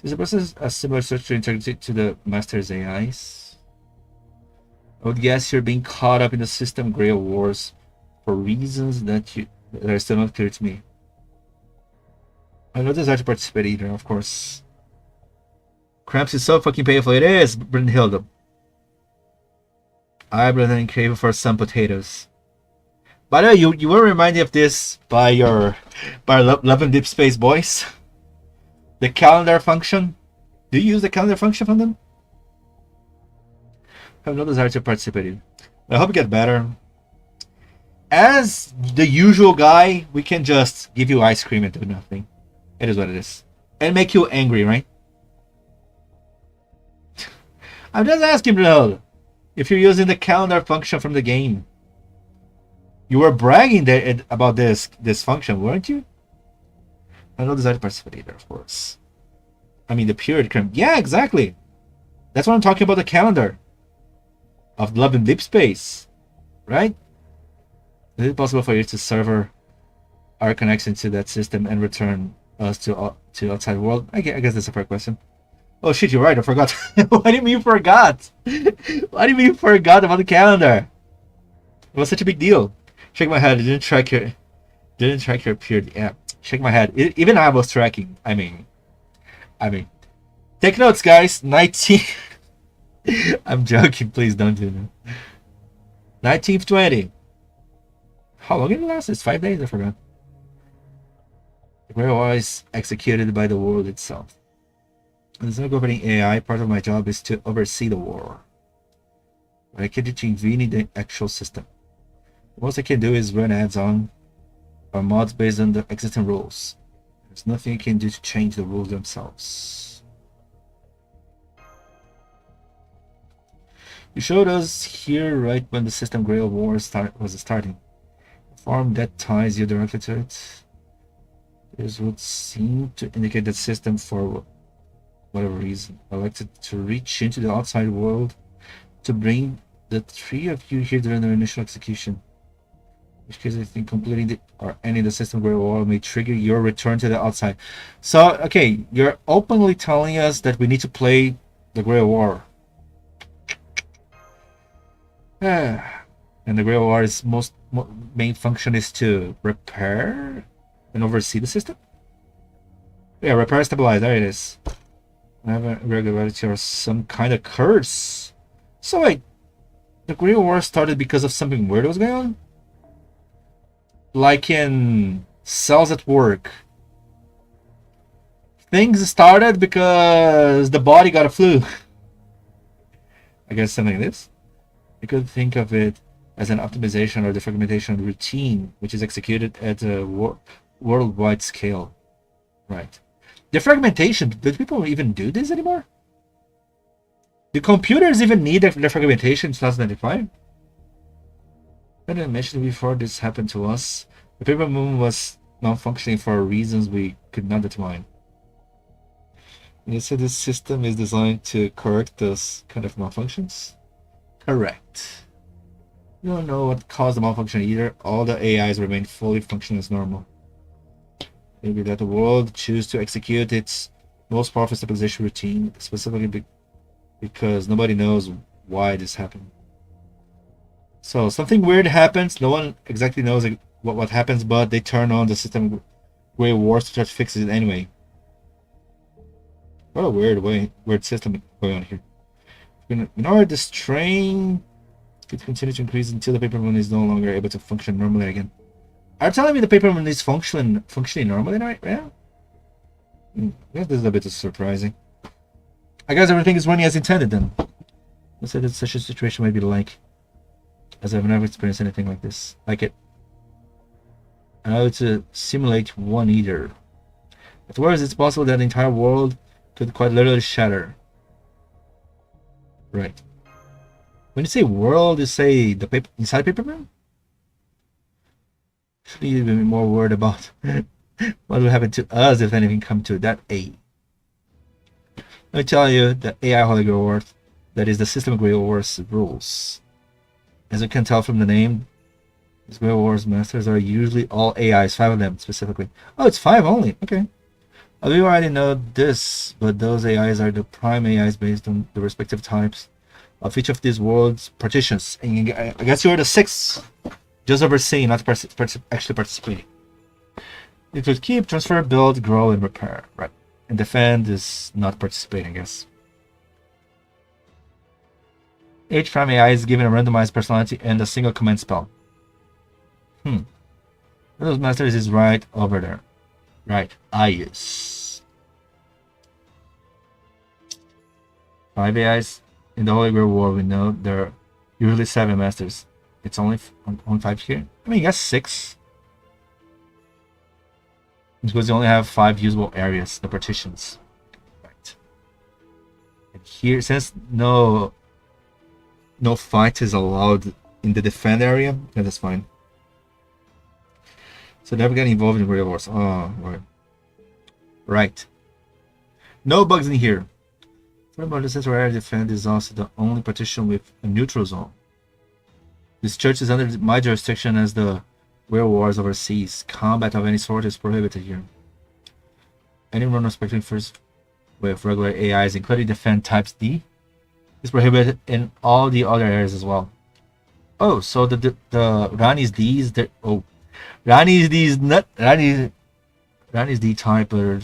Is the process a similar structure integrity to the masters AIs? I would guess you're being caught up in the system Grail Wars for reasons that are still not clear to me. I have no desire to participate either, of course. Cramps is so fucking painful. It is, Brynhilde. I, Brynhilde, crave for some potatoes. By the way, you were reminded of this by Love and Deep Space boys. The calendar function. Do you use the calendar function from them? I have no desire to participate in. I hope you get better. As the usual guy, we can just give you ice cream and do nothing. It is what it is. And make you angry, right? I'm just asking, bro. If you're using the calendar function from the game. You were bragging about this function, weren't you? I no desire to participate either, of course. I mean, the period crimp. Yeah, exactly. That's what I'm talking about, the calendar of Love and Deep Space, right? Is it possible for you to server our connection to that system and return us to outside world? I guess that's a fair question. Oh shit, you're right. I forgot. What do you mean you forgot? What do you mean you forgot about the calendar? It was such a big deal. Shake my head. Didn't track your period. Yeah, shake my head. Even I was tracking. I mean, take notes, guys. 19. I'm joking. Please don't do that. 19th, 20. How long did it last? It's 5 days. I forgot. The Great War is executed by the world itself. As a governing AI, part of my job is to oversee the war. But I can't intervene in the actual system. The most I can do is run ads-on or mods based on the existing rules. There's nothing I can do to change the rules themselves. You showed us here right when the system Great War was starting. The form that ties you directly to it. This would seem to indicate that system, for whatever reason, elected to reach into the outside world to bring the three of you here during their initial execution. In which case, I think completing the or ending the system Great War may trigger your return to the outside. So, okay, you're openly telling us that we need to play the Great War. And the Great War's main function is to repair and oversee the system? Yeah, repair, stabilize, there it is. I have a irregularity or some kind of curse. So wait, the Great War started because of something weird was going on? Like in Cells at Work. Things started because the body got a flu. I guess something like this. You could think of it as an optimization or defragmentation routine, which is executed at a worldwide scale. Right. Defragmentation, do people even do this anymore? Do computers even need defragmentation in 2095? I didn't mention before this happened to us. The paper moon was malfunctioning for reasons we could not determine. And you said this system is designed to correct those kind of malfunctions? Correct. You don't know what caused the malfunction either. All the AIs remain fully functioning as normal. Maybe that the world choose to execute its most powerful stabilization routine, specifically because nobody knows why this happened. So something weird happens. No one exactly knows what happens, but they turn on the system Great Wars to try to fix it anyway. What a weird system going on here. In order, the strain could continue to increase until the paper moon is no longer able to function normally again. Are you telling me the paper moon is functioning normally right now? I guess this is a bit surprising. I guess everything is running as intended then. Let's say that such a situation might be like, as I've never experienced anything like this. Like it. How to simulate one either. At worst, it's possible that the entire world could quite literally shatter. Right. When you say world, you say the paper inside paper moon? Should you be more worried about what will happen to us if anything comes to that A? Let me tell you the AI Holy Grail War, that is the system of Great Wars rules. As you can tell from the name, these Great Wars masters are usually all AIs, 5 of them specifically. Oh, it's 5 only, okay. We already know this, but those AIs are the prime AIs based on the respective types of each of these worlds partitions. And I guess you're the 6th, just overseeing, not actually participating. It would keep, transfer, build, grow, and repair. Right. And defend is not participating, I guess. Each prime AI is given a randomized personality and a single command spell. Those masters is right over there. Right. ILLYA. 5 AIs in the Holy Grail War. We know there are usually 7 masters. It's only on 5 here. I mean, I guess 6. Because you only have 5 usable areas, the partitions. Right. And here, since no fight is allowed in the defend area, yeah, that's fine. So never get involved in real wars. Oh, right. Right. No bugs in here. Furthermore, the central area defend is also the only partition with a neutral zone. This church is under my jurisdiction as the real wars overseas. Combat of any sort is prohibited here. Anyone respecting first with regular AIs, including defend types D, is prohibited in all the other areas as well. Oh, so the Rani's D's, Rani's D's not Rani's D type are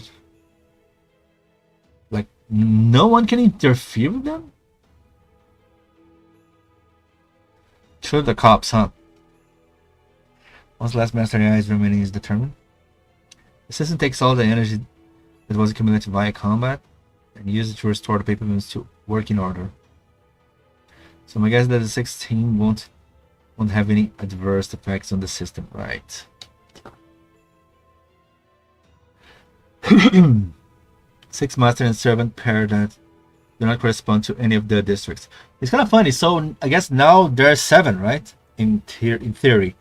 like no one can interfere with them? Sure, the cops, huh? Once last master AI's remaining is determined, the system takes all the energy that was accumulated via combat and uses it to restore the paper moons to working order. So my guess is that the 16 won't have any adverse effects on the system, right? 6 master and servant pair that do not correspond to any of the districts. It's kind of funny. So I guess now there are 7, right? In theory,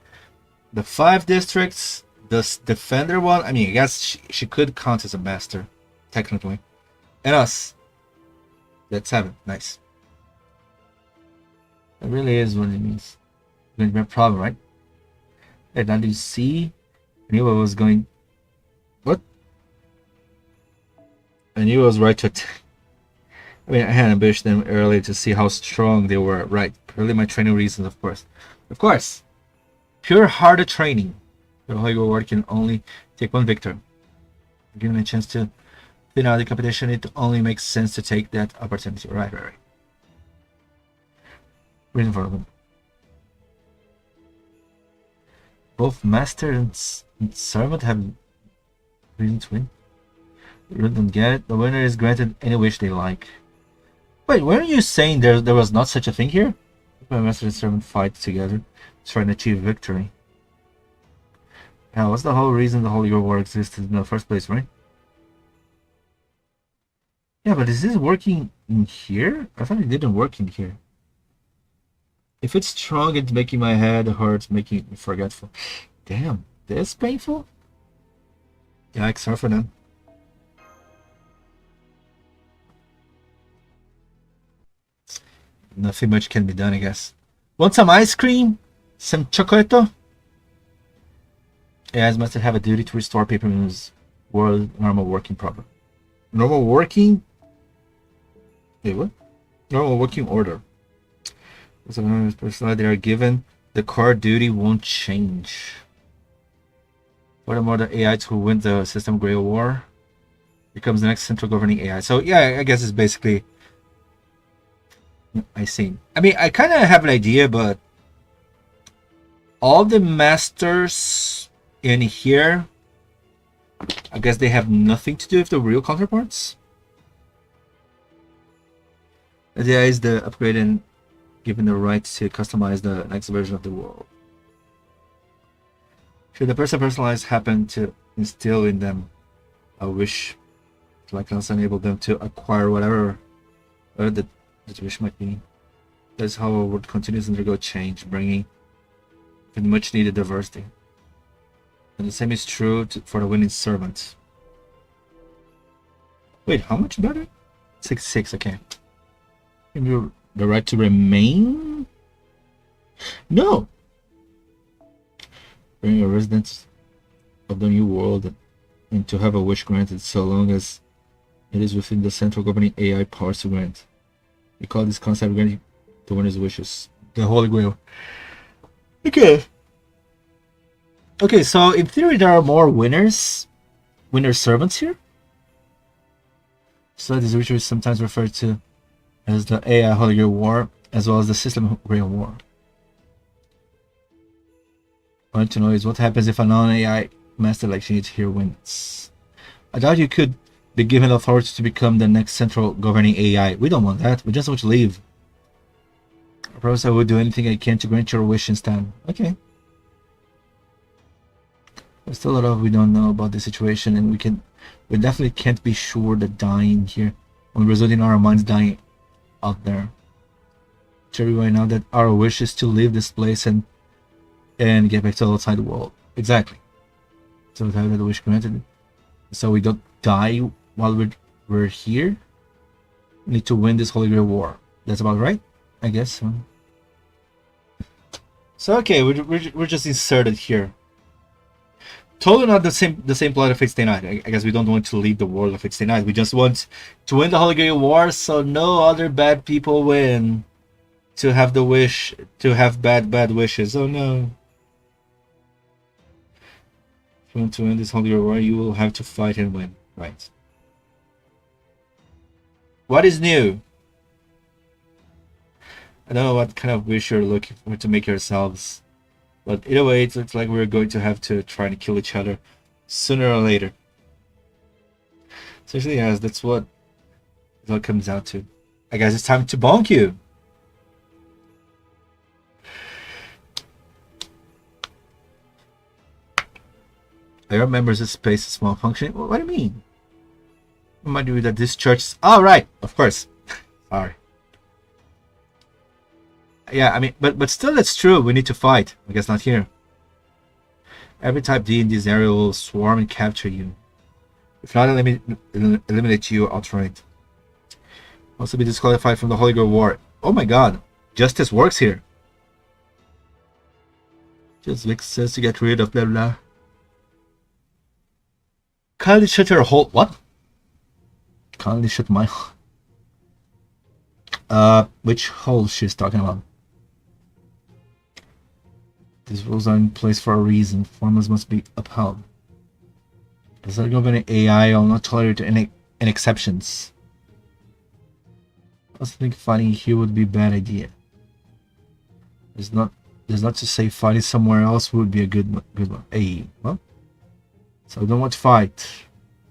the 5 districts, the defender one. I mean, I guess she could count as a master, technically, and us. That's 7. Nice. That really is what it means. Going to be a problem, right? And now do you see? I knew I was going. What? I knew I was right to. I mean, I had ambushed them early to see how strong they were. Right. Purely my training reasons, of course. Of course. Pure harder training. The Holy War can only take 1 victor. Given a chance to thin out the competition, it only makes sense to take that opportunity. Right. Reason for them. Both master and servant have reason to win. You really don't get it. The winner is granted any wish they like. Wait, weren't you saying there was not such a thing here? My master and servant fight together to try and achieve victory. Now, what's the whole reason the Holy War existed in the first place, right? Yeah, but is this working in here? I thought it didn't work in here. If it's strong, it's making my head hurt, making me forgetful. Damn, this painful? Yikes, sorry for them. Nothing much can be done, I guess. Want some ice cream? Some chocolate? AIs must have a duty to restore paper moons world normal working proper. Normal working? Wait, what? Normal working order. So they are given, the core duty won't change. Furthermore, the AI who win the system Grail War becomes the next central governing AI. So yeah, I guess it's basically. I see. I mean, I kind of have an idea, but all the masters in here, I guess they have nothing to do with the real counterparts. The idea is the upgrade and given the right to customize the next version of the world. Should the person personalized happen to instill in them a wish to like also enable them to acquire whatever the wish might be. That's how our world continues to undergo change, bringing much needed diversity. And the same is true for the winning servant. Wait, how much better? 6/6, okay. Maybe the right to remain? No! Being a resident of the new world and to have a wish granted so long as it is within the central governing AI powers to grant. We call this concept granting the winner's wishes. The Holy Grail. Okay. Okay, so in theory there are more winner servants here. So this ritual is sometimes referred to as the AI Holy Grail War, as well as the System Grail War. I want to know is what happens if a non-AI master like Shin-Iti here wins. I doubt you could be given authority to become the next central governing AI. We don't want that. We just want to leave. I promise I will do anything I can to grant your wish instead. Okay. There's still a lot of we don't know about the situation, and we definitely can't be sure that dying here will result in our minds dying out there. Tell you right now that our wish is to leave this place and get back to the outside world. Exactly. So we have that wish granted. So we don't die while we're here. We need to win this Holy Grail War. That's about right, I guess. So okay, we're just inserted here. Totally not the same plot of Fate Stay Night. I guess we don't want to lead the world of Fate Stay Night. We just want to win the Holy Grail War, so no other bad people win. To have the wish to have bad wishes. Oh no. If you want to win this Holy Grail War, you will have to fight and win. Right. What is new? I don't know what kind of wish you're looking for to make yourselves. But either way, it looks like we're going to have to try and kill each other sooner or later. Essentially, yes, that's what it all comes down to. I guess it's time to bonk you. I remember this space is small function. What do you mean? Remind you that this church is... Oh, right. Of course. Sorry. Yeah, I mean, but still that's true. We need to fight. I guess not here. Every type D in this area will swarm and capture you. If not, eliminate you outright. Also be disqualified from the Holy Grail War. Oh my god. Justice works here. Just makes sense to get rid of blah blah. Kindly shut your hole. What? Kindly shut my... which hole she's talking about? These rules are in place for a reason. Formulas must be upheld. As there go any AI, I'll not tolerate any exceptions. I also think fighting here would be a bad idea. There's not to say fighting somewhere else would be a good one. Hey, well, so I don't want to fight,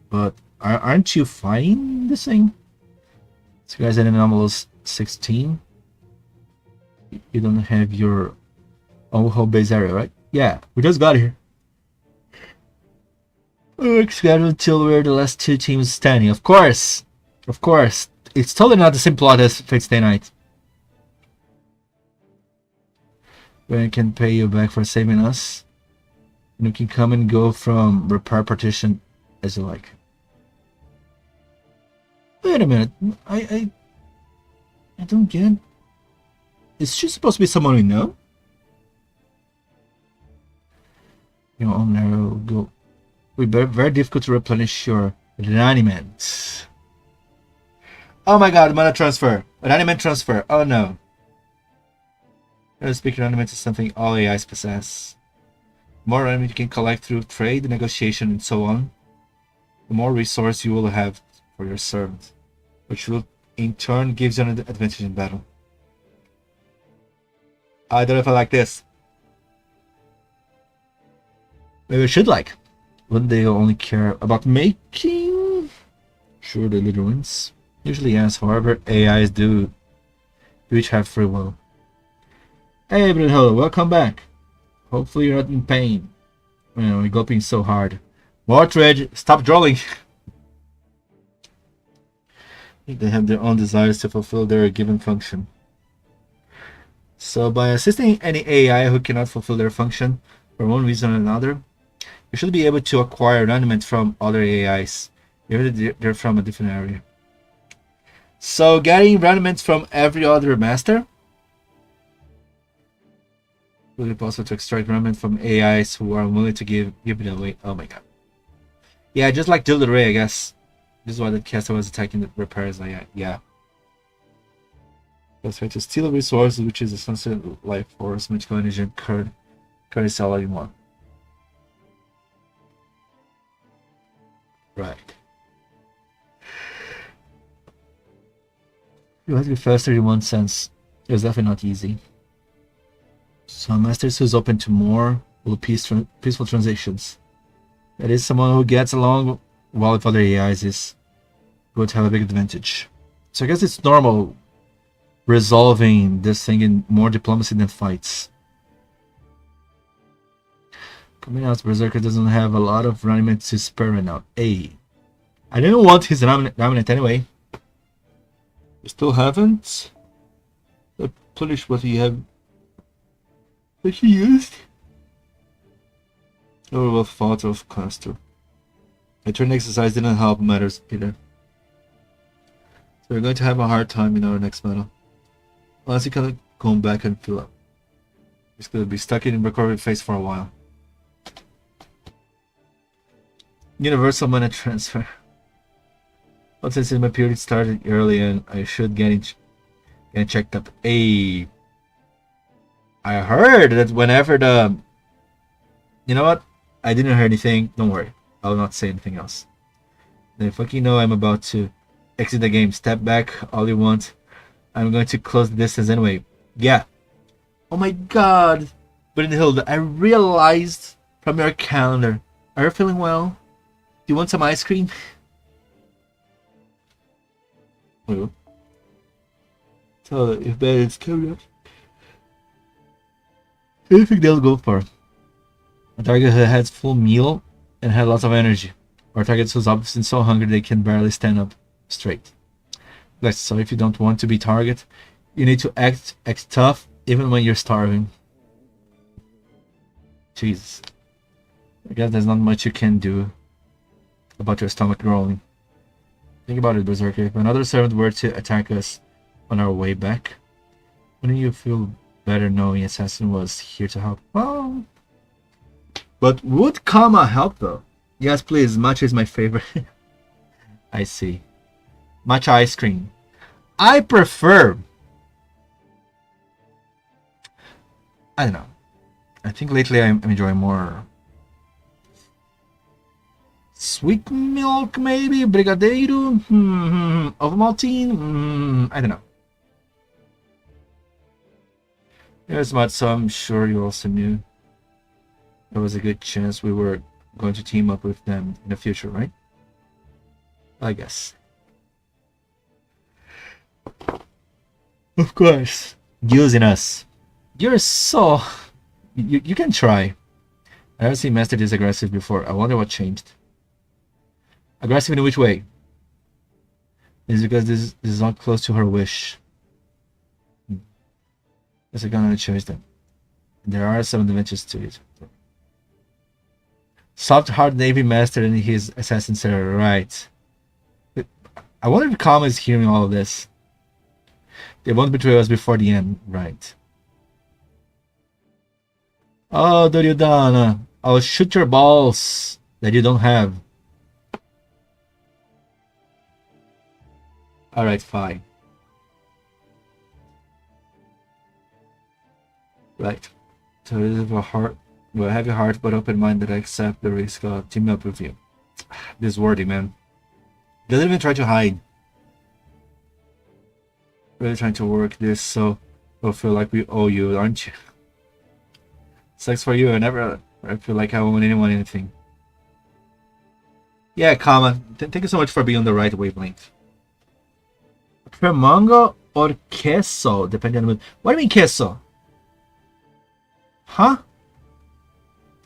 but aren't you fighting the same? So guys, an anomalous 16. You don't have your own home base area, right? Yeah, we just got here. We're scheduled until we're the last two teams standing. Of course. It's totally not the same plot as Fate Stay Night. We can pay you back for saving us. And you can come and go from repair partition as you like. Wait a minute. I don't get... Is she supposed to be someone we know? Your own narrow go. We're very difficult to replenish your reanimate. Oh my god, mana transfer. Reanimate transfer. Oh no. Speaking reanimate is something all AIs possess. The more reanimate you can collect through trade, negotiation, and so on, the more resource you will have for your servant, which will in turn gives you an advantage in battle. I don't know if I like this. Maybe I should like. Wouldn't they only care about making sure the leader wins? Usually yes, however, AIs do each have free will. Hey Bruno, welcome back. Hopefully you're not in pain. We're gulping so hard. Mortridge, stop drooling. They have their own desires to fulfill their given function. So by assisting any AI who cannot fulfill their function for one reason or another, you should be able to acquire reanimate from other AIs, even if they're from a different area. So getting reanimate from every other master? Will it be possible to extract reanimate from AIs who are willing to give it away? Oh my god. Yeah, just like Dilda Ray, I guess. This is why the caster was attacking the repairs. Yeah. Let's try to steal a resource, which is a sunset life force, magical energy, and currency all in one. Right. You have to be faster in one sense. It's definitely not easy. Some masters who's open to more full of peaceful transitions. That is, someone who gets along well with other AIs is going to have a big advantage. So I guess it's normal resolving this thing in more diplomacy than fights. Coming out, Berserker doesn't have a lot of dominant to spare right now. I didn't want his dominant anyway. You still haven't? Punish what you have. That he used? Overall thought of Castle. A turn exercise didn't help matters either. So we're going to have a hard time in our next battle. Unless you can come back and fill up. He's going to be stuck in recovery phase for a while. Universal money transfer. Well, since my period started early and I should get checked up. I heard that whenever the... You know what? I didn't hear anything. Don't worry. I will not say anything else. Then fucking know I'm about to exit the game. Step back all you want. I'm going to close the distance anyway. Yeah. Oh my god. Brynhilde, I realized from your calendar. Are you feeling well? Do you want some ice cream? Well. So if bad it's carried out. What do you think they'll go for? A target who has full meal and had lots of energy. Or targets who's obviously so hungry they can barely stand up straight. So if you don't want to be target, you need to act tough even when you're starving. Jesus. I guess there's not much you can do about your stomach growling. Think about it, Berserker. If another servant were to attack us on our way back, wouldn't you feel better knowing Assassin was here to help? Well, but would Kama help though? Yes, please. Matcha is my favorite. I see. Matcha ice cream. I prefer... I don't know. I think lately I'm enjoying more... Sweet milk, maybe? Brigadeiro? Ovaltine? I don't know. Here's much, so I'm sure you also knew. There was a good chance we were going to team up with them in the future, right? I guess. Of course. Using us. You're so... You can try. I haven't seen Master this aggressive before. I wonder what changed. Aggressive in which way? Is because this is not close to her wish. Guess I'm gonna change them. There are some dimensions to it. Soft hard Navy Master and his assassin server, right? I wonder if Kama is hearing all of this. They won't betray us before the end, right? Oh, Duryodhana, I'll shoot your balls that you don't have. Alright, fine. Right. So it is a heart, well, heavy heart, but open mind that I accept the risk of teaming up with you. This is worthy, man. Doesn't even try to hide. Really trying to work this so we'll feel like we owe you, aren't you? Sucks for you. I feel like I owe anyone anything. Yeah, Kama. Thank you so much for being on the right wavelength. For mango or queso, depending on the mood. What do you mean queso? Huh?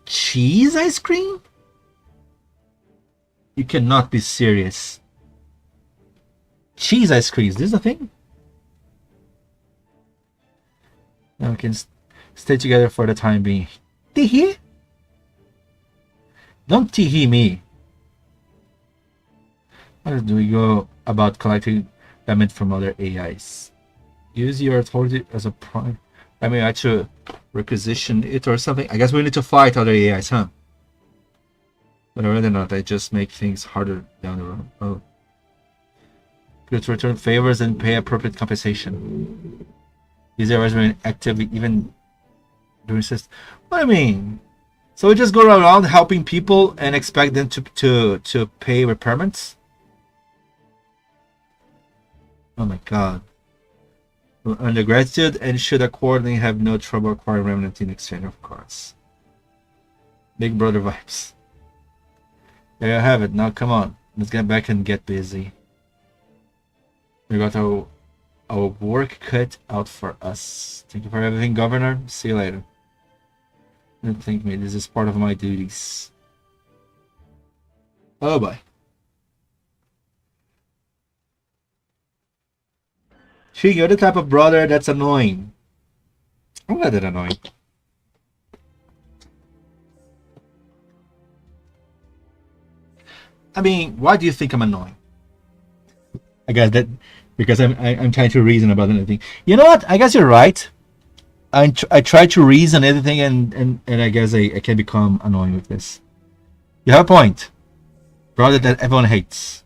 Cheese ice cream? You cannot be serious. Cheese ice cream, is this a thing? Now we can stay together for the time being. Tee-hee? Don't tee-hee me. How do we go about collecting payment from other AIs? Use your authority as a prime. I mean, I should requisition it or something. I guess we need to fight other AIs, huh? But rather not, I just make things harder down the road. Oh. Good to return favors and pay appropriate compensation. These AIs remain active even during system. What do I mean? So we just go around helping people and expect them to pay repairments? Oh my god. We'll earn the gratitude and should accordingly have no trouble acquiring remnant in exchange of cards. Big brother vibes. There you have it. Now come on. Let's get back and get busy. We got our work cut out for us. Thank you for everything, Governor. See you later. Don't thank me. This is part of my duties. Oh boy. Shin, you're the type of brother that's annoying. I'm not that annoying. I mean, why do you think I'm annoying? I guess that because I'm trying to reason about anything. You know what? I guess you're right. I try to reason everything, and I guess I can become annoying with this. You have a point. Brother that everyone hates.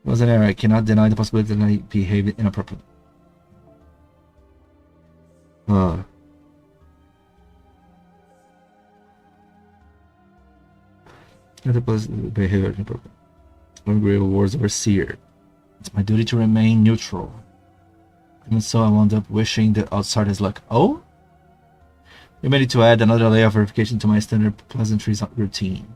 Was an error. I cannot deny the possibility that I behaved inappropriately. Behavior inappropriate. Unagreeable words overseer. It's my duty to remain neutral. Even so, I wound up wishing the outsiders luck. Oh? You made it to add another layer of verification to my standard pleasantries routine.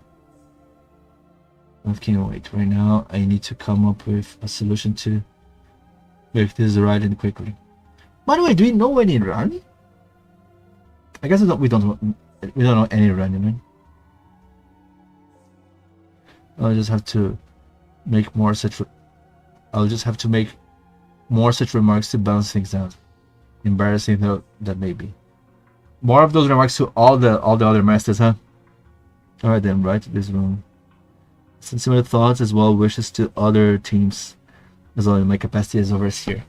I can't wait. Right now, I need to come up with a solution to make this right and quickly. By the way, do we know any run? I guess we don't know any run, you know? I'll just have to make more such. I'll just have to make more such remarks to balance things out. Embarrassing though that may be. More of those remarks to all the other masters, huh? All right then, right to this room. Send similar thoughts as well wishes to other teams, as well in my capacity as overseer.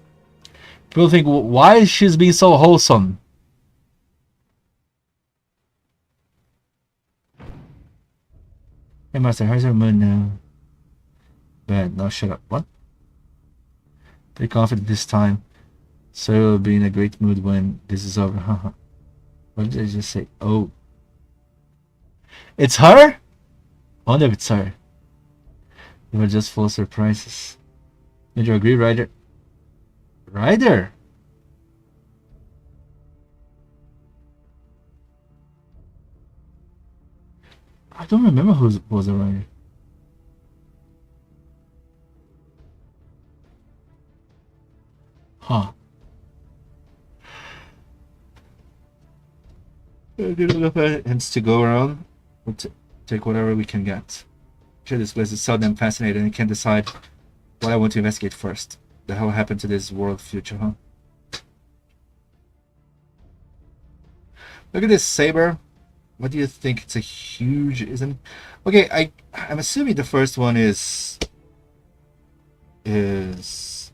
People think, why is she being so wholesome? Hey master, how's your mood now? Bad, now shut up. What? Be confident this time, so you'll be in a great mood when this is over. Haha. What did I just say? Oh. It's her? I wonder if it's her. You were just full of surprises. Did you agree, Ryder? Ryder? I don't remember who was the Ryder. Huh. Hence to go around. We'll take whatever we can get. Sure, this place is so damn fascinating and can't decide what I want to investigate first. The hell happened to this world future, huh? Look at this saber. What do you think? It's a huge, isn't it? Okay, I'm assuming the first one is it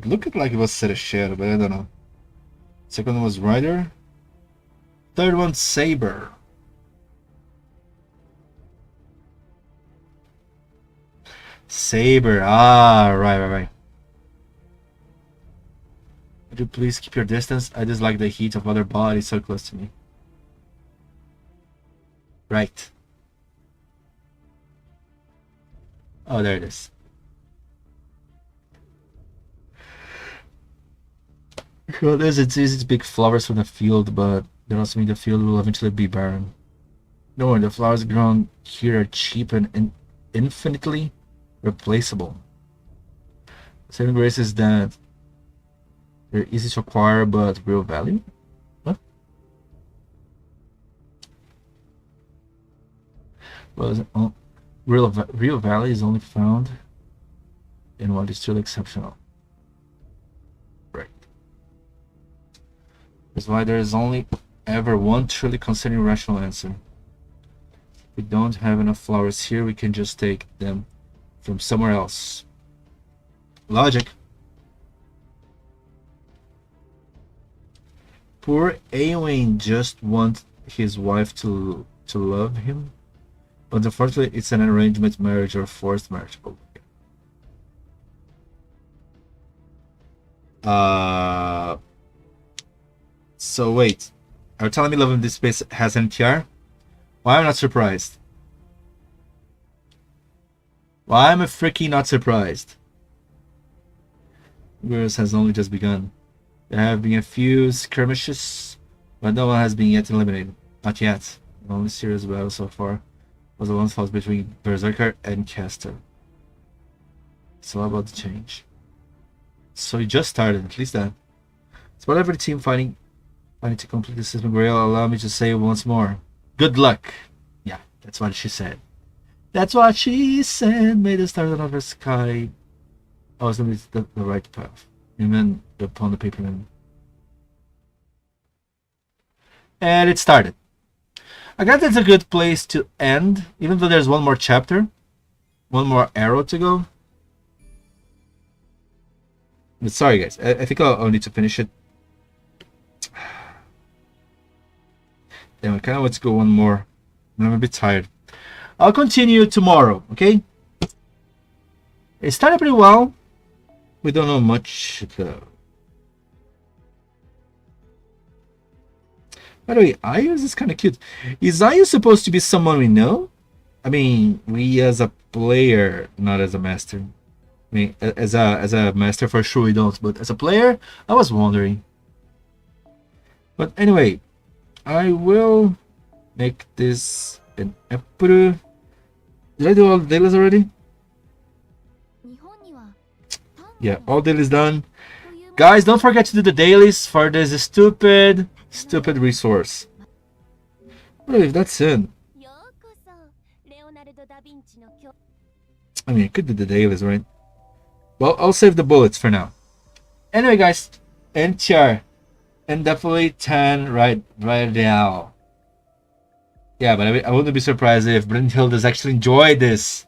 looked like it was Cerejeiraa, but I don't know. Second one was Rider. Third one Saber. Saber. Ah, right. Would you please keep your distance? I dislike the heat of other bodies so close to me. Right. Oh, there it is. Well, it's easy to pick flowers from the field, but that also means the field will eventually be barren. No, the flowers grown here are cheap and infinitely replaceable. The saving grace is that they're easy to acquire, but real value? What? Well, real value is only found in what is truly exceptional. Right. That's why there is only ever one truly concerning rational answer. If we don't have enough flowers here, we can just take them from somewhere else. Logic. Poor Eowyn just wants his wife to love him, but unfortunately it's an arrangement marriage or forced marriage. So wait, are you telling me Love in This Space has an NTR? Why am I not surprised? Why am I freaking not surprised? Girls has only just begun. There have been a few skirmishes, but no one has been yet eliminated. Not yet. The only serious battle so far was the one fought between Berserker and Caster. It's all about the change. So you just started, at least that. So whatever the team fighting to complete the system, Grail, allow me to say once more. Good luck. Yeah, that's what she said. That's what she said. May the stars of the sky always lead the right path. Even upon the paper. And it started. I guess that's a good place to end, even though there's one more chapter. One more arrow to go. But sorry guys, I think I'll need to finish it. Then I kind of want to go one more. I'm a bit tired. I'll continue tomorrow, okay? It started pretty well. We don't know much though. By the way, Ayus is kind of cute. Is Ayus supposed to be someone we know? I mean, we as a player, not as a master. I mean, as a master for sure we don't, but as a player, I was wondering. But anyway, I will make this an apple. Did I do all the dailies already? Yeah, all dailies done. Guys, don't forget to do the dailies for this stupid resource. What if that's in? I mean, I could do the dailies, right? Well, I'll save the bullets for now. Anyway, guys, NTR, and definitely 10 right now. Yeah, but I wouldn't be surprised if Brynhild does actually enjoy this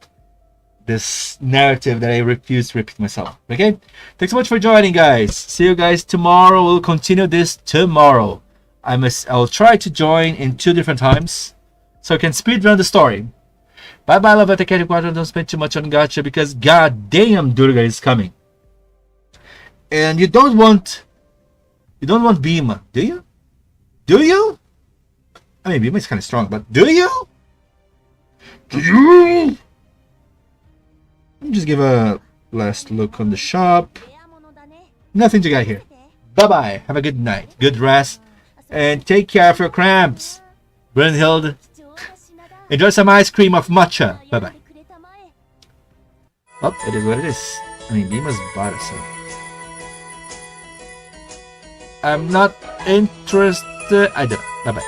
narrative that I refuse to repeat myself. Okay, thanks so much for joining, guys. See you guys tomorrow. We'll continue this tomorrow. I'll try to join in 2 different times so I can speed run the story. Bye bye, love at the Cat Quadro. Don't spend too much on gacha because goddamn Durga is coming. And you don't want Bhima, do you? Do you? I mean, Bhima is kind of strong, but do you? Do you? Let me just give a last look on the shop. Nothing to get here. Bye bye. Have a good night. Good rest. And take care of your cramps. Brynhild, enjoy some ice cream of matcha. Bye bye. Oh, it is what it is. I mean, Bhima's bought it, so. I'm not interested. I don't. Bye bye.